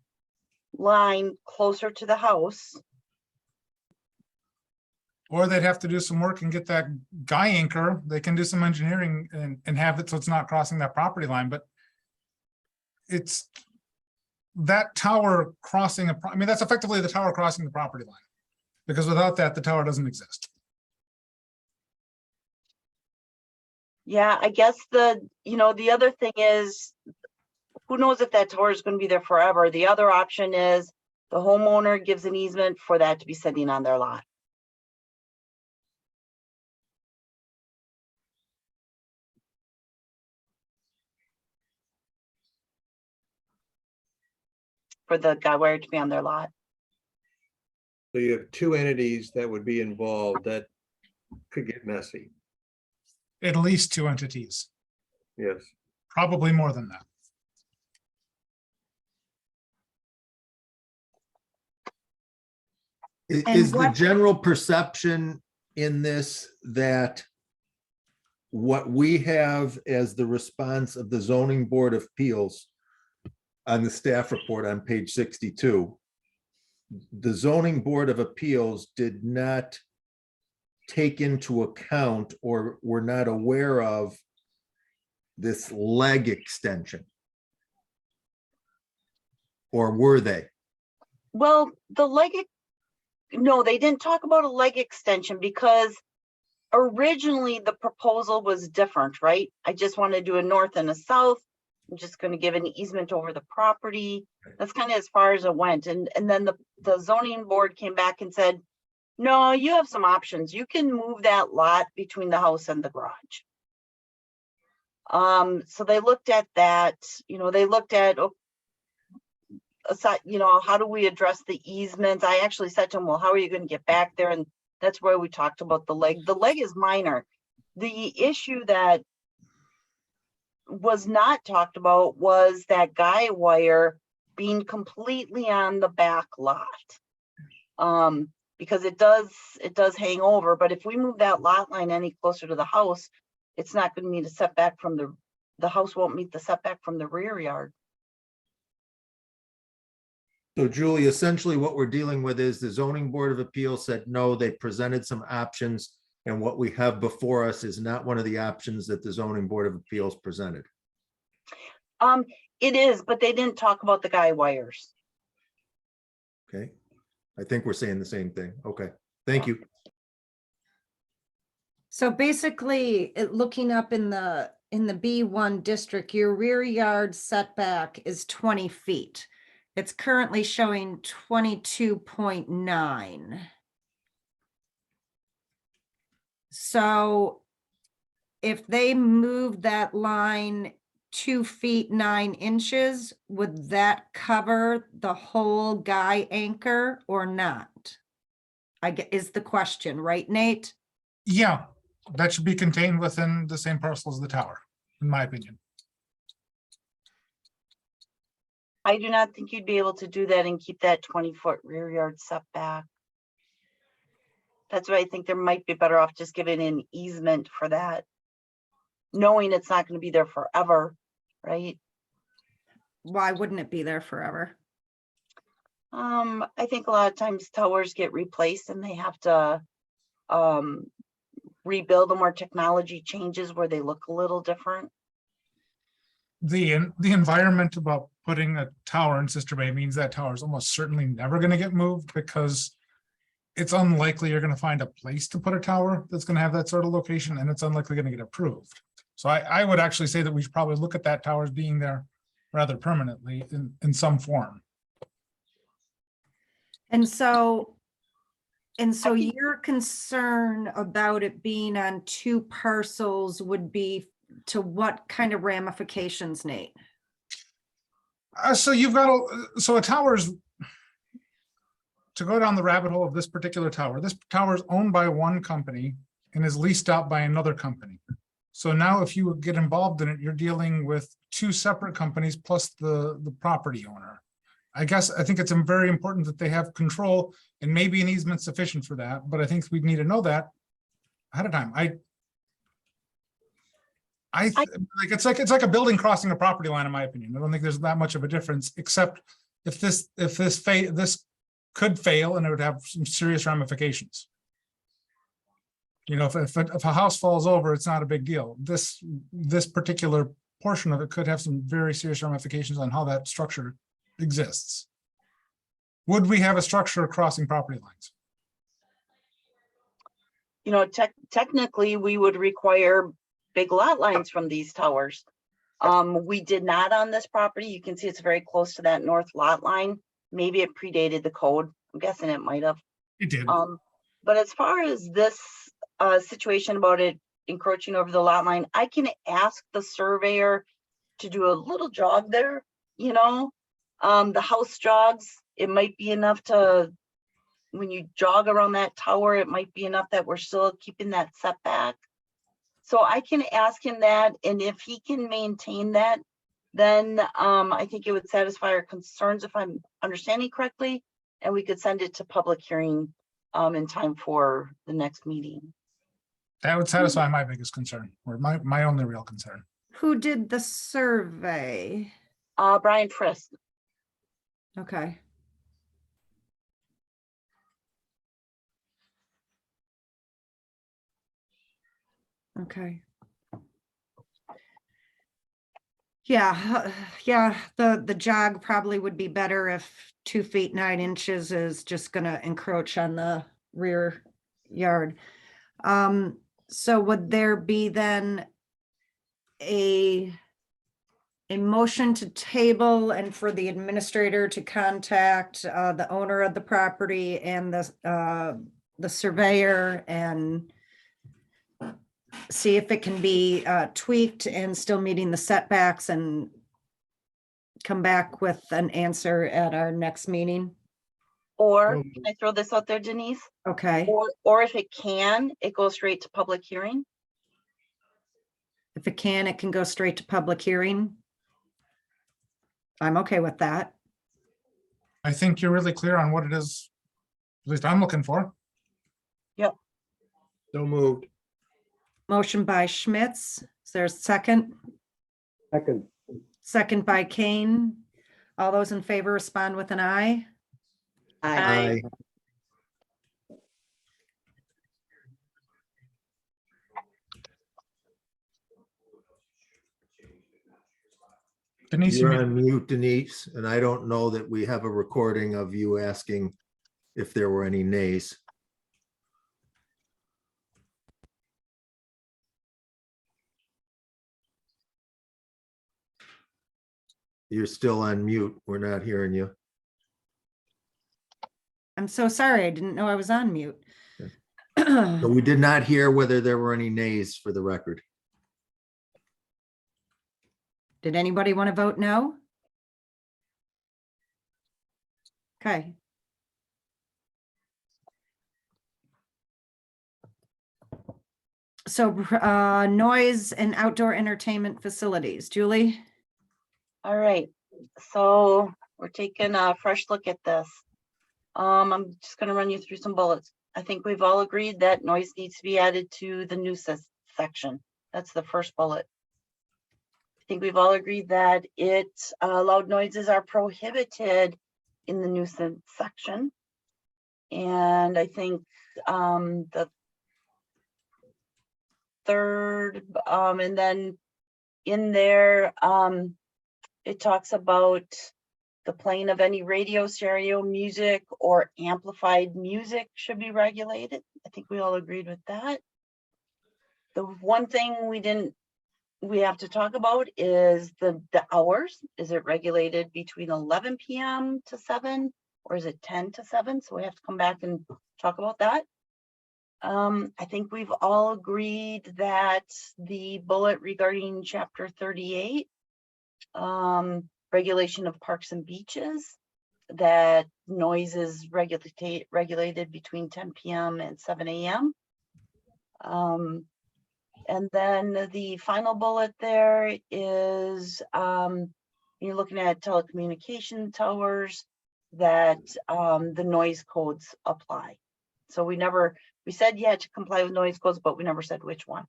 line closer to the house. Or they'd have to do some work and get that guy anchor. They can do some engineering and have it so it's not crossing that property line, but it's that tower crossing, I mean, that's effectively the tower crossing the property line. Because without that, the tower doesn't exist. Yeah, I guess the other thing is, who knows if that tower is going to be there forever? The other option is the homeowner gives an easement for that to be sitting on their lot. For the guy wire to be on their lot. So you have two entities that would be involved that could get messy. At least 2 entities, Yes. probably more than that. Is the what- general perception in this that what we have as the response of the zoning board of appeals on the staff report on page 62, the zoning board of appeals did not take into account or were not aware of this leg extension? Or were they? Well, no, they didn't talk about a leg extension because originally the proposal was different, right? I just want to do a north and a south. I'm just going to give an easement over the property. That's kind of as far as it went. And then the zoning board came back and said, no, you have some options. You can move that lot between the house and the garage. So they looked at that, they looked at, aside, how do we address the easements? I actually said to them, well, how are you going to get back there? And that's where we talked about the leg. The leg is minor. The issue that was not talked about was that guy wire being completely on the back lot. Because it does hang over, but if we move that lot line any closer to the house, it's not going to meet a setback from the house won't meet the setback from the rear yard. So Julie, essentially what we're dealing with is the zoning board of appeals said, no, they presented some options. And what we have before us is not one of the options that the zoning board of appeals presented. It is, but they didn't talk about the guy wires. Okay. I think we're saying the same thing. Okay, thank you. So basically, looking up in the B1 district, your rear yard setback is 20 feet. It's currently showing 22.9. So if they move that line 2 feet 9 inches, would that cover the whole guy anchor or not? Is the question, right, Nate? Yeah, that should be contained within the same parcel as the tower, in my opinion. I do not think you'd be able to do that and keep that 20-foot rear yard setback. That's why I think there might be better off just giving an easement for that, knowing it's not going to be there forever, right? Why wouldn't it be there forever? I think a lot of times towers get replaced and they have to rebuild them, or technology changes where they look a little different. The environment about putting a tower in Sister Bay means that tower is almost certainly never going to get moved, because it's unlikely you're going to find a place to put a tower that's going to have that sort of location, and it's unlikely going to get approved. So I would actually say that we should probably look at that tower as being there rather permanently in some form. And so your concern about it being on 2 parcels would be to what kind of ramifications, Nate? So you've got a tower's, to go down the rabbit hole of this particular tower. This tower is owned by one company and is leased out by another company. So now if you get involved in it, you're dealing with 2 separate companies plus the property owner. I think it's very important that they have control, and maybe an easement sufficient for that, but I think we need to know that ahead of time. It's like a building crossing a property line, in my opinion. I don't think there's that much of a difference, except if this could fail and it would have some serious ramifications. If a house falls over, it's not a big deal. This particular portion of it could have some very serious ramifications on how that structure exists. Would we have a structure crossing property lines? Technically, we would require big lot lines from these towers. We did not on this property. You can see it's very close to that north lot line. Maybe it predated the code. I'm guessing it might have. It did. But as far as this situation about it encroaching over the lot line, I can ask the surveyor to do a little jog there, the house jogs. It might be enough to, when you jog around that tower, it might be enough that we're still keeping that setback. So I can ask him that, and if he can maintain that, then I think it would satisfy our concerns, if I'm understanding correctly, and we could send it to public hearing in time for the next meeting. That would satisfy my biggest concern, or my only real concern. Who did the survey? Brian Frist. Okay. Okay. Yeah, the jog probably would be better if 2 feet 9 inches is just gonna encroach on the rear yard. So would there be then a motion to table and for the administrator to contact the owner of the property and the surveyor and see if it can be tweaked and still meeting the setbacks and come back with an answer at our next meeting? Or can I throw this out there, Denise? Okay, Or if it can, it goes straight to public hearing. if it can go straight to public hearing. I'm okay with that. I think you're really clear on what it is, at least I'm looking for. So moved. Motion by Schmitz. Is there a second? Second, Second by Kane. All those in favor respond with an aye. Aye. Denise, you You're made- on mute, Denise, and I don't know that we have a recording of you asking if there were any nays. You're still on mute. We're not hearing you. I'm so sorry. I didn't know I was on mute. But we did not hear whether there were any nays for the record. Did anybody want to vote no? Okay. So noise and outdoor entertainment facilities. Julie? All right, so we're taking a fresh look at this. I'm just gonna run you through some bullets. I think we've all agreed that noise needs to be added to the nuisance section. That's the first bullet. I think we've all agreed that loud noises are prohibited in the nuisance section. And I think the third, and then in there, it talks about the playing of any radio, stereo music, or amplified music should be regulated. I think we all agreed with that. The one thing we have to talk about is the hours. Is it regulated between 11 p.m. to 7, or is it 10 to 7? So we have to come back and talk about that. I think we've all agreed that the bullet regarding chapter 38, regulation of parks and beaches, that noise is regulated between 10 p.m. and 7 a.m. And then the final bullet there is you're looking at telecommunication towers, that the noise codes apply. So we said you had to comply with noise codes, but we never said which one.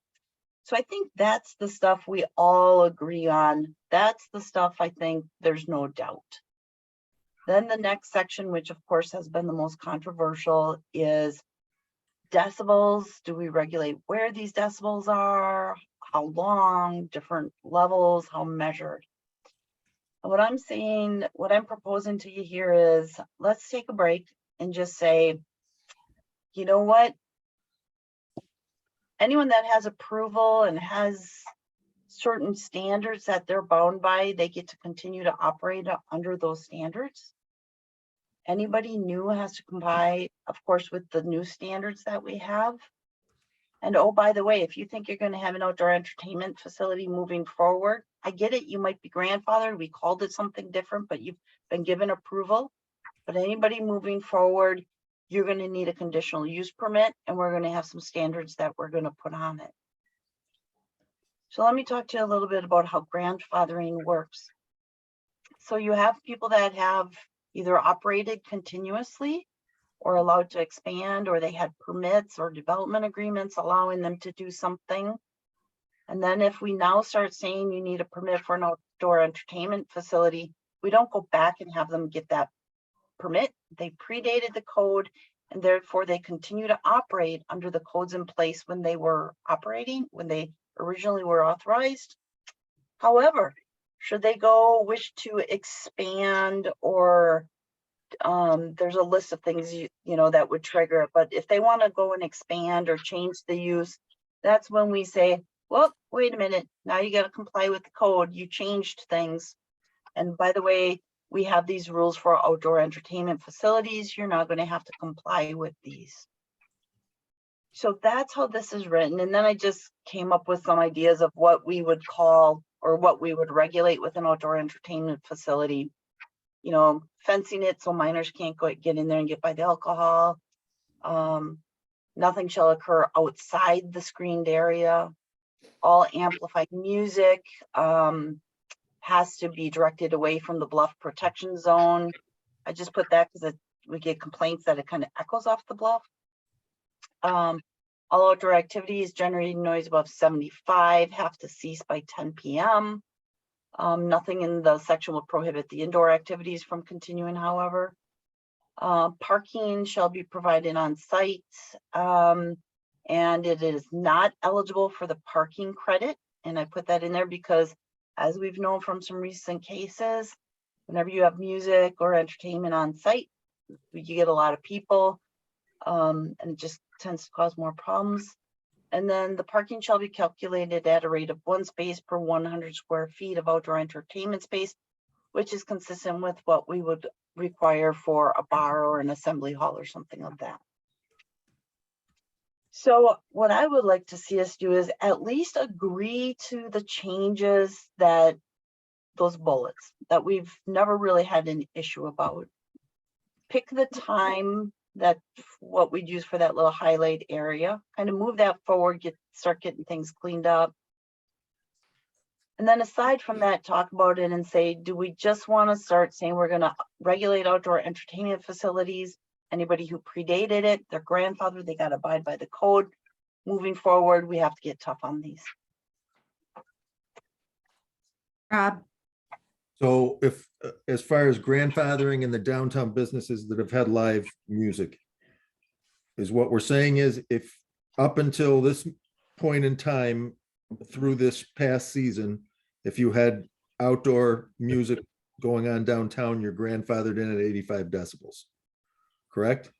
So I think that's the stuff we all agree on. That's the stuff I think there's no doubt. Then the next section, which of course has been the most controversial, is decibels. Do we regulate where these decibels are? How long? Different levels? How measured? And what I'm saying, what I'm proposing to you here is, let's take a break and just say, you know what? Anyone that has approval and has certain standards that they're bound by, they get to continue to operate under those standards. Anybody new has to comply, of course, with the new standards that we have. And oh, by the way, if you think you're going to have an outdoor entertainment facility moving forward, I get it. You might be grandfathered. We called it something different, but you've been given approval. But anybody moving forward, you're going to need a conditional use permit, and we're going to have some standards that we're going to put on it. So let me talk to you a little bit about how grandfathering works. So you have people that have either operated continuously or allowed to expand, or they had permits or development agreements allowing them to do something. And then if we now start saying you need a permit for an outdoor entertainment facility, we don't go back and have them get that permit. They predated the code, and therefore they continue to operate under the codes in place when they were operating, when they originally were authorized. However, should they wish to expand, or there's a list of things you know that would trigger it, but if they want to go and expand or change the use, that's when we say, well, wait a minute, now you gotta comply with the code, you changed things. And by the way, we have these rules for outdoor entertainment facilities, you're not gonna have to comply with these. So that's how this is written. And then I just came up with some ideas of what we would call or what we would regulate with an outdoor entertainment facility. You know, fencing it so minors can't get in there and get by the alcohol. Nothing shall occur outside the screened area. All amplified music has to be directed away from the bluff protection zone. I just put that because we get complaints that it kind of echoes off the bluff. All outdoor activities generating noise above 75 have to cease by 10 p.m. Nothing in the section will prohibit the indoor activities from continuing, however. Parking shall be provided on site, and it is not eligible for the parking credit. And I put that in there because, as we've known from some recent cases, whenever you have music or entertainment on site, you get a lot of people, and it just tends to cause more problems. And then the parking shall be calculated at a rate of 1 space per 100 square feet of outdoor entertainment space, which is consistent with what we would require for a bar or an assembly hall or something like that. So what I would like to see us do is at least agree to the changes that those bullets that we've never really had an issue about. Pick the time that what we'd use for that little highlight area, kind of move that forward, start getting things cleaned up. And then aside from that, talk about it and say, do we just want to start saying we're going to regulate outdoor entertainment facilities? Anybody who predated it, their grandfather, they got to abide by the code. Moving forward, we have to get tough on these. Rob, So if, as far as grandfathering in the downtown businesses that have had live music, is what we're saying is if up until this point in time, through this past season, if you had outdoor music going on downtown, you're grandfathered in at 85 decibels, correct?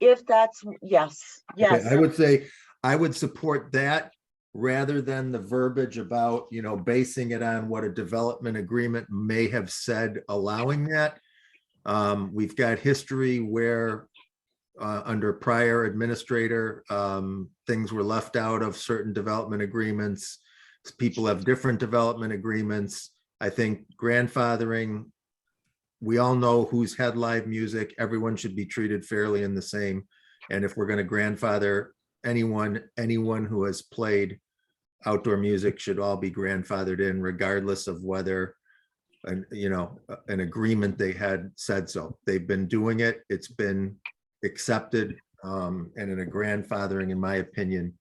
If that's, yes, yes. Okay, I would say, I would support that rather than the verbiage about, you know, basing it on what a development agreement may have said allowing that. We've got history where under prior administrator, things were left out of certain development agreements. People have different development agreements. I think grandfathering, we all know who's had live music. Everyone should be treated fairly and the same. And if we're going to grandfather anyone who has played outdoor music should all be grandfathered in regardless of whether an agreement they had said so. They've been doing it. It's been accepted, and in a grandfathering, in my opinion,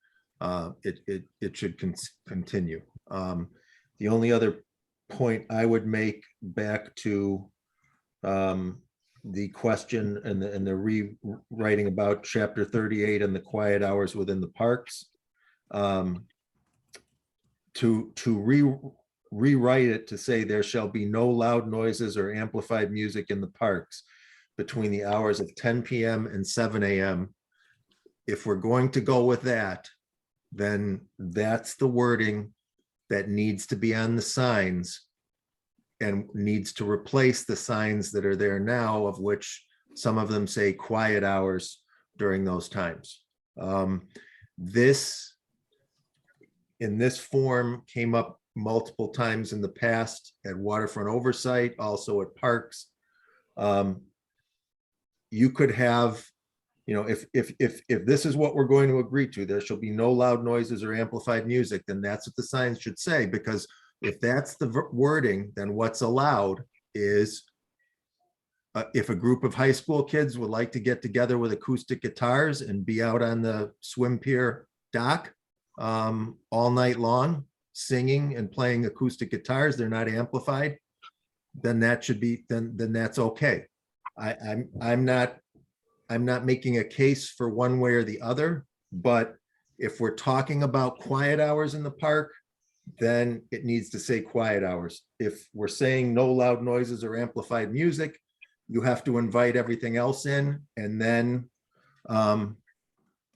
it should continue. The only other point I would make back to the question and the rewriting about chapter 38 and the quiet hours within the parks, to rewrite it to say there shall be no loud noises or amplified music in the parks between the hours of 10 p.m. and 7 a.m. If we're going to go with that, then that's the wording that needs to be on the signs and needs to replace the signs that are there now, of which some of them say quiet hours during those times. This, in this form, came up multiple times in the past at Waterfront Oversight, also at parks. You could have, if this is what we're going to agree to, there shall be no loud noises or amplified music, then that's what the signs should say, because if that's the wording, then what's allowed is if a group of high school kids would like to get together with acoustic guitars and be out on the swim pier dock all night long, singing and playing acoustic guitars, they're not amplified, then that should be, then that's okay. I'm not making a case for one way or the other, but if we're talking about quiet hours in the park, then it needs to say quiet hours. If we're saying no loud noises or amplified music, you have to invite everything else in, and then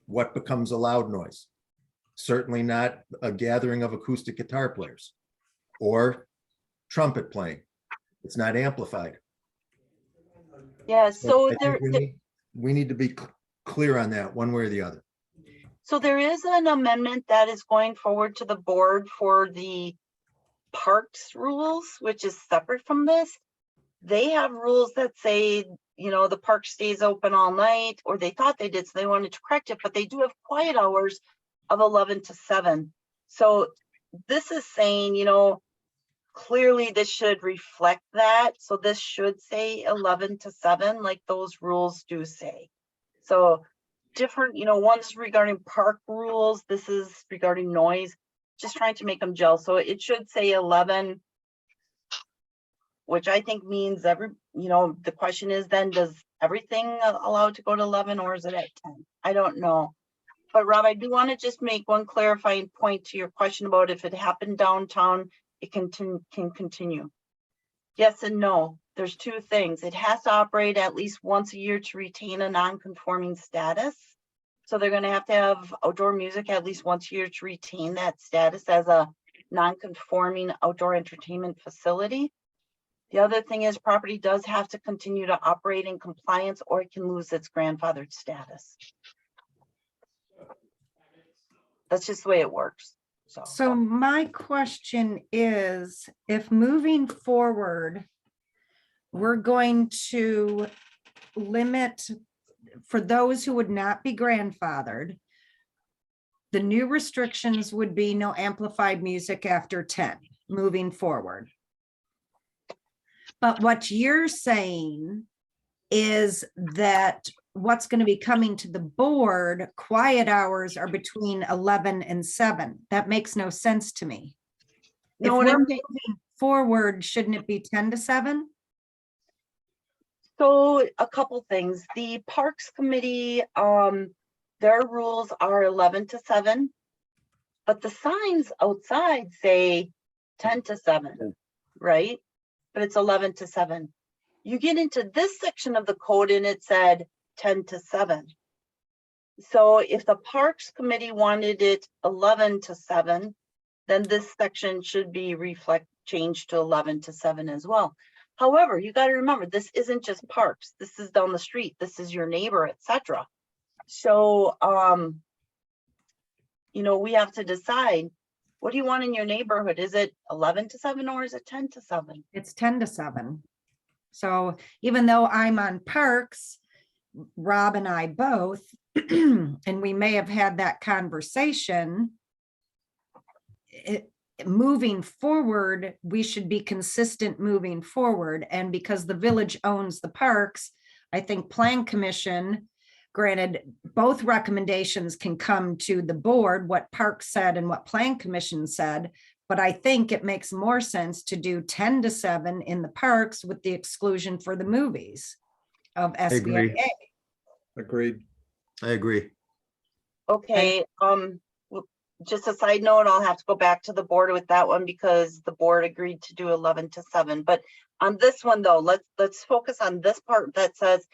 what becomes a loud noise? Certainly not a gathering of acoustic guitar players or trumpet playing. It's not amplified. Yeah, so I think we need to be clear on that one way or the other. so there is an amendment that is going forward to the board for the parks rules, which is separate from this. They have rules that say, you know, the park stays open all night, or they thought they did, so they wanted to correct it, but they do have quiet hours of 11 to 7. So this is saying, you know, clearly this should reflect that. So this should say 11 to 7, like those rules do say. So different, you know, one's regarding park rules. This is regarding noise, just trying to make them gel. So it should say 11, which I think means you know, the question is then, does everything allowed to go to 11 or is it at 10? I don't know. But Rob, I do want to just make one clarifying point to your question about if it happened downtown, it can continue. Yes and no. There's two things. It has to operate at least once a year to retain a non-conforming status. So they're going to have outdoor music at least once a year to retain that status as a non-conforming outdoor entertainment facility. The other thing is property does have to continue to operate in compliance or it can lose its grandfathered status. That's just the way it works. So my question is, if moving forward, we're going to limit for those who would not be grandfathered, the new restrictions would be no amplified music after 10 moving forward. But what you're saying is that what's going to be coming to the board, quiet hours are between 11 and 7. That makes no sense to me. If No, we're moving forward, shouldn't it be 10 to 7? So a couple things. The Parks Committee, their rules are 11 to 7, but the signs outside say 10 to 7, right? But it's 11 to 7. You get into this section of the code and it said 10 to 7. So if the Parks Committee wanted it 11 to 7, then this section should be changed to 11 to 7 as well. However, you got to remember, this isn't just parks. This is down the street. This is your neighbor, etc. So, you know, we have to decide, what do you want in your neighborhood? Is it 11 to 7 or is it 10 to 7? It's 10 to 7. So even though I'm on parks, Rob and I both, and we may have had that conversation, moving forward, we should be consistent moving forward. And because the village owns the parks, I think Plan Commission, granted, both recommendations can come to the board, what Parks said and what Plan Commission said. But I think it makes more sense to do 10 to 7 in the parks with the exclusion for the movies of SVA. Agreed. I agree. Okay, just a side note, I'll have to go back to the board with that one because the board agreed to do 11 to 7. But on this one though, let's focus on this part that says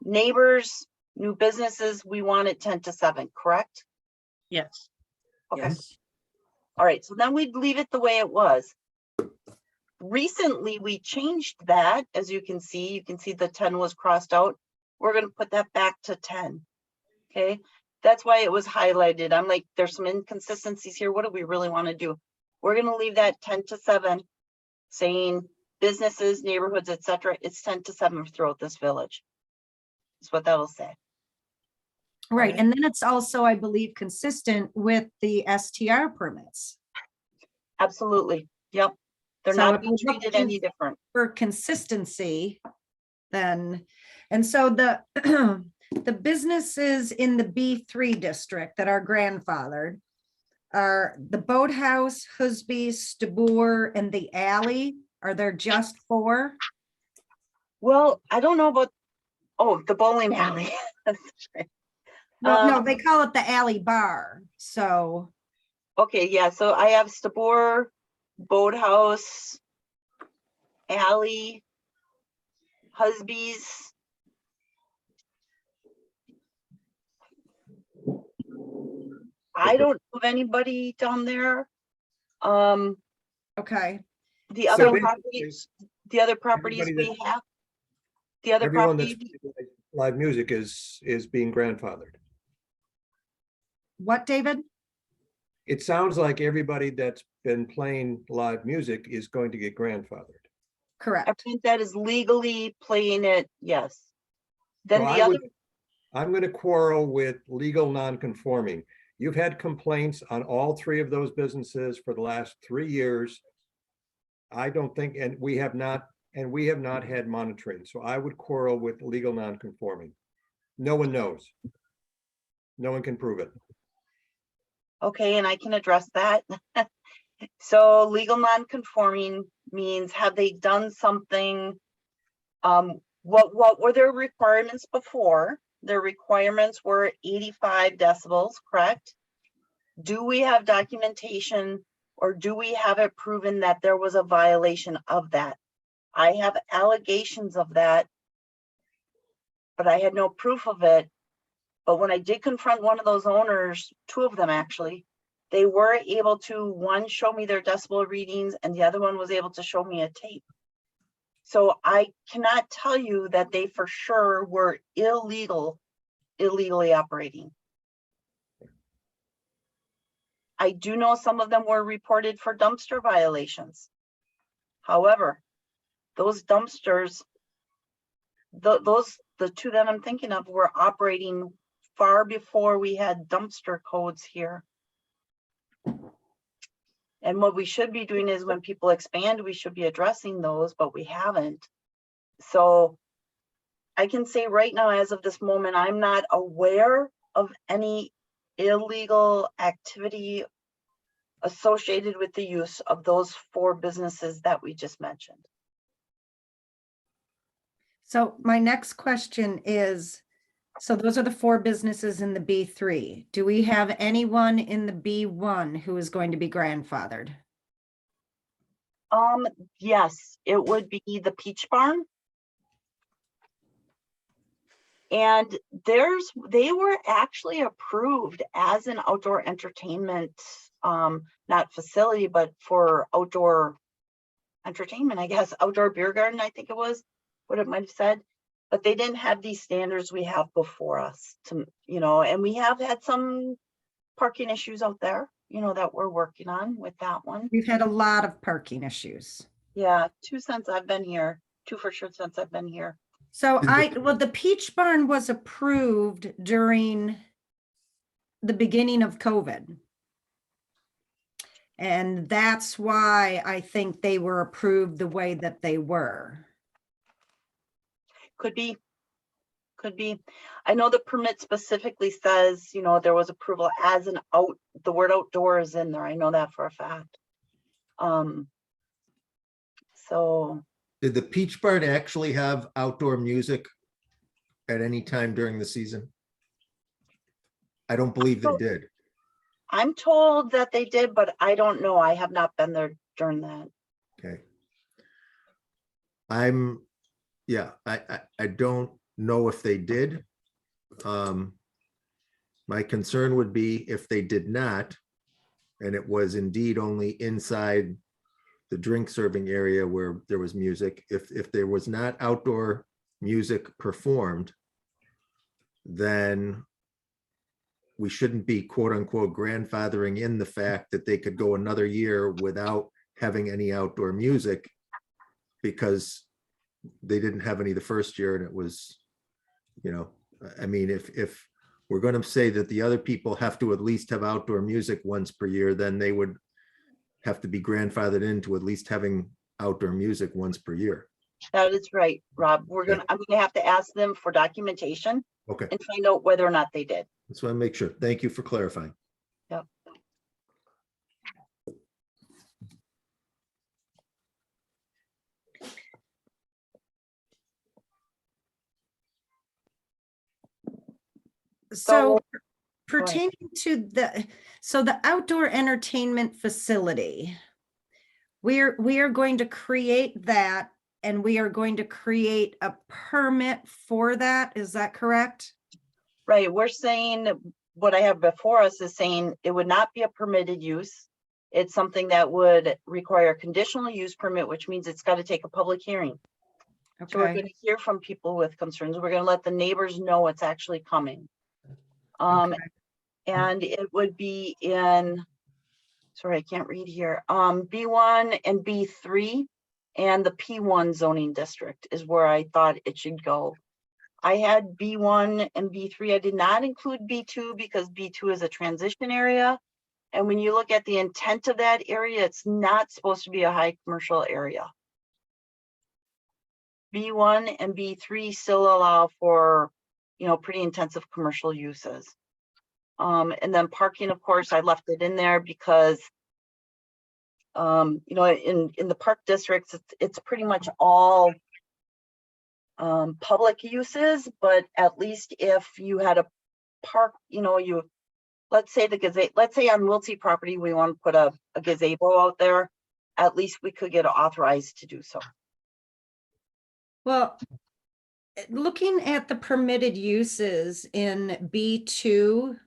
neighbors, new businesses, we want it 10 to 7, correct? Yes. Okay. Yes. All right, so then we'd leave it the way it was. Recently, we changed that. As you can see the 10 was crossed out. We're going to put that back to 10. Okay, that's why it was highlighted. I'm like, there's some inconsistencies here. What do we really want to do? We're going to leave that 10 to 7, saying businesses, neighborhoods, etc. It's 10 to 7 throughout this village. That's what that will say. Right, and then it's also, I believe, consistent with the STR permits. Absolutely. Yep. They're So not if being we're treated looking any different. for consistency, then, and so the the businesses in the B3 district that are grandfathered are the Boathouse, Husby's, Stabur, and the Alley. Are there just 4? Well, I don't know about, the bowling alley. That's right. Well, no, they call it the Alley Bar, so. Okay, yeah, so I have Stabur, Boathouse, Alley, Husby's. I don't know of anybody down there. Okay, The So other basically, properties, the other properties everybody we that- have. The other Everyone that's property, live music is being grandfathered. what, David? It sounds like everybody that's been playing live music is going to get grandfathered. Correct. everyone that is legally playing it, yes. Then So the I other, would- I'm going to quarrel with legal non-conforming. You've had complaints on all three of those businesses for the last 3 years. I don't think, and we have not had monitoring. So I would quarrel with legal non-conforming. No one knows. No one can prove it. okay, and I can address that. So legal non-conforming means, have they done something? What were their requirements before? Their requirements were 85 decibels, correct? Do we have documentation, or do we have it proven that there was a violation of that? I have allegations of that, but I had no proof of it. But when I did confront one of those owners, two of them actually, they were able to, one, show me their decibel readings, and the other one was able to show me a tape. So I cannot tell you that they for sure were illegally operating. I do know some of them were reported for dumpster violations. However, those dumpsters, the two that I'm thinking of were operating far before we had dumpster codes here. And what we should be doing is, when people expand, we should be addressing those, but we haven't. So I can say right now, as of this moment, I'm not aware of any illegal activity associated with the use of those 4 businesses that we just mentioned. So my next question is, so those are the 4 businesses in the B3. Do we have anyone in the B1 who is going to be grandfathered? Yes, it would be the Peach Barn. And they were actually approved as an outdoor entertainment, not facility, but for outdoor entertainment, I guess, outdoor beer garden, I think it was what it might have said. But they didn't have these standards we have before us to, and we have had some parking issues out there, that we're working on with that one. We've had a lot of parking issues. Yeah, 2 since I've been here, 2 for sure since I've been here. So the Peach Barn was approved during the beginning of COVID. And that's why I think they were approved the way that they were. Could be. I know the permit specifically says, there was approval as the word outdoor is in there. I know that for a fact. So Did the Peach Barn actually have outdoor music at any time during the season? I don't believe they did. I'm told that they did, but I don't know. I have not been there during that. Okay. I don't know if they did. My concern would be if they did not, and it was indeed only inside the drink serving area where there was music. If there was not outdoor music performed, then we shouldn't be quote unquote grandfathering in the fact that they could go another year without having any outdoor music because they didn't have any the first year and it was, I mean, if we're going to say that the other people have to at least have outdoor music once per year, then they would have to be grandfathered into at least having outdoor music once per year. That is right, Rob. I'm gonna have to ask them for documentation Okay, and find out whether or not they did. that's why I make sure. Thank you for clarifying. Yep. So So- pertaining to the outdoor entertainment facility, we are going to create that and we are going to create a permit for that. Is that correct? Right, we're saying what I have before us is saying it would not be a permitted use. It's something that would require a conditional use permit, which means it's got to take a public hearing. So we're Okay, going to hear from people with concerns. We're going to let the neighbors know it's actually coming. okay. And it would be in, sorry, I can't read here. B1 and B3 and the P1 zoning district is where I thought it should go. I had B1 and B3. I did not include B2 because B2 is a transition area. And when you look at the intent of that area, it's not supposed to be a high commercial area. B1 and B3 still allow for, pretty intensive commercial uses. And then parking, of course, I left it in there because, in the park districts, it's pretty much all public uses, but at least if you had a park, let's say on Wiltsey property, we want to put a gazebo out there, at least we could get authorized to do so. Well, looking at the permitted uses in B2,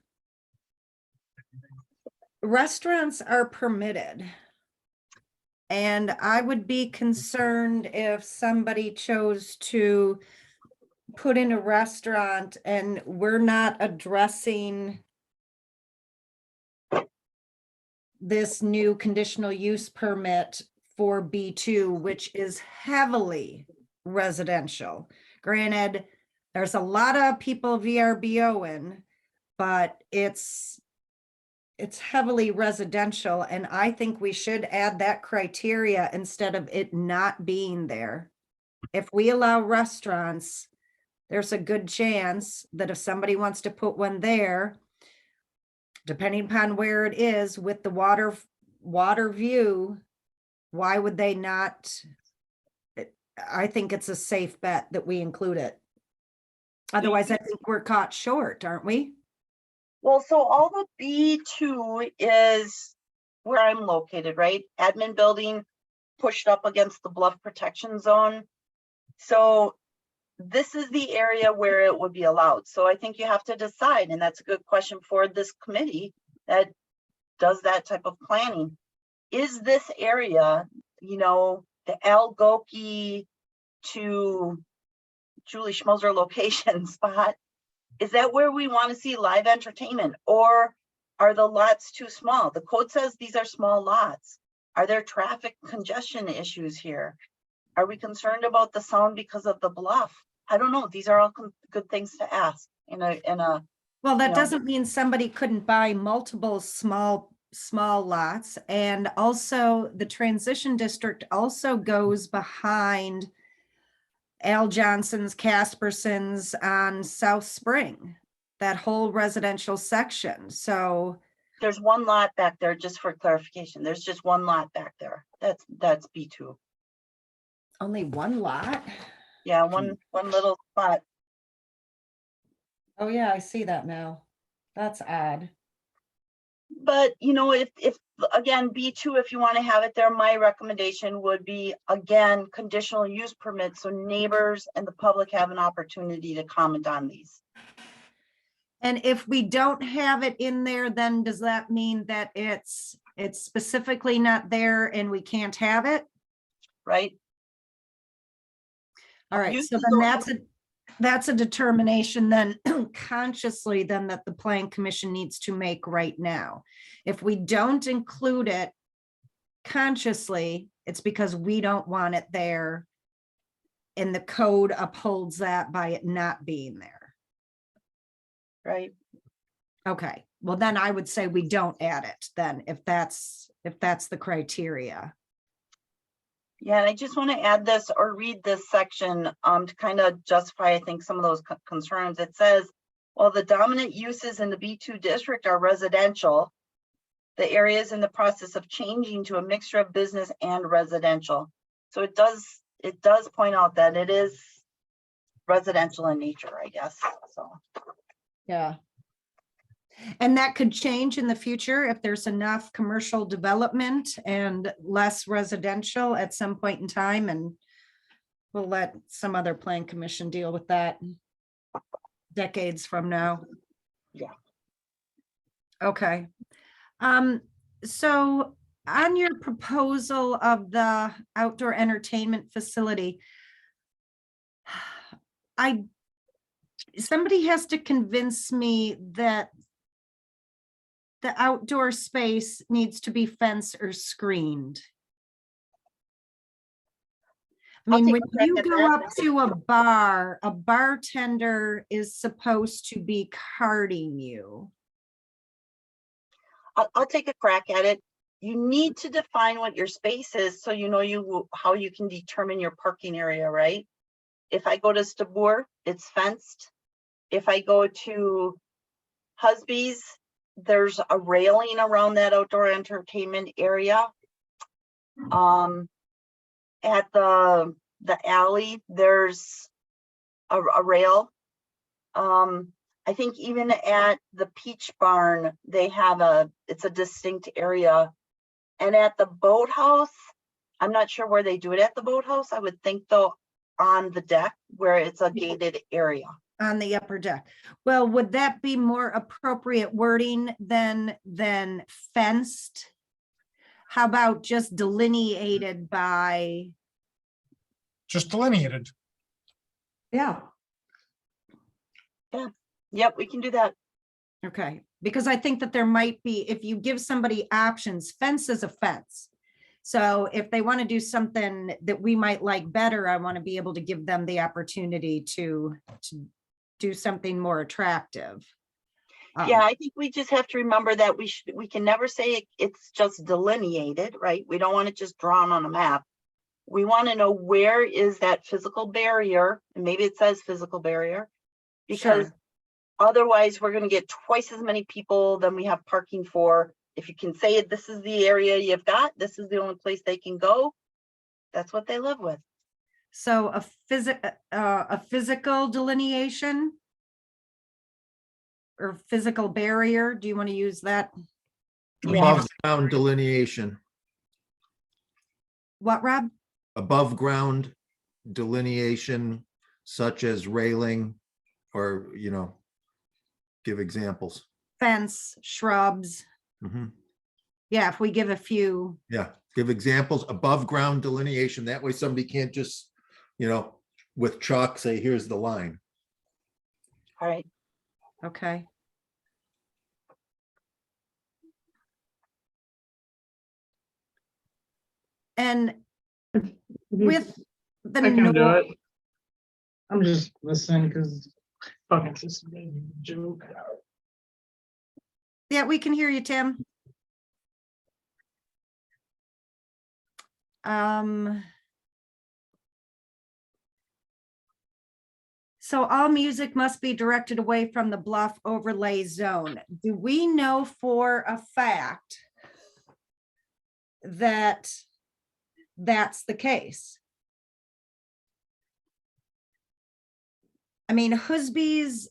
restaurants are permitted. And I would be concerned if somebody chose to put in a restaurant and we're not addressing this new conditional use permit for B2, which is heavily residential. Granted, there's a lot of people VRBOing, but it's heavily residential, and I think we should add that criteria instead of it not being there. If we allow restaurants, there's a good chance that if somebody wants to put one there, depending upon where it is with the water view, why would they not? I think it's a safe bet that we include it. Otherwise, I think we're caught short, aren't we? Well, so all the B2 is where I'm located, right? Admin building pushed up against the bluff protection zone. So this is the area where it would be allowed. So I think you have to decide, and that's a good question for this committee that does that type of planning. Is this area, the Al Goki to Julie Schmoser location spot, is that where we want to see live entertainment, or are the lots too small? The code says these are small lots. Are there traffic congestion issues here? Are we concerned about the sound because of the bluff? I don't know. These are all good things to ask Well, that doesn't mean somebody couldn't buy multiple small lots. And also the transition district also goes behind Al Johnson's, Casperson's on South Spring, that whole residential section. So there's one lot back there, just for clarification. There's just one lot back there. That's B2. only one lot? Yeah, one little spot. Oh yeah, I see that now. That's odd. But if again, B2, if you want to have it there, my recommendation would be, again, conditional use permits, so neighbors and the public have an opportunity to comment on these. And if we don't have it in there, then does that mean that it's specifically not there and we can't have it? Right? All right, so Uses then that's a determination then consciously then that the plan commission needs to make right now. If we don't include it consciously, it's because we don't want it there. And the code upholds that by it not being there. Right. Okay, well then I would say we don't add it then if that's the criteria. Yeah, and I just want to add this or read this section to kind of justify, I think, some of those concerns. It says, while the dominant uses in the B2 district are residential, the area is in the process of changing to a mixture of business and residential. So it does point out that it is residential in nature, I guess. So Yeah. And that could change in the future if there's enough commercial development and less residential at some point in time, and we'll let some other plan commission deal with that decades from now. Yeah. Okay. So on your proposal of the outdoor entertainment facility, somebody has to convince me that the outdoor space needs to be fenced or screened. I I'll mean, take when a crack you at go that. up to a bar, a bartender is supposed to be carding you. I'll take a crack at it. You need to define what your space is so you know how you can determine your parking area, right? If I go to Stabur, it's fenced. If I go to Husby's, there's a railing around that outdoor entertainment area. At the alley, there's a rail. I think even at the Peach Barn, they have it's a distinct area. And at the boathouse, I'm not sure where they do it at the boathouse. I would think though on the deck where it's a gated area. On the upper deck. Well, would that be more appropriate wording than fenced? How about just delineated by? Just delineated. Yeah. Yep, we can do that. Okay, because I think that there might be, if you give somebody options, fence is a fence. So if they want to do something that we might like better, I want to be able to give them the opportunity to do something more attractive. Yeah, I think we just have to remember that we can never say it's just delineated, right? We don't want it just drawn on a map. We want to know where is that physical barrier, and maybe it says physical barrier, because Sure. otherwise we're going to get twice as many people than we have parking for. If you can say this is the area you've got, this is the only place they can go, that's what they live with. So a physical delineation or physical barrier, do you want to use that? Above ground delineation, What, Rob? above ground delineation such as railing or, give examples. Fence, shrubs. Mhm. Yeah, if we give a few. Yeah, give examples, above ground delineation. That way somebody can't just, with chalk say, here's the line. All right. Okay. And with the I can do no- it. I'm just listening because fucking this is a joke. Yeah, we can hear you, Tim. So all music must be directed away from the bluff overlay zone. Do we know for a fact that that's the case? I mean, Husby's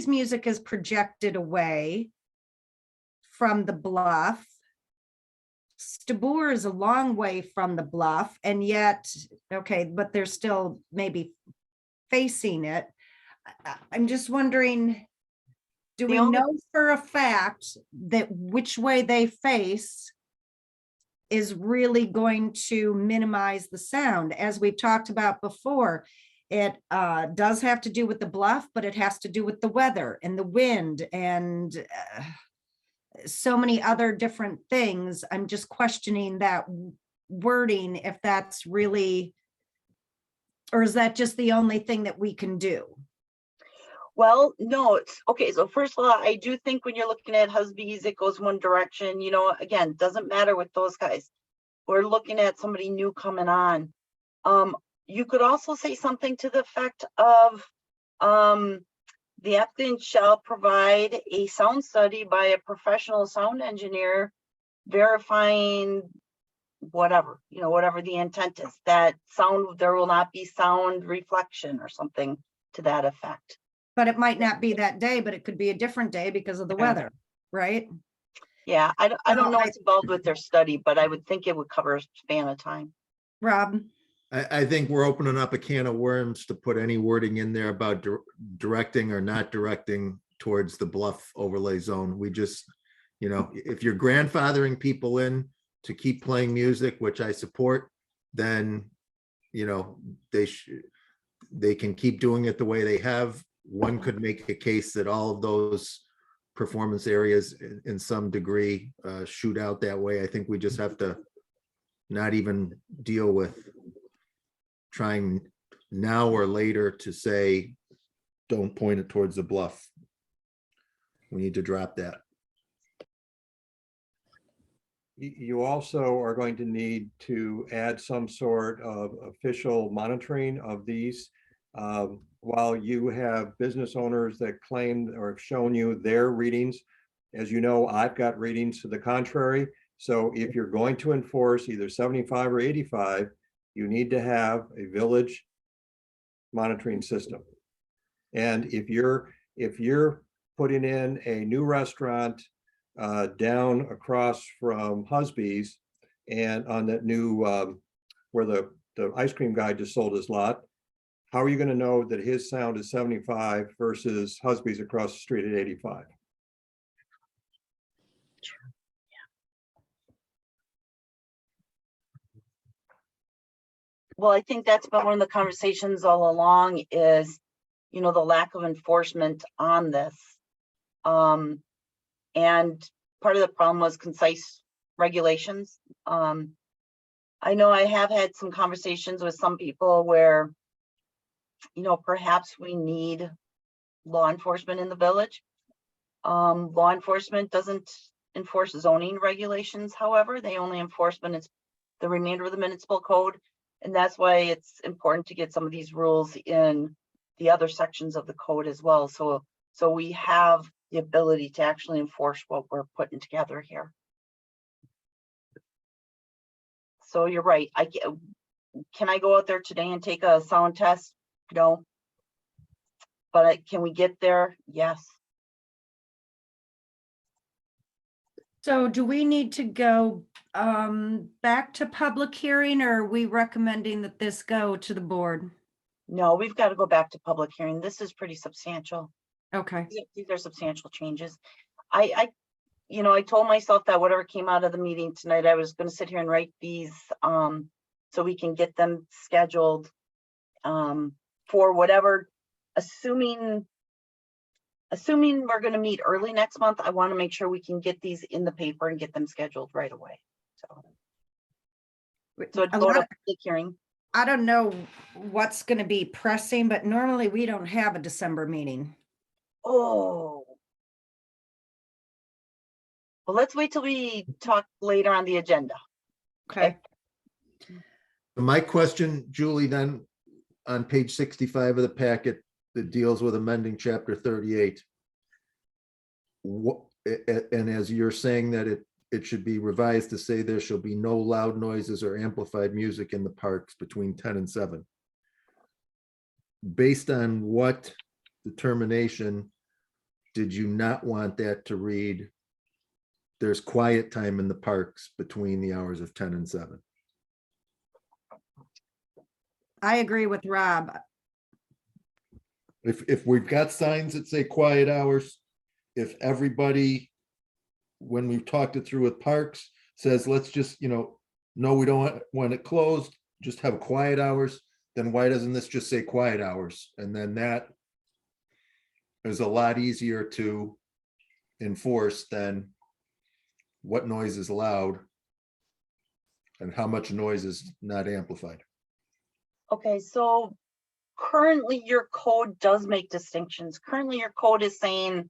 music is projected away from the bluff. Stabur is a long way from the bluff, and yet, okay, but they're still maybe facing it. I'm just wondering, do we know for a fact that which way they face is really going to minimize the sound? As we've talked about before, it does have to do with the bluff, but it has to do with the weather and the wind and so many other different things. I'm just questioning that wording, if that's really, or is that just the only thing that we can do? Well, no, it's okay. So first of all, I do think when you're looking at Husby's, it goes one direction, again, doesn't matter with those guys. We're looking at somebody new coming on. You could also say something to the effect of, the applicant shall provide a sound study by a professional sound engineer verifying whatever, whatever the intent is, that sound, there will not be sound reflection or something to that effect. But it might not be that day, but it could be a different day because of the weather, right? Yeah, I don't know what's involved with their study, but I would think it would cover a span of time. Rob? I think we're opening up a can of worms to put any wording in there about directing or not directing towards the bluff overlay zone. We just, You know, if you're grandfathering people in to keep playing music, which I support, then, you know, they can keep doing it the way they have. One could make a case that all of those performance areas in some degree shoot out that way. I think we just have to not even deal with trying now or later to say, don't point it towards the bluff. We need to drop that. You also are going to need to add some sort of official monitoring of these. While you have business owners that claim or have shown you their readings, as you know, I've got readings to the contrary. So if you're going to enforce either 75 or 85, you need to have a village monitoring system. And if you're putting in a new restaurant down across from Husby's and on that new where the ice cream guy just sold his lot, how are you going to know that his sound is 75 versus Husby's across the street at 85? Well, I think that's been one of the conversations all along is, you know, the lack of enforcement on this. And part of the problem was concise regulations. I know I have had some conversations with some people where, you know, perhaps we need law enforcement in the village. Law enforcement doesn't enforce zoning regulations, however, they only enforce the remainder of the municipal code. And that's why it's important to get some of these rules in the other sections of the code as well. So we have the ability to actually enforce what we're putting together here. So you're right. Can I go out there today and take a sound test? No. But can we get there? Yes. So do we need to go back to public hearing, or are we recommending that this go to the board? No, we've got to go back to public hearing. This is pretty substantial. Okay. These are substantial changes. You know, I told myself that whatever came out of the meeting tonight, I was going to sit here and write these so we can get them scheduled for whatever, assuming we're going to meet early next month. I want to make sure we can get these in the paper and get them scheduled right away. So it's go to public hearing. I don't know what's going to be pressing, but normally we don't have a December meeting. Oh. Well, let's wait till we talk later on the agenda. Okay. My question, Julie, then on page 65 of the packet that deals with amending chapter 38. And as you're saying that it should be revised to say there shall be no loud noises or amplified music in the parks between 10 and 7. Based on what determination did you not want that to read? There's quiet time in the parks between the hours of 10 and 7. I agree with Rob. If we've got signs that say quiet hours, if everybody, when we've talked it through with parks, says, let's just, no, we don't want it closed, just have quiet hours, then why doesn't this just say quiet hours? And then that is a lot easier to enforce than what noise is loud and how much noise is not amplified. Okay, so currently your code does make distinctions. Currently your code is saying,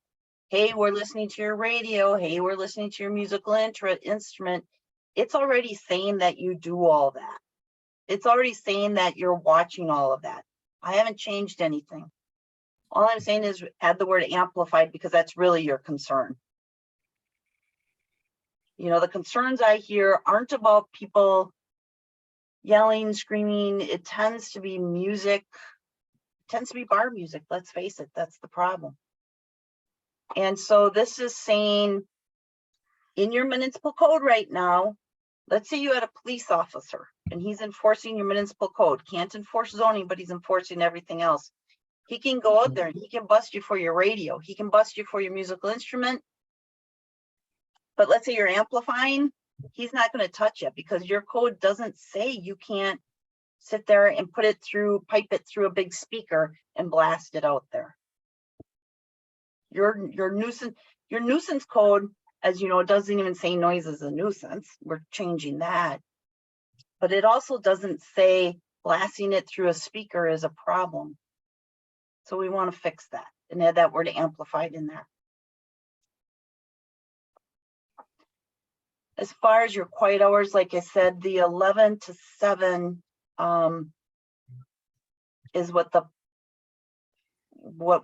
hey, we're listening to your radio. Hey, we're listening to your musical instrument. It's already saying that you do all that. It's already saying that you're watching all of that. I haven't changed anything. All I'm saying is add the word amplified because that's really your concern. You know, the concerns I hear aren't about people yelling, screaming. It tends to be music, tends to be bar music. Let's face it, that's the problem. And so this is saying in your municipal code right now, let's say you had a police officer and he's enforcing your municipal code, can't enforce zoning, but he's enforcing everything else. He can go out there and he can bust you for your radio. He can bust you for your musical instrument. But let's say you're amplifying, he's not gonna touch it because your code doesn't say you can't sit there and put it through, pipe it through a big speaker and blast it out there. Your nuisance code, as you know, it doesn't even say noise is a nuisance. We're changing that. But it also doesn't say blasting it through a speaker is a problem. So we want to fix that and add that word amplified in there. As far as your quiet hours, like I said, the 11 to 7 is what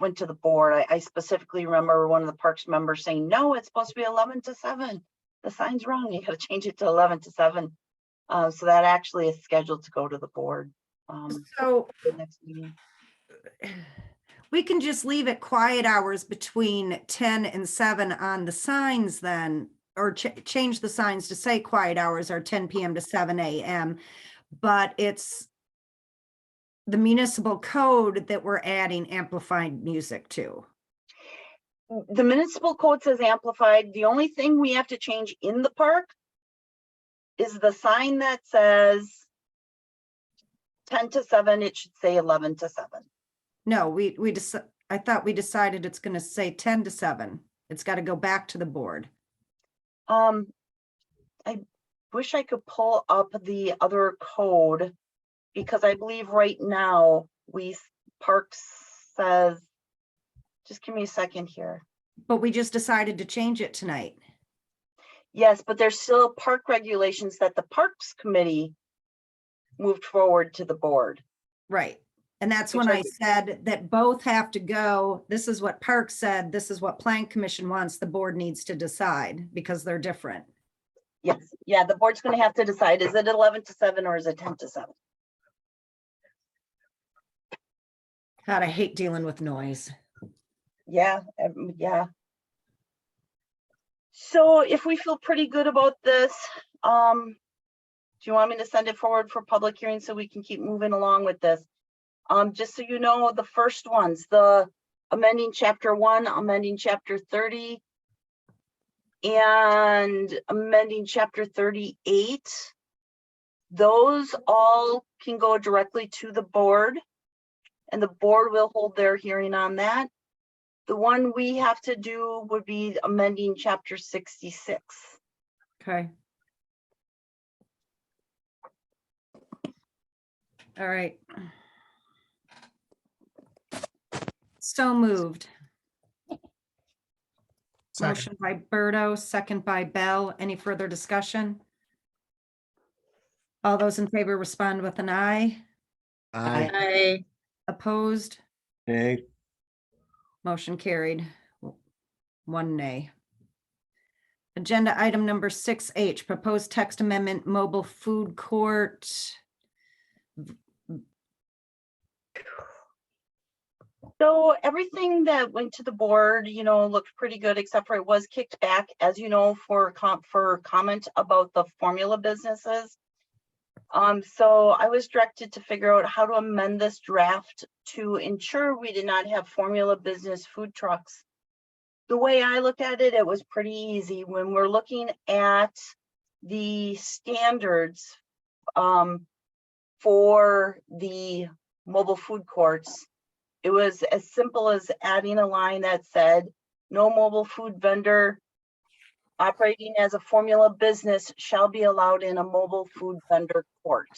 went to the board. I specifically remember one of the parks members saying, no, it's supposed to be 11 to 7. The sign's wrong. You got to change it to 11 to 7. So that actually is scheduled to go to the board. So The next meeting. we can just leave it quiet hours between 10 and 7 on the signs then, or change the signs to say quiet hours are 10 PM to 7 AM. But it's the municipal code that we're adding amplified music to. The municipal code says amplified. The only thing we have to change in the park is the sign that says 10 to 7, it should say 11 to 7. No, I thought we decided it's going to say 10 to 7. It's got to go back to the board. I wish I could pull up the other code because I believe right now Parks says, just give me a second here. But we just decided to change it tonight. Yes, but there's still park regulations that the Parks Committee moved forward to the board. Right. And that's Which when I- I said that both have to go. This is what Parks said. This is what Plan Commission wants. The board needs to decide because they're different. Yes, yeah, the board's gonna have to decide, is it 11 to 7 or is it 10 to 7? God, I hate dealing with noise. Yeah, yeah. So if we feel pretty good about this, do you want me to send it forward for public hearing so we can keep moving along with this? Just so you know, the first ones, the amending chapter 1, amending chapter 30, and amending chapter 38, those all can go directly to the board, and the board will hold their hearing on that. The one we have to do would be amending chapter 66. Okay. All right. So moved. Second. Motion by Berto, second by Bell. Any further discussion? All those in favor respond with an aye. Aye. Opposed? Okay, Motion carried. 1 nay. Agenda item number 6H, proposed text amendment, mobile food court. So everything that went to the board, you know, looked pretty good, except for it was kicked back, as you know, for comment about the formula businesses. So I was directed to figure out how to amend this draft to ensure we did not have formula business food trucks. The way I looked at it, it was pretty easy. When we're looking at the standards for the mobile food courts, it was as simple as adding a line that said, no mobile food vendor operating as a formula business shall be allowed in a mobile food vendor court.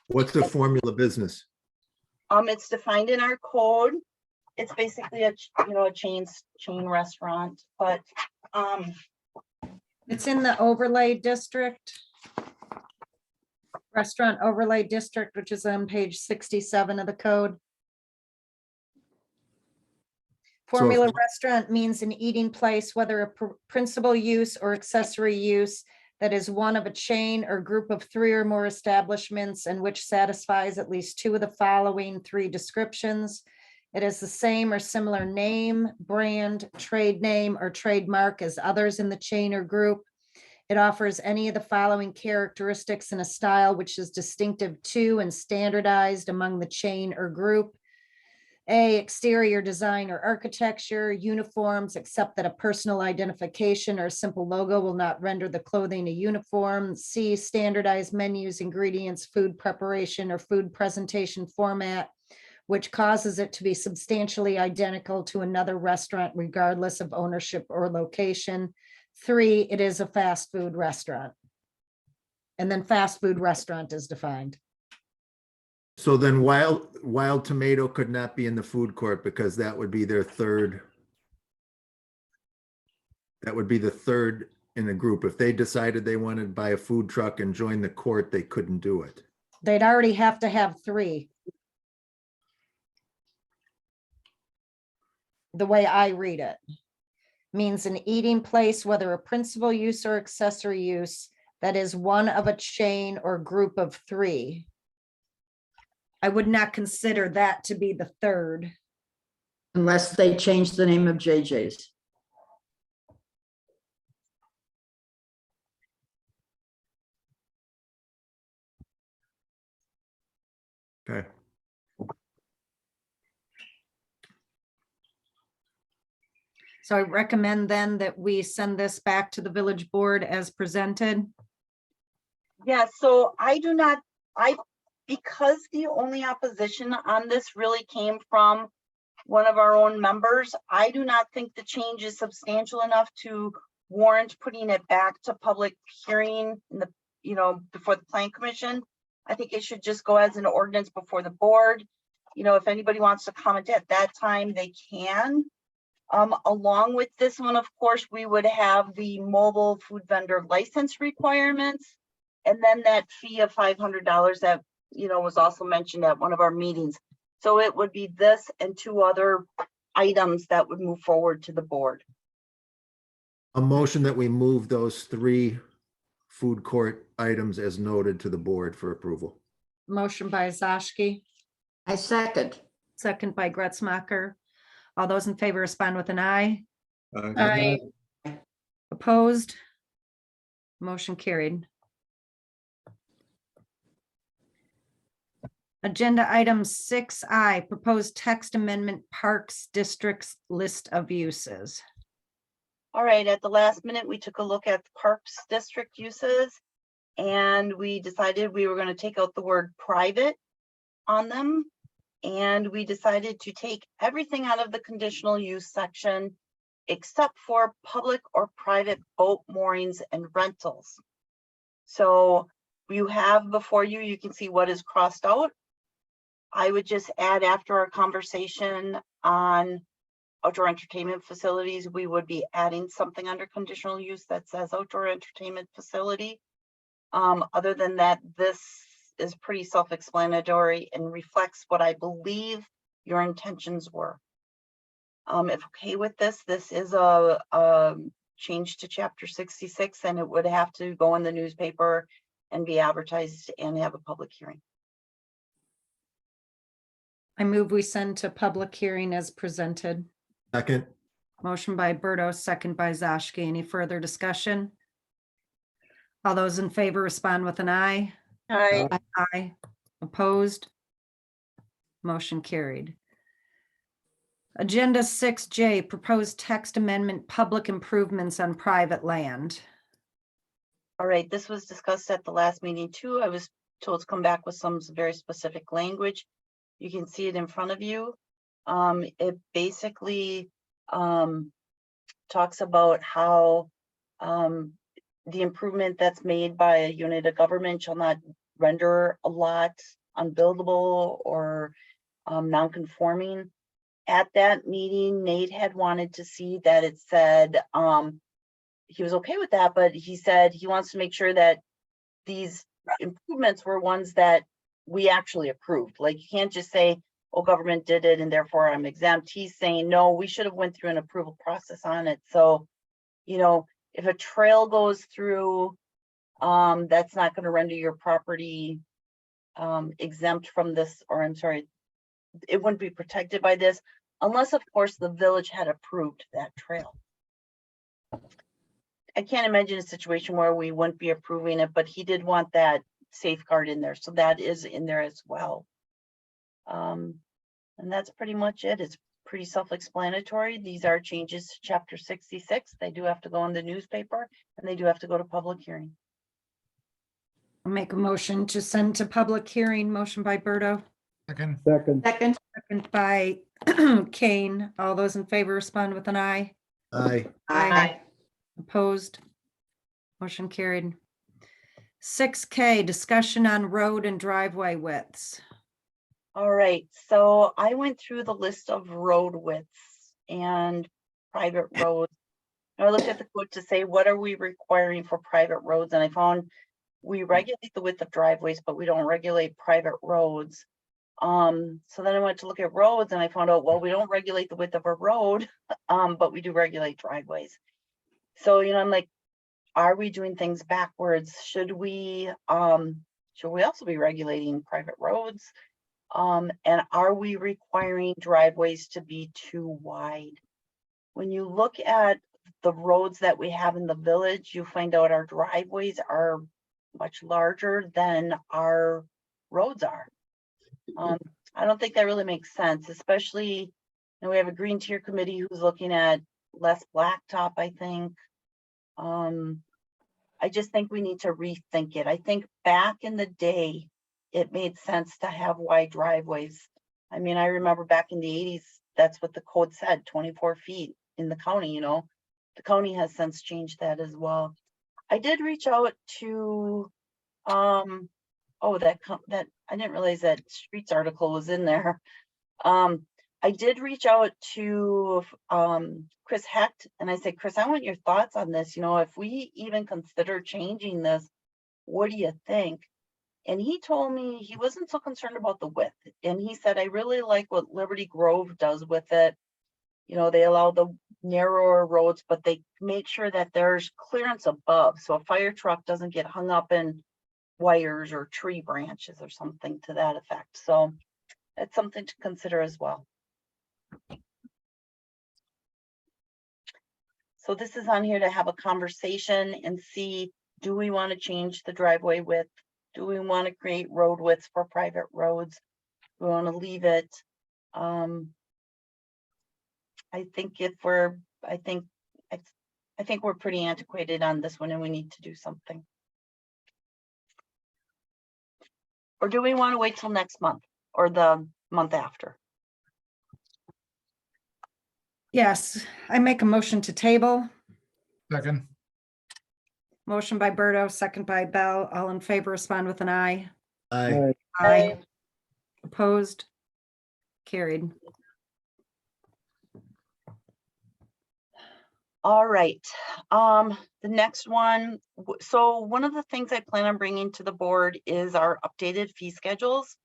What's a formula business? It's defined in our code. It's basically a chain restaurant, but It's in the overlay district. Restaurant overlay district, which is on page 67 of the code. Formula restaurant means an eating place, whether a principal use or accessory use that is one of a chain or group of 3 or more establishments and which satisfies at least 2 of the following 3 descriptions. It is the same or similar name, brand, trade name, or trademark as others in the chain or group. It offers any of the following characteristics in a style which is distinctive to and standardized among the chain or group. A, exterior design or architecture, uniforms, except that a personal identification or a simple logo will not render the clothing a uniform. C, standardized menus, ingredients, food preparation, or food presentation format, which causes it to be substantially identical to another restaurant regardless of ownership or location. 3, it is a fast food restaurant. And then fast food restaurant is defined. So then Wild Tomato could not be in the food court because that would be their third. That would be the third in the group. If they decided they wanted to buy a food truck and join the court, they couldn't do it. They'd already have to have 3. The way I read it means an eating place, whether a principal use or accessory use, that is one of a chain or group of 3. I would not consider that to be the third. Unless they change the name of JJ's. Okay. So I recommend then that we send this back to the village board as presented. Yeah, so because the only opposition on this really came from one of our own members, I do not think the change is substantial enough to warrant putting it back to public hearing in the, before the plan commission. I think it should just go as an ordinance before the board. If anybody wants to comment at that time, they can. Along with this one, of course, we would have the mobile food vendor license requirements. And then that fee of $500 that, was also mentioned at one of our meetings. So it would be this and 2 other items that would move forward to the board. A motion that we move those 3 food court items as noted to the board for approval. Motion by Zashki, I second. second by Gretzmacher. All those in favor respond with an aye. Aye. Opposed? Motion carried. Agenda item 6I, proposed text amendment parks districts list of uses. All right, at the last minute, we took a look at the Parks District uses and we decided we were going to take out the word private on them. And we decided to take everything out of the conditional use section except for public or private boat moorings and rentals. So you have before you, you can see what is crossed out. I would just add, after our conversation on outdoor entertainment facilities, we would be adding something under conditional use that says outdoor entertainment facility. Other than that, this is pretty self-explanatory and reflects what I believe your intentions were. If okay with this, this is a change to chapter 66 and it would have to go in the newspaper and be advertised and have a public hearing. I move we send to public hearing as presented. Second. Motion by Berto, second by Zashki. Any further discussion? All those in favor respond with an aye. Aye. Aye. Opposed? Motion carried. Agenda 6J, proposed text amendment, public improvements on private land. All right, this was discussed at the last meeting too. I was told to come back with some very specific language. You can see it in front of you. It basically talks about how the improvement that's made by a unit of government shall not render a lot unbuildable or non-conforming. At that meeting, Nate had wanted to see that it said he was okay with that, but he said he wants to make sure that these improvements were ones that we actually approved. Like, you can't just say, oh, government did it and therefore I'm exempt. He's saying, no, we should have went through an approval process on it. So, if a trail goes through, that's not going to render your property exempt from this, or I'm sorry, it wouldn't be protected by this, unless of course the village had approved that trail. I can't imagine a situation where we wouldn't be approving it, but he did want that safeguard in there. So that is in there as well. And that's pretty much it. It's pretty self-explanatory. These are changes to chapter 66. They do have to go in the newspaper and they do have to go to public hearing. I'll make a motion to send to public hearing. Motion by Berto, Second, Second, second by Kane. All those in favor respond with an aye. Aye. Aye. Opposed? Motion carried. 6K, discussion on road and driveway widths. All right, so I went through the list of road widths and private roads. I looked at the code to say, what are we requiring for private roads? And I found we regulate the width of driveways, but we don't regulate private roads. So then I went to look at roads and I found out, well, we don't regulate the width of a road, but we do regulate driveways. So, you know, I'm like, are we doing things backwards? Should we also be regulating private roads? And are we requiring driveways to be too wide? When you look at the roads that we have in the village, you find out our driveways are much larger than our roads are. I don't think that really makes sense, especially, you know, we have a green tier committee who's looking at less blacktop, I think. I just think we need to rethink it. I think back in the day, it made sense to have wide driveways. I mean, I remember back in the 80s, that's what the code said, 24 feet in the county, you know. The county has since changed that as well. I did reach out to, that I didn't realize that streets article was in there. I did reach out to Chris Hecht and I said, Chris, I want your thoughts on this. You know, if we even consider changing this, what do you think? And he told me he wasn't so concerned about the width. And he said, I really like what Liberty Grove does with it. You know, they allow the narrower roads, but they make sure that there's clearance above. So a fire truck doesn't get hung up in wires or tree branches or something to that effect. So that's something to consider as well. So this is on here to have a conversation and see, do we want to change the driveway width? Do we want to create road widths for private roads? Do we want to leave it? I think we're pretty antiquated on this one and we need to do something. Or do we want to wait till next month or the month after? Yes, I make a motion to table. second, Motion by Berto, second by Bell. All in favor respond with an aye. Aye. Aye. Opposed? Carried. All right, the next one. So one of the things I plan on bringing to the board is our updated fee schedules.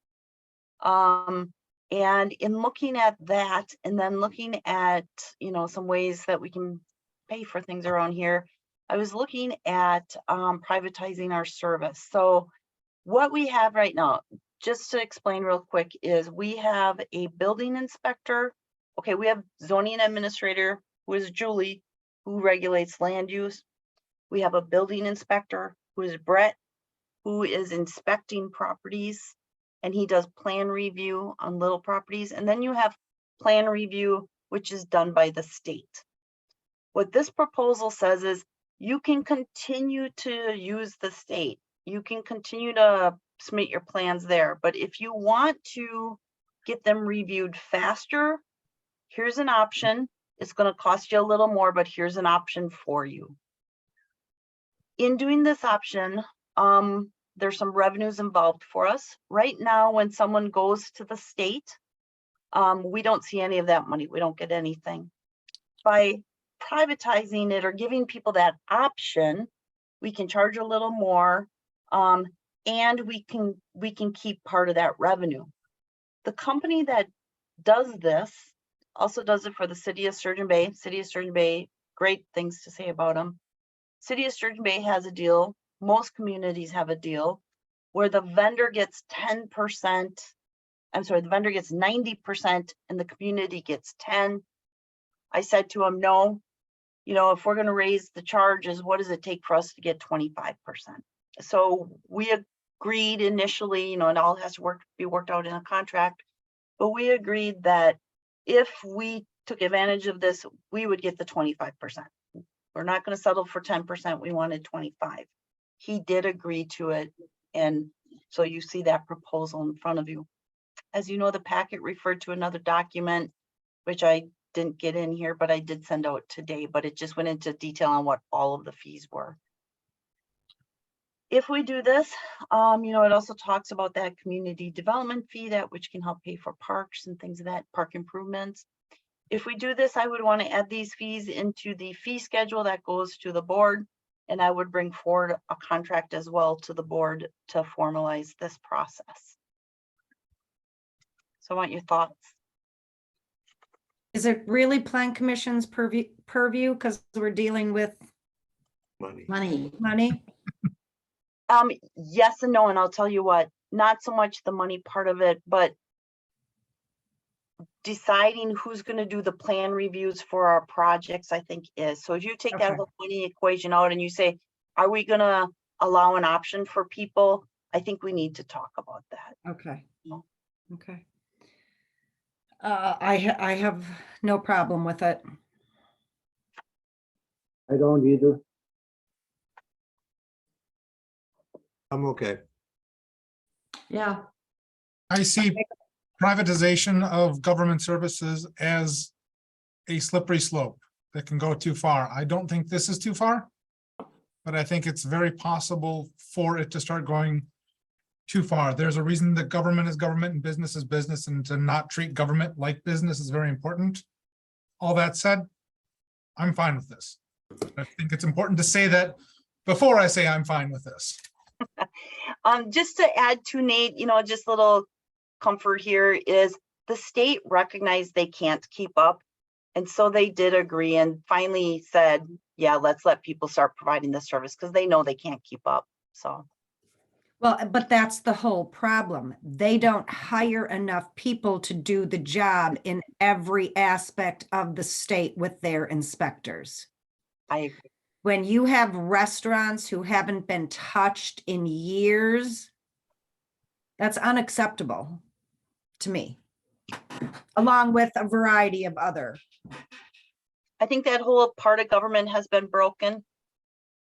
And in looking at that and then looking at, you know, some ways that we can pay for things around here, I was looking at privatizing our service. So what we have right now, just to explain real quick, is we have a building inspector. Okay, we have zoning administrator, who is Julie, who regulates land use. We have a building inspector, who is Brett, who is inspecting properties, and he does plan review on little properties. And then you have plan review, which is done by the state. What this proposal says is you can continue to use the state. You can continue to submit your plans there. But if you want to get them reviewed faster, here's an option. It's going to cost you a little more, but here's an option for you. In doing this option, there's some revenues involved for us. Right now, when someone goes to the state, we don't see any of that money. We don't get anything. By privatizing it or giving people that option, we can charge a little more, and we can keep part of that revenue. The company that does this also does it for the city of Sturgeon Bay. City of Sturgeon Bay, great things to say about them. City of Sturgeon Bay has a deal. Most communities have a deal where the vendor gets 10%. I'm sorry, the vendor gets 90% and the community gets 10. I said to him, no, you know, if we're going to raise the charges, what does it take for us to get 25%? So we agreed initially, you know, and all has to be worked out in a contract. but we agreed that if we took advantage of this, we would get the 25%. We're not going to settle for 10%. We wanted 25. He did agree to it. And so you see that proposal in front of you. As you know, the packet referred to another document, which I didn't get in here, but I did send out today, but it just went into detail on what all of the fees were. If we do this, you know, it also talks about that community development fee, that which can help pay for parks and things of that, park improvements. If we do this, I would want to add these fees into the fee schedule that goes to the board. And I would bring forward a contract as well to the board to formalize this process. So I want your thoughts. Is it really Plan Commission's purview? Because we're dealing with Money. money? Yes and no, and I'll tell you what, not so much the money part of it, but deciding who's going to do the plan reviews for our projects, I think is. So if you take that Okay. whole money equation out and you say, are we going to allow an option for people? I think we need to talk about that. Okay. No. Okay. I have no problem with it. I don't either. I'm okay. Yeah, I see privatization of government services as a slippery slope that can go too far. I don't think this is too far, but I think it's very possible for it to start going too far. There's a reason that government is government and business is business, and to not treat government like business is very important. All that said, I'm fine with this. I think it's important to say that before I say I'm fine with this. Just to add to Nate, you know, just a little comfort here is the state recognized they can't keep up. And so they did agree and finally said, yeah, let's let people start providing this service because they know they can't keep up. So. Well, but that's the whole problem. They don't hire enough people to do the job in every aspect of the state with their inspectors. I agree. When you have restaurants who haven't been touched in years, that's unacceptable to me, along with a variety of other. I think that whole part of government has been broken.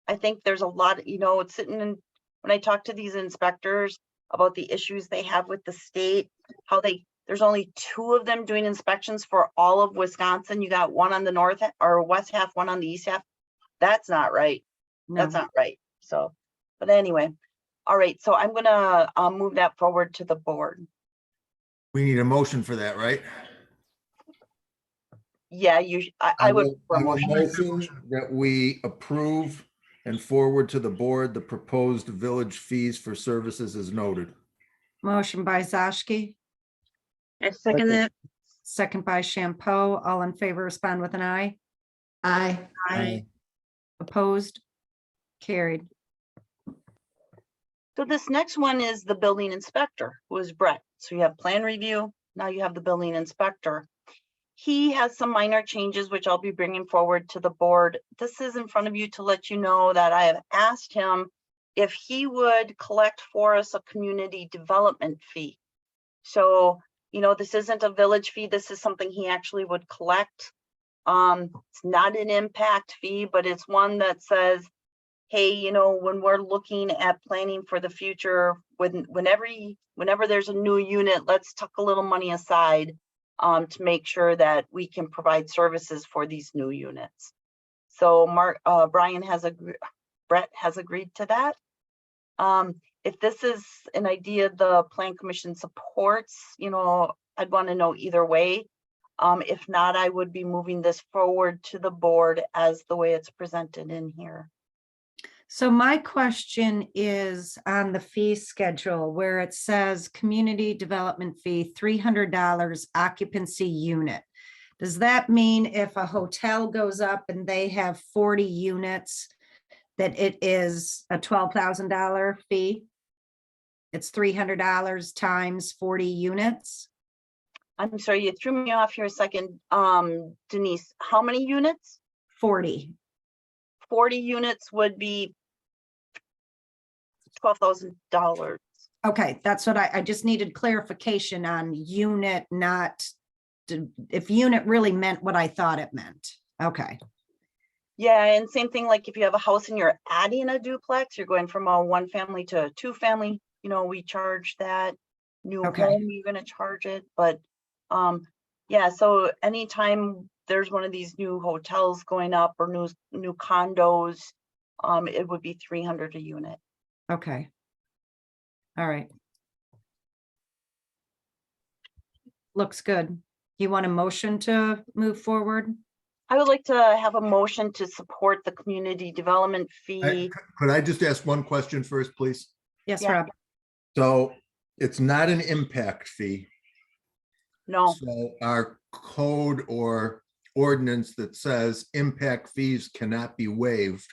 I think there's a lot, you know, it's sitting in, when I talk to these inspectors about the issues they have with the state, how there's only 2 of them doing inspections for all of Wisconsin. You got one on the north or west half, one on the east half. That's not right. That's No. not right. So, but anyway, all right. So I'm gonna move that forward to the board. We need a motion for that, right? Yeah, I would. I will motion that we approve and forward to the board the proposed village fees for services as noted. Motion by Zashki, I second that. second by Champeau. All in favor, respond with an eye. I, Opposed? Carried. So this next one is the building inspector, who is Brett. So you have plan review, now you have the building inspector. He has some minor changes, which I'll be bringing forward to the board. This is in front of you to let you know that I have asked him if he would collect for us a community development fee. So, you know, this isn't a village fee. This is something he actually would collect. It's not an impact fee, but it's one that says, hey, you know, when we're looking at planning for the future, whenever there's a new unit, let's tuck a little money aside to make sure that we can provide services for these new units. So Brett has agreed to that. If this is an idea the Plan Commission supports, you know, I'd want to know either way. If not, I would be moving this forward to the board as the way it's presented in here. So my question is on the fee schedule where it says community development fee, $300 occupancy unit. Does that mean if a hotel goes up and they have 40 units, that it is a $12,000 fee? It's $300 times 40 units? I'm sorry, you threw me off here a second. Denise, how many units? 40. 40 units would be $12,000. Okay, that's what I just needed clarification on unit, not if unit really meant what I thought it meant. Okay, Yeah, and same thing, like if you have a house and you're adding a duplex, you're going from a 1-family to a 2-family, you know, we charge that. New Okay. home, you're gonna charge it, but, yeah, so anytime there's one of these new hotels going up or new condos, it would be 300 a unit. okay. All right. Looks good. You want a motion to move forward? I would like to have a motion to support the community development fee. Could I just ask one question first, please? Yes, Yeah. Rob. So it's not an impact fee. No, So our code or ordinance that says impact fees cannot be waived.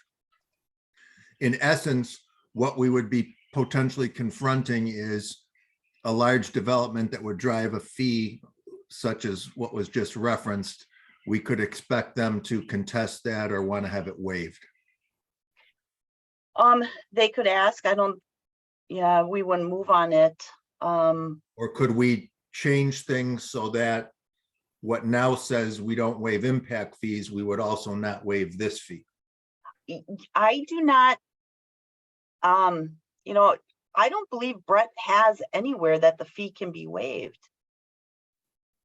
In essence, what we would be potentially confronting is a large development that would drive a fee such as what was just referenced. We could expect them to contest that or want to have it waived. they could ask, yeah, we wouldn't move on it. Or could we change things so that what now says we don't waive impact fees, we would also not waive this fee? I do not, you know, I don't believe Brett has anywhere that the fee can be waived.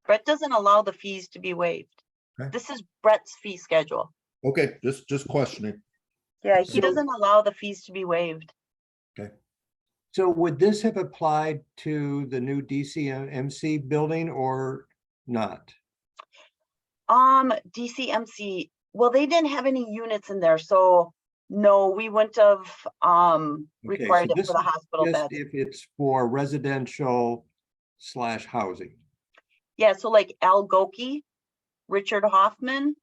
Brett doesn't allow the fees to be waived. Okay. This is Brett's fee schedule. Okay, just questioning. Yeah, he So- doesn't allow the fees to be waived. So would this have applied to the new DCMC building or not? DCMC, well, they didn't have any units in there, so no, we wouldn't have, Okay, required so it this for the is hospital just bed. if it's for residential / housing. Yeah, so like Al Goki, Richard Hoffman,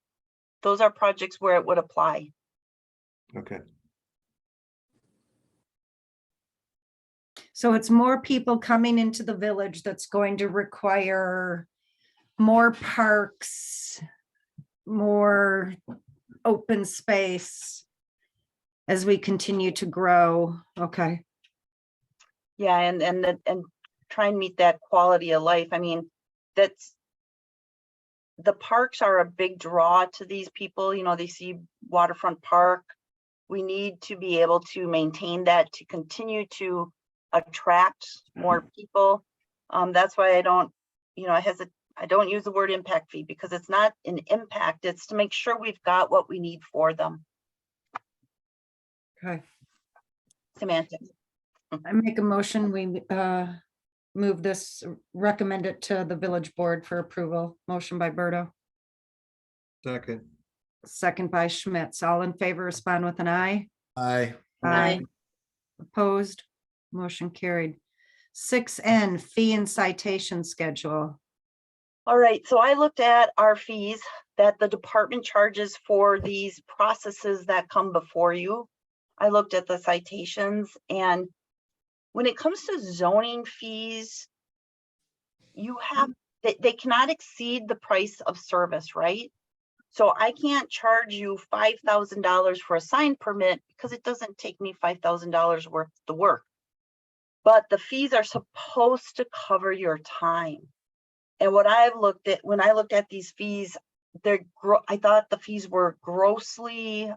those are projects where it would apply. Okay. So it's more people coming into the village that's going to require more parks, more open space as we continue to grow. Okay, Yeah, and try and meet that quality of life. I mean, that's, the parks are a big draw to these people, you know, they see waterfront park. We need to be able to maintain that to continue to attract more people. That's why I don't, you know, I don't use the word impact fee because it's not an impact, it's to make sure we've got what we need for them. okay. Semantics. I make a motion, we move this, recommend it to the village board for approval. Motion by Berto, Second. second by Schmitz. All in favor, respond with an eye. Aye. Aye. Opposed, motion carried. 6N, fee and citation schedule. All right, so I looked at our fees that the department charges for these processes that come before you. I looked at the citations, and when it comes to zoning fees, you have, they cannot exceed the price of service, right? So I can't charge you $5,000 for a sign permit because it doesn't take me $5,000 worth of the work. But the fees are supposed to cover your time. And what I've looked at, when I looked at these fees, I thought the fees were grossly,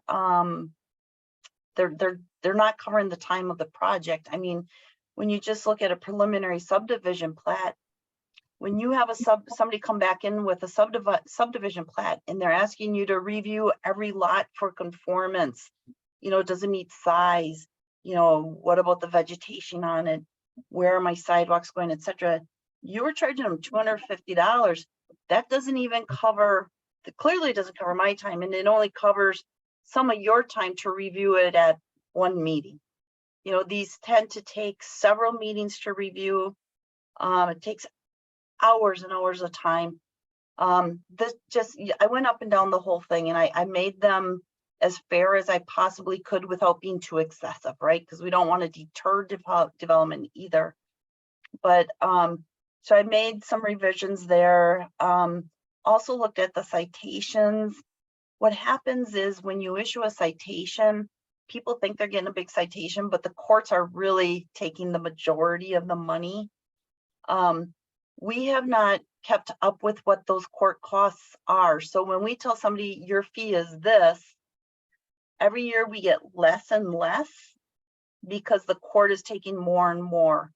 they're not covering the time of the project. I mean, when you just look at a preliminary subdivision plat, when you have somebody come back in with a subdivision plat and they're asking you to review every lot for conformance, you know, does it meet size? You know, what about the vegetation on it? Where are my sidewalks going, etc.? You were charging them $250. That doesn't even cover, clearly doesn't cover my time, and it only covers some of your time to review it at one meeting. You know, these tend to take several meetings to review. It takes hours and hours of time. I went up and down the whole thing, and I made them as fair as I possibly could without being too excessive, right? Because we don't want to deter development either. But so I made some revisions there. Also looked at the citations. What happens is when you issue a citation, people think they're getting a big citation, but the courts are really taking the majority of the money. We have not kept up with what those court costs are. So when we tell somebody your fee is this, every year we get less and less because the court is taking more and more.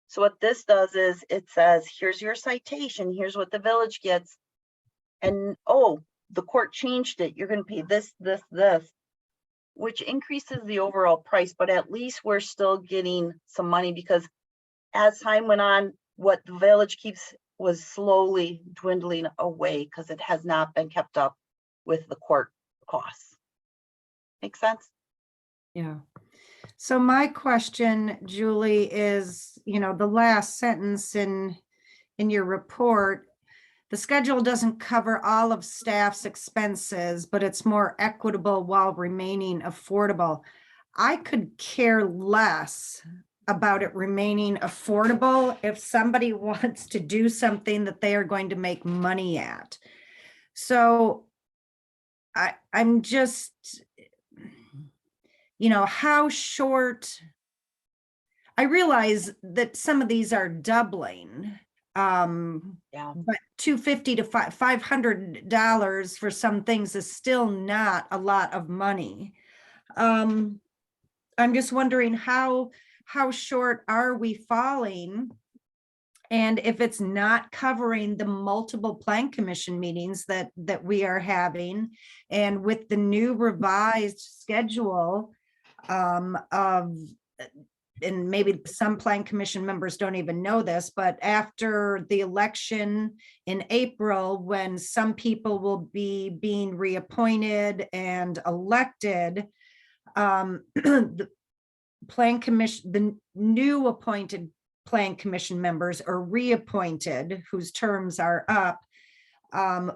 So what this does is it says, here's your citation, here's what the village gets. And oh, the court changed it. You're going to pay this, this, this, which increases the overall price, but at least we're still getting some money because as time went on, what the village keeps was slowly dwindling away because it has not been kept up with the court costs. Make sense? Yeah. So my question, Julie, is, the last sentence in your report, the schedule doesn't cover all of staff's expenses, but it's more equitable while remaining affordable. I could care less about it remaining affordable if somebody wants to do something that they are going to make money at. So I'm just, how short, I realize that some of these are doubling. Yeah. But $250 to $500 for some things is still not a lot of money. I'm just wondering how short are we falling? And if it's not covering the multiple plan commission meetings that we are having, and with the new revised schedule and maybe some plan commission members don't even know this, but after the election in April, when some people will be being reappointed and elected, the plan commission, the new appointed plan commission members or reappointed whose terms are up,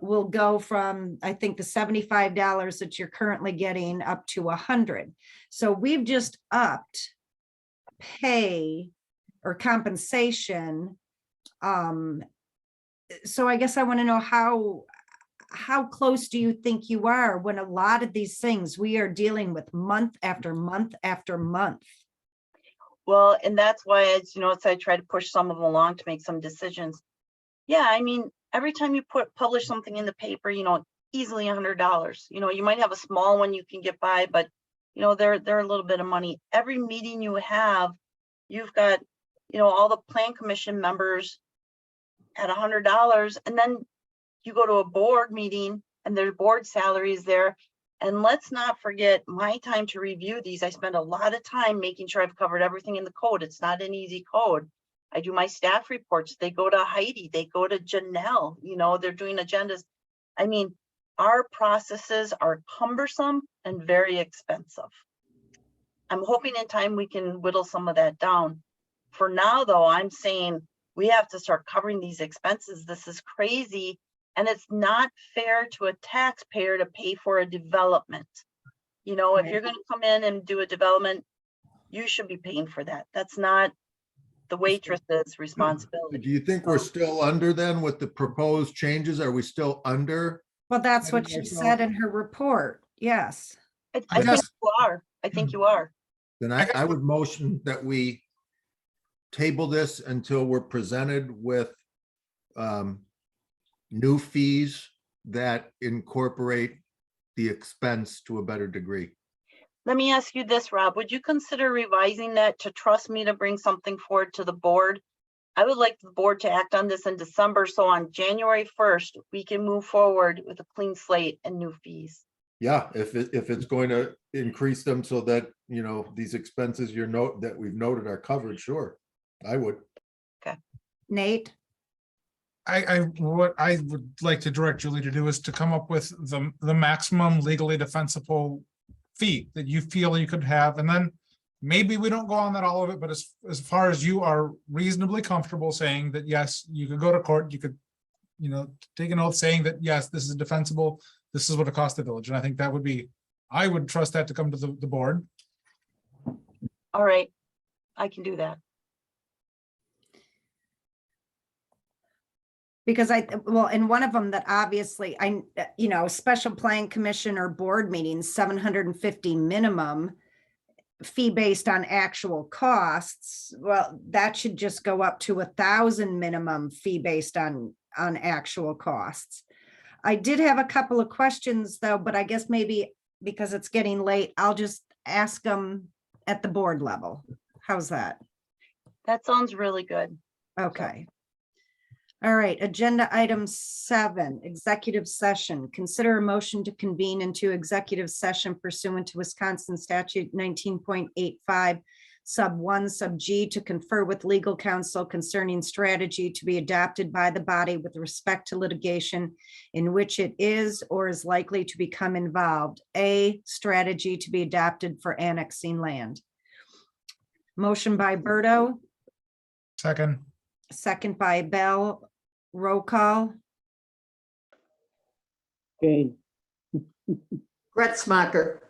will go from, I think, the $75 that you're currently getting up to $100. So we've just upped pay or compensation. So I guess I want to know how close do you think you are when a lot of these things we are dealing with month after month after month? Well, and that's why, I try to push some of them along to make some decisions. Yeah, I mean, every time you publish something in the paper, easily $100. You might have a small one you can get by, but they're a little bit of money. Every meeting you have, you've got, all the plan commission members at $100, and then you go to a board meeting and there's board salaries there. And let's not forget my time to review these. I spend a lot of time making sure I've covered everything in the code. It's not an easy code. I do my staff reports. They go to Heidi, they go to Janelle, they're doing agendas. I mean, our processes are cumbersome and very expensive. I'm hoping in time we can whittle some of that down. For now, though, I'm saying we have to start covering these expenses. This is crazy. And it's not fair to a taxpayer to pay for a development. If you're going to come in and do a development, you should be paying for that. That's not the waitress's responsibility. Do you think we're still under then with the proposed changes? Are we still under? Well, that's what she said in her report. Yes. I think you are. I think you are. Then I would motion that we table this until we're presented with new fees that incorporate the expense to a better degree. Let me ask you this, Rob. Would you consider revising that to trust me to bring something forward to the board? I would like the board to act on this in December, so on January 1st, we can move forward with a clean slate and new fees. Yeah, if it's going to increase them so that, these expenses that we've noted are covered, sure, I would. Okay. Nate? What I would like to direct Julie to do is to come up with the maximum legally defensible fee that you feel you could have, and then maybe we don't go on that all of it, but as far as you are reasonably comfortable saying that yes, you could go to court, you could, take an oath saying that yes, this is defensible, this is what it costs the village, and I think that would be, I would trust that to come to the board. All right, I can do that. Because in one of them that obviously special plan commission or board meetings, 750 minimum. fee based on actual costs, well, that should just go up to 1,000 minimum fee based on actual costs. I did have a couple of questions though, but I guess maybe because it's getting late, I'll just ask them at the board level. How's that? That sounds really good. Okay. All right, agenda item 7, executive session. Consider a motion to convene into executive session pursuant to Wisconsin statute 19.85 sub 1 sub G to confer with legal counsel concerning strategy to be adopted by the body with respect to litigation in which it is or is likely to become involved. A, strategy to be adopted for annexing land. Motion by Berto, Second, second by Bell. Roll call. Kane, Gretzmacher,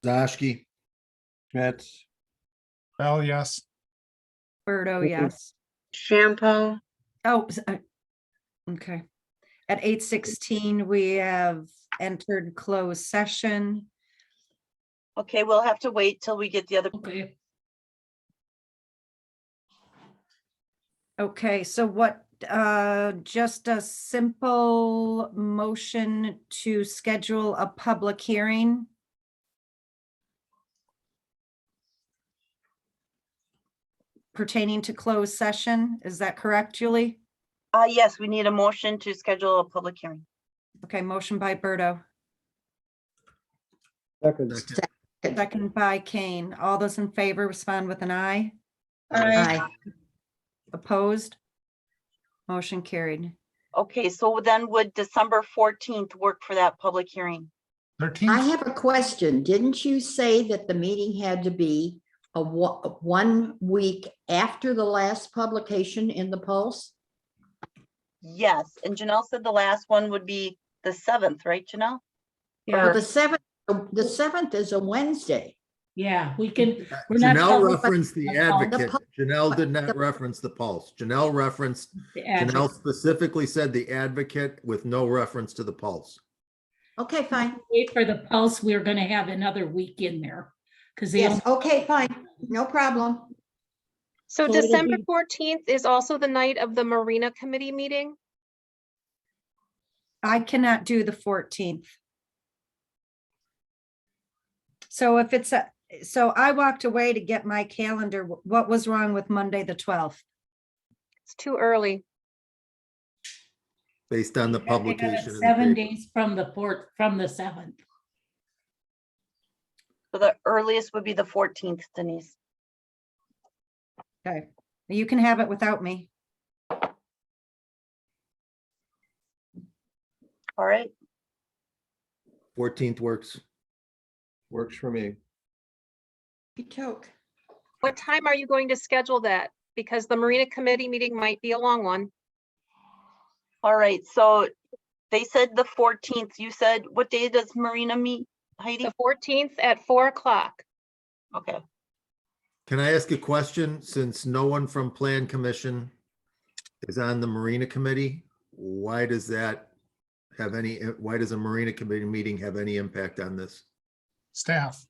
Zashki, Schmitz, Bell, yes. Berto, yes. Shampoo. Oh, okay. At 8:16, we have entered closed session. Okay, we'll have to wait till we get the other. Okay, Okay, so what, just a simple motion to schedule a public hearing? Pertaining to closed session, is that correct, Julie? Yes, we need a motion to schedule a public hearing. Okay, motion by Berto, second, second by Kane. All those in favor respond with an aye. aye. Opposed? Motion carried. Okay, so then would December 14th work for that public hearing? 13th. I have a question. Didn't you say that the meeting had to be a 1 week after the last publication in the Pulse? Yes, and Janelle said the last one would be the 7th, right, Janelle? yeah, The 7th is a Wednesday. yeah, we can, we're not. Janelle talking referenced the about the advocate. Janelle did not reference the Pulse. Janelle referenced, the Janelle address. specifically said the advocate with no reference to the Pulse. Okay, fine. Wait for the Pulse, we're gonna have another week in there. Because they, Yes, okay, fine. No problem. So So it'll December be- 14th is also the night of the Marina Committee meeting. I cannot do the 14th. So if it's so I walked away to get my calendar. What was wrong with Monday, the 12th? It's too early. Based on the they got it publication. in the 7 paper. days from the 7th. So the earliest would be the 14th, Denise. Okay, you can have it without me. All right, 14th works. works for me. You took. What time are you going to schedule that? Because the Marina Committee meeting might be a long one. all right, so they said the 14th. You said, what day does Marina meet, Heidi? The 14th at 4 o'clock. Okay, Can I ask a question? Since no one from Plan Commission is on the Marina Committee, why does that have any, why does a Marina Committee meeting have any impact on this? Staff.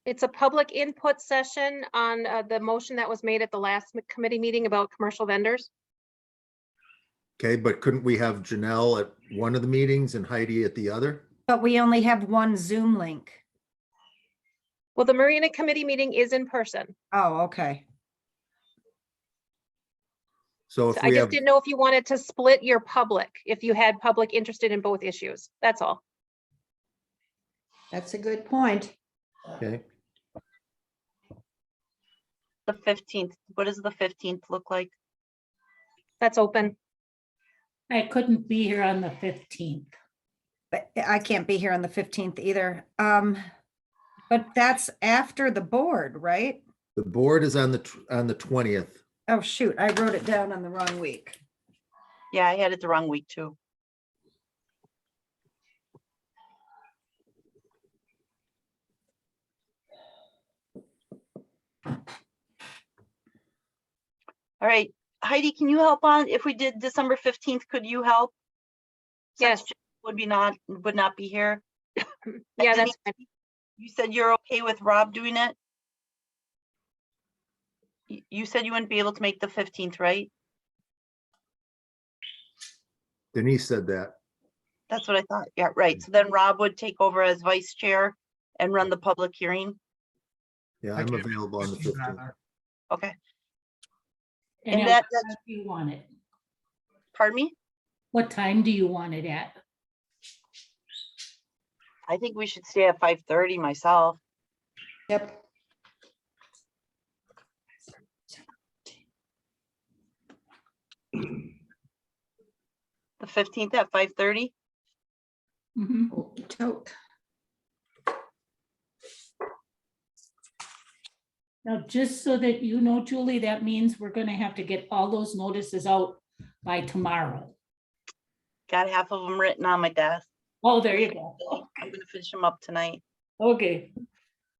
It's a public input session on the motion that was made at the last committee meeting about commercial vendors. Okay, but couldn't we have Janelle at one of the meetings and Heidi at the other? But we only have one Zoom link. Well, the Marina Committee meeting is in person. Oh, okay. So if I we just have, didn't know if you wanted to split your public, if you had public interested in both issues. That's all. That's a good point. okay, the 15th. What does the 15th look like? That's open. I couldn't be here on the 15th. But I can't be here on the 15th either. But that's after the board, right? the board is on the 20th. Oh, shoot, I wrote it down on the wrong week. Yeah, I had it the wrong week too. All right, Heidi, can you help on, if we did December 15th, could you help? Yes. Since Jen would not be here. Yeah, Denise, that's fine. You said you're okay with Rob doing it? You said you wouldn't be able to make the 15th, right? Denise said that. That's what I thought. Yeah, right. So then Rob would take over as vice chair and run the public hearing. Yeah, I I'm can't available on the 15th. rather. Okay, And And at that- what time do you want it? pardon me? What time do you want it at? I think we should stay at 5:30 myself. Yep. The 15th at 5:30? Mhm. Okey-doke. Now, just so that you know, Julie, that means we're gonna have to get all those notices out by tomorrow. Got half of them written on my desk. Oh, there you go. I'm gonna finish them up tonight. Okay,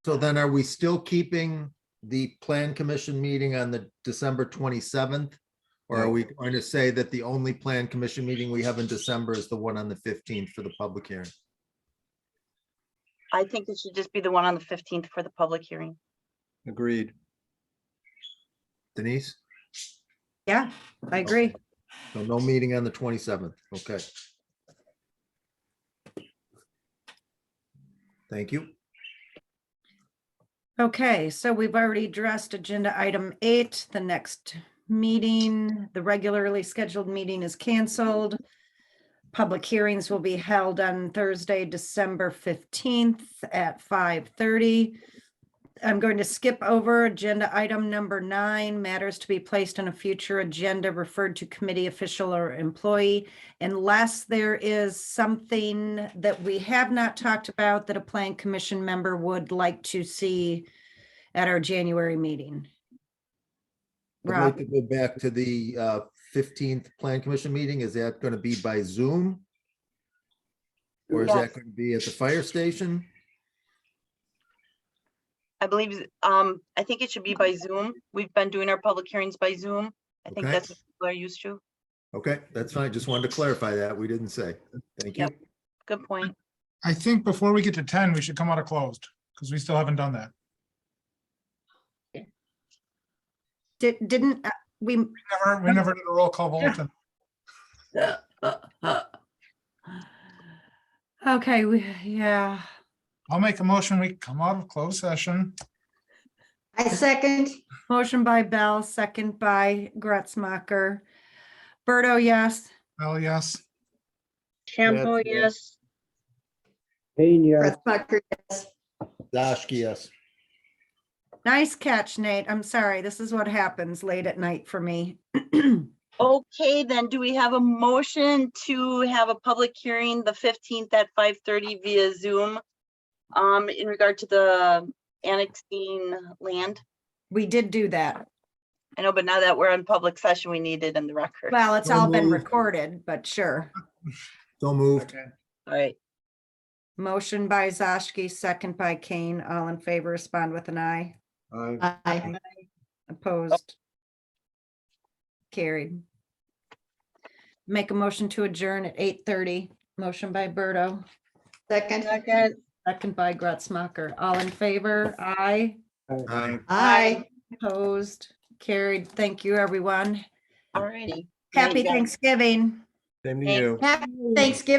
So then are we still keeping the plan commission meeting on the December 27th? Or are we going to say that the only plan commission meeting we have in December is the one on the 15th for the public hearing? I think it should just be the one on the 15th for the public hearing. Agreed. Denise? Yeah, I agree. So no meeting on the 27th. Okay. Thank you. Okay, so we've already addressed agenda item 8. The next meeting, the regularly scheduled meeting is canceled. Public hearings will be held on Thursday, December 15th at 5:30. I'm going to skip over agenda item number 9, matters to be placed on a future agenda referred to committee official or employee, unless there is something that we have not talked about that a plan commission member would like to see at our January meeting. I'd Rob, like to go back to the 15th plan commission meeting. Is that going to be by Zoom? Or is Yes. that going to be at the fire station? I believe, I think it should be by Zoom. We've been doing our public hearings by Zoom. I think Okay. that's what people are used to. Okay, that's fine. Just wanted to clarify that. We didn't say. Thank you. Yep. Good point. I think before we get to 10, we should come out of closed, because we still haven't done that. didn't, we, We never did a roll call vote. and okay, yeah. I'll make a motion, we come out of closed session. I second. Motion by Bell, second by Gretzmacher. Berto, yes. Well, yes. Campo, yes. Payne, yes. Gretzmacher, yes. Dashki, yes. Nice catch, Nate. I'm sorry. This is what happens late at night for me. Okay, then do we have a motion to have a public hearing the 15th at 5:30 via Zoom? In regard to the annexing land? We did do that. I know, but now that we're in public session, we need it in the record. Well, it's So all been moved. recorded, but sure. So moved. Okay. All right, Motion by Zashki, second by Kane. All in favor, respond with an eye. Aye. Opposed? Carried. Make a motion to adjourn at 8:30. Motion by Berto, Second. second by Gretzmacher. All in favor? Aye. Aye. Aye. Opposed? Carried. Thank you, everyone. all righty. Happy Thanksgiving. Same to Thanks. you. Happy Thanksgiving.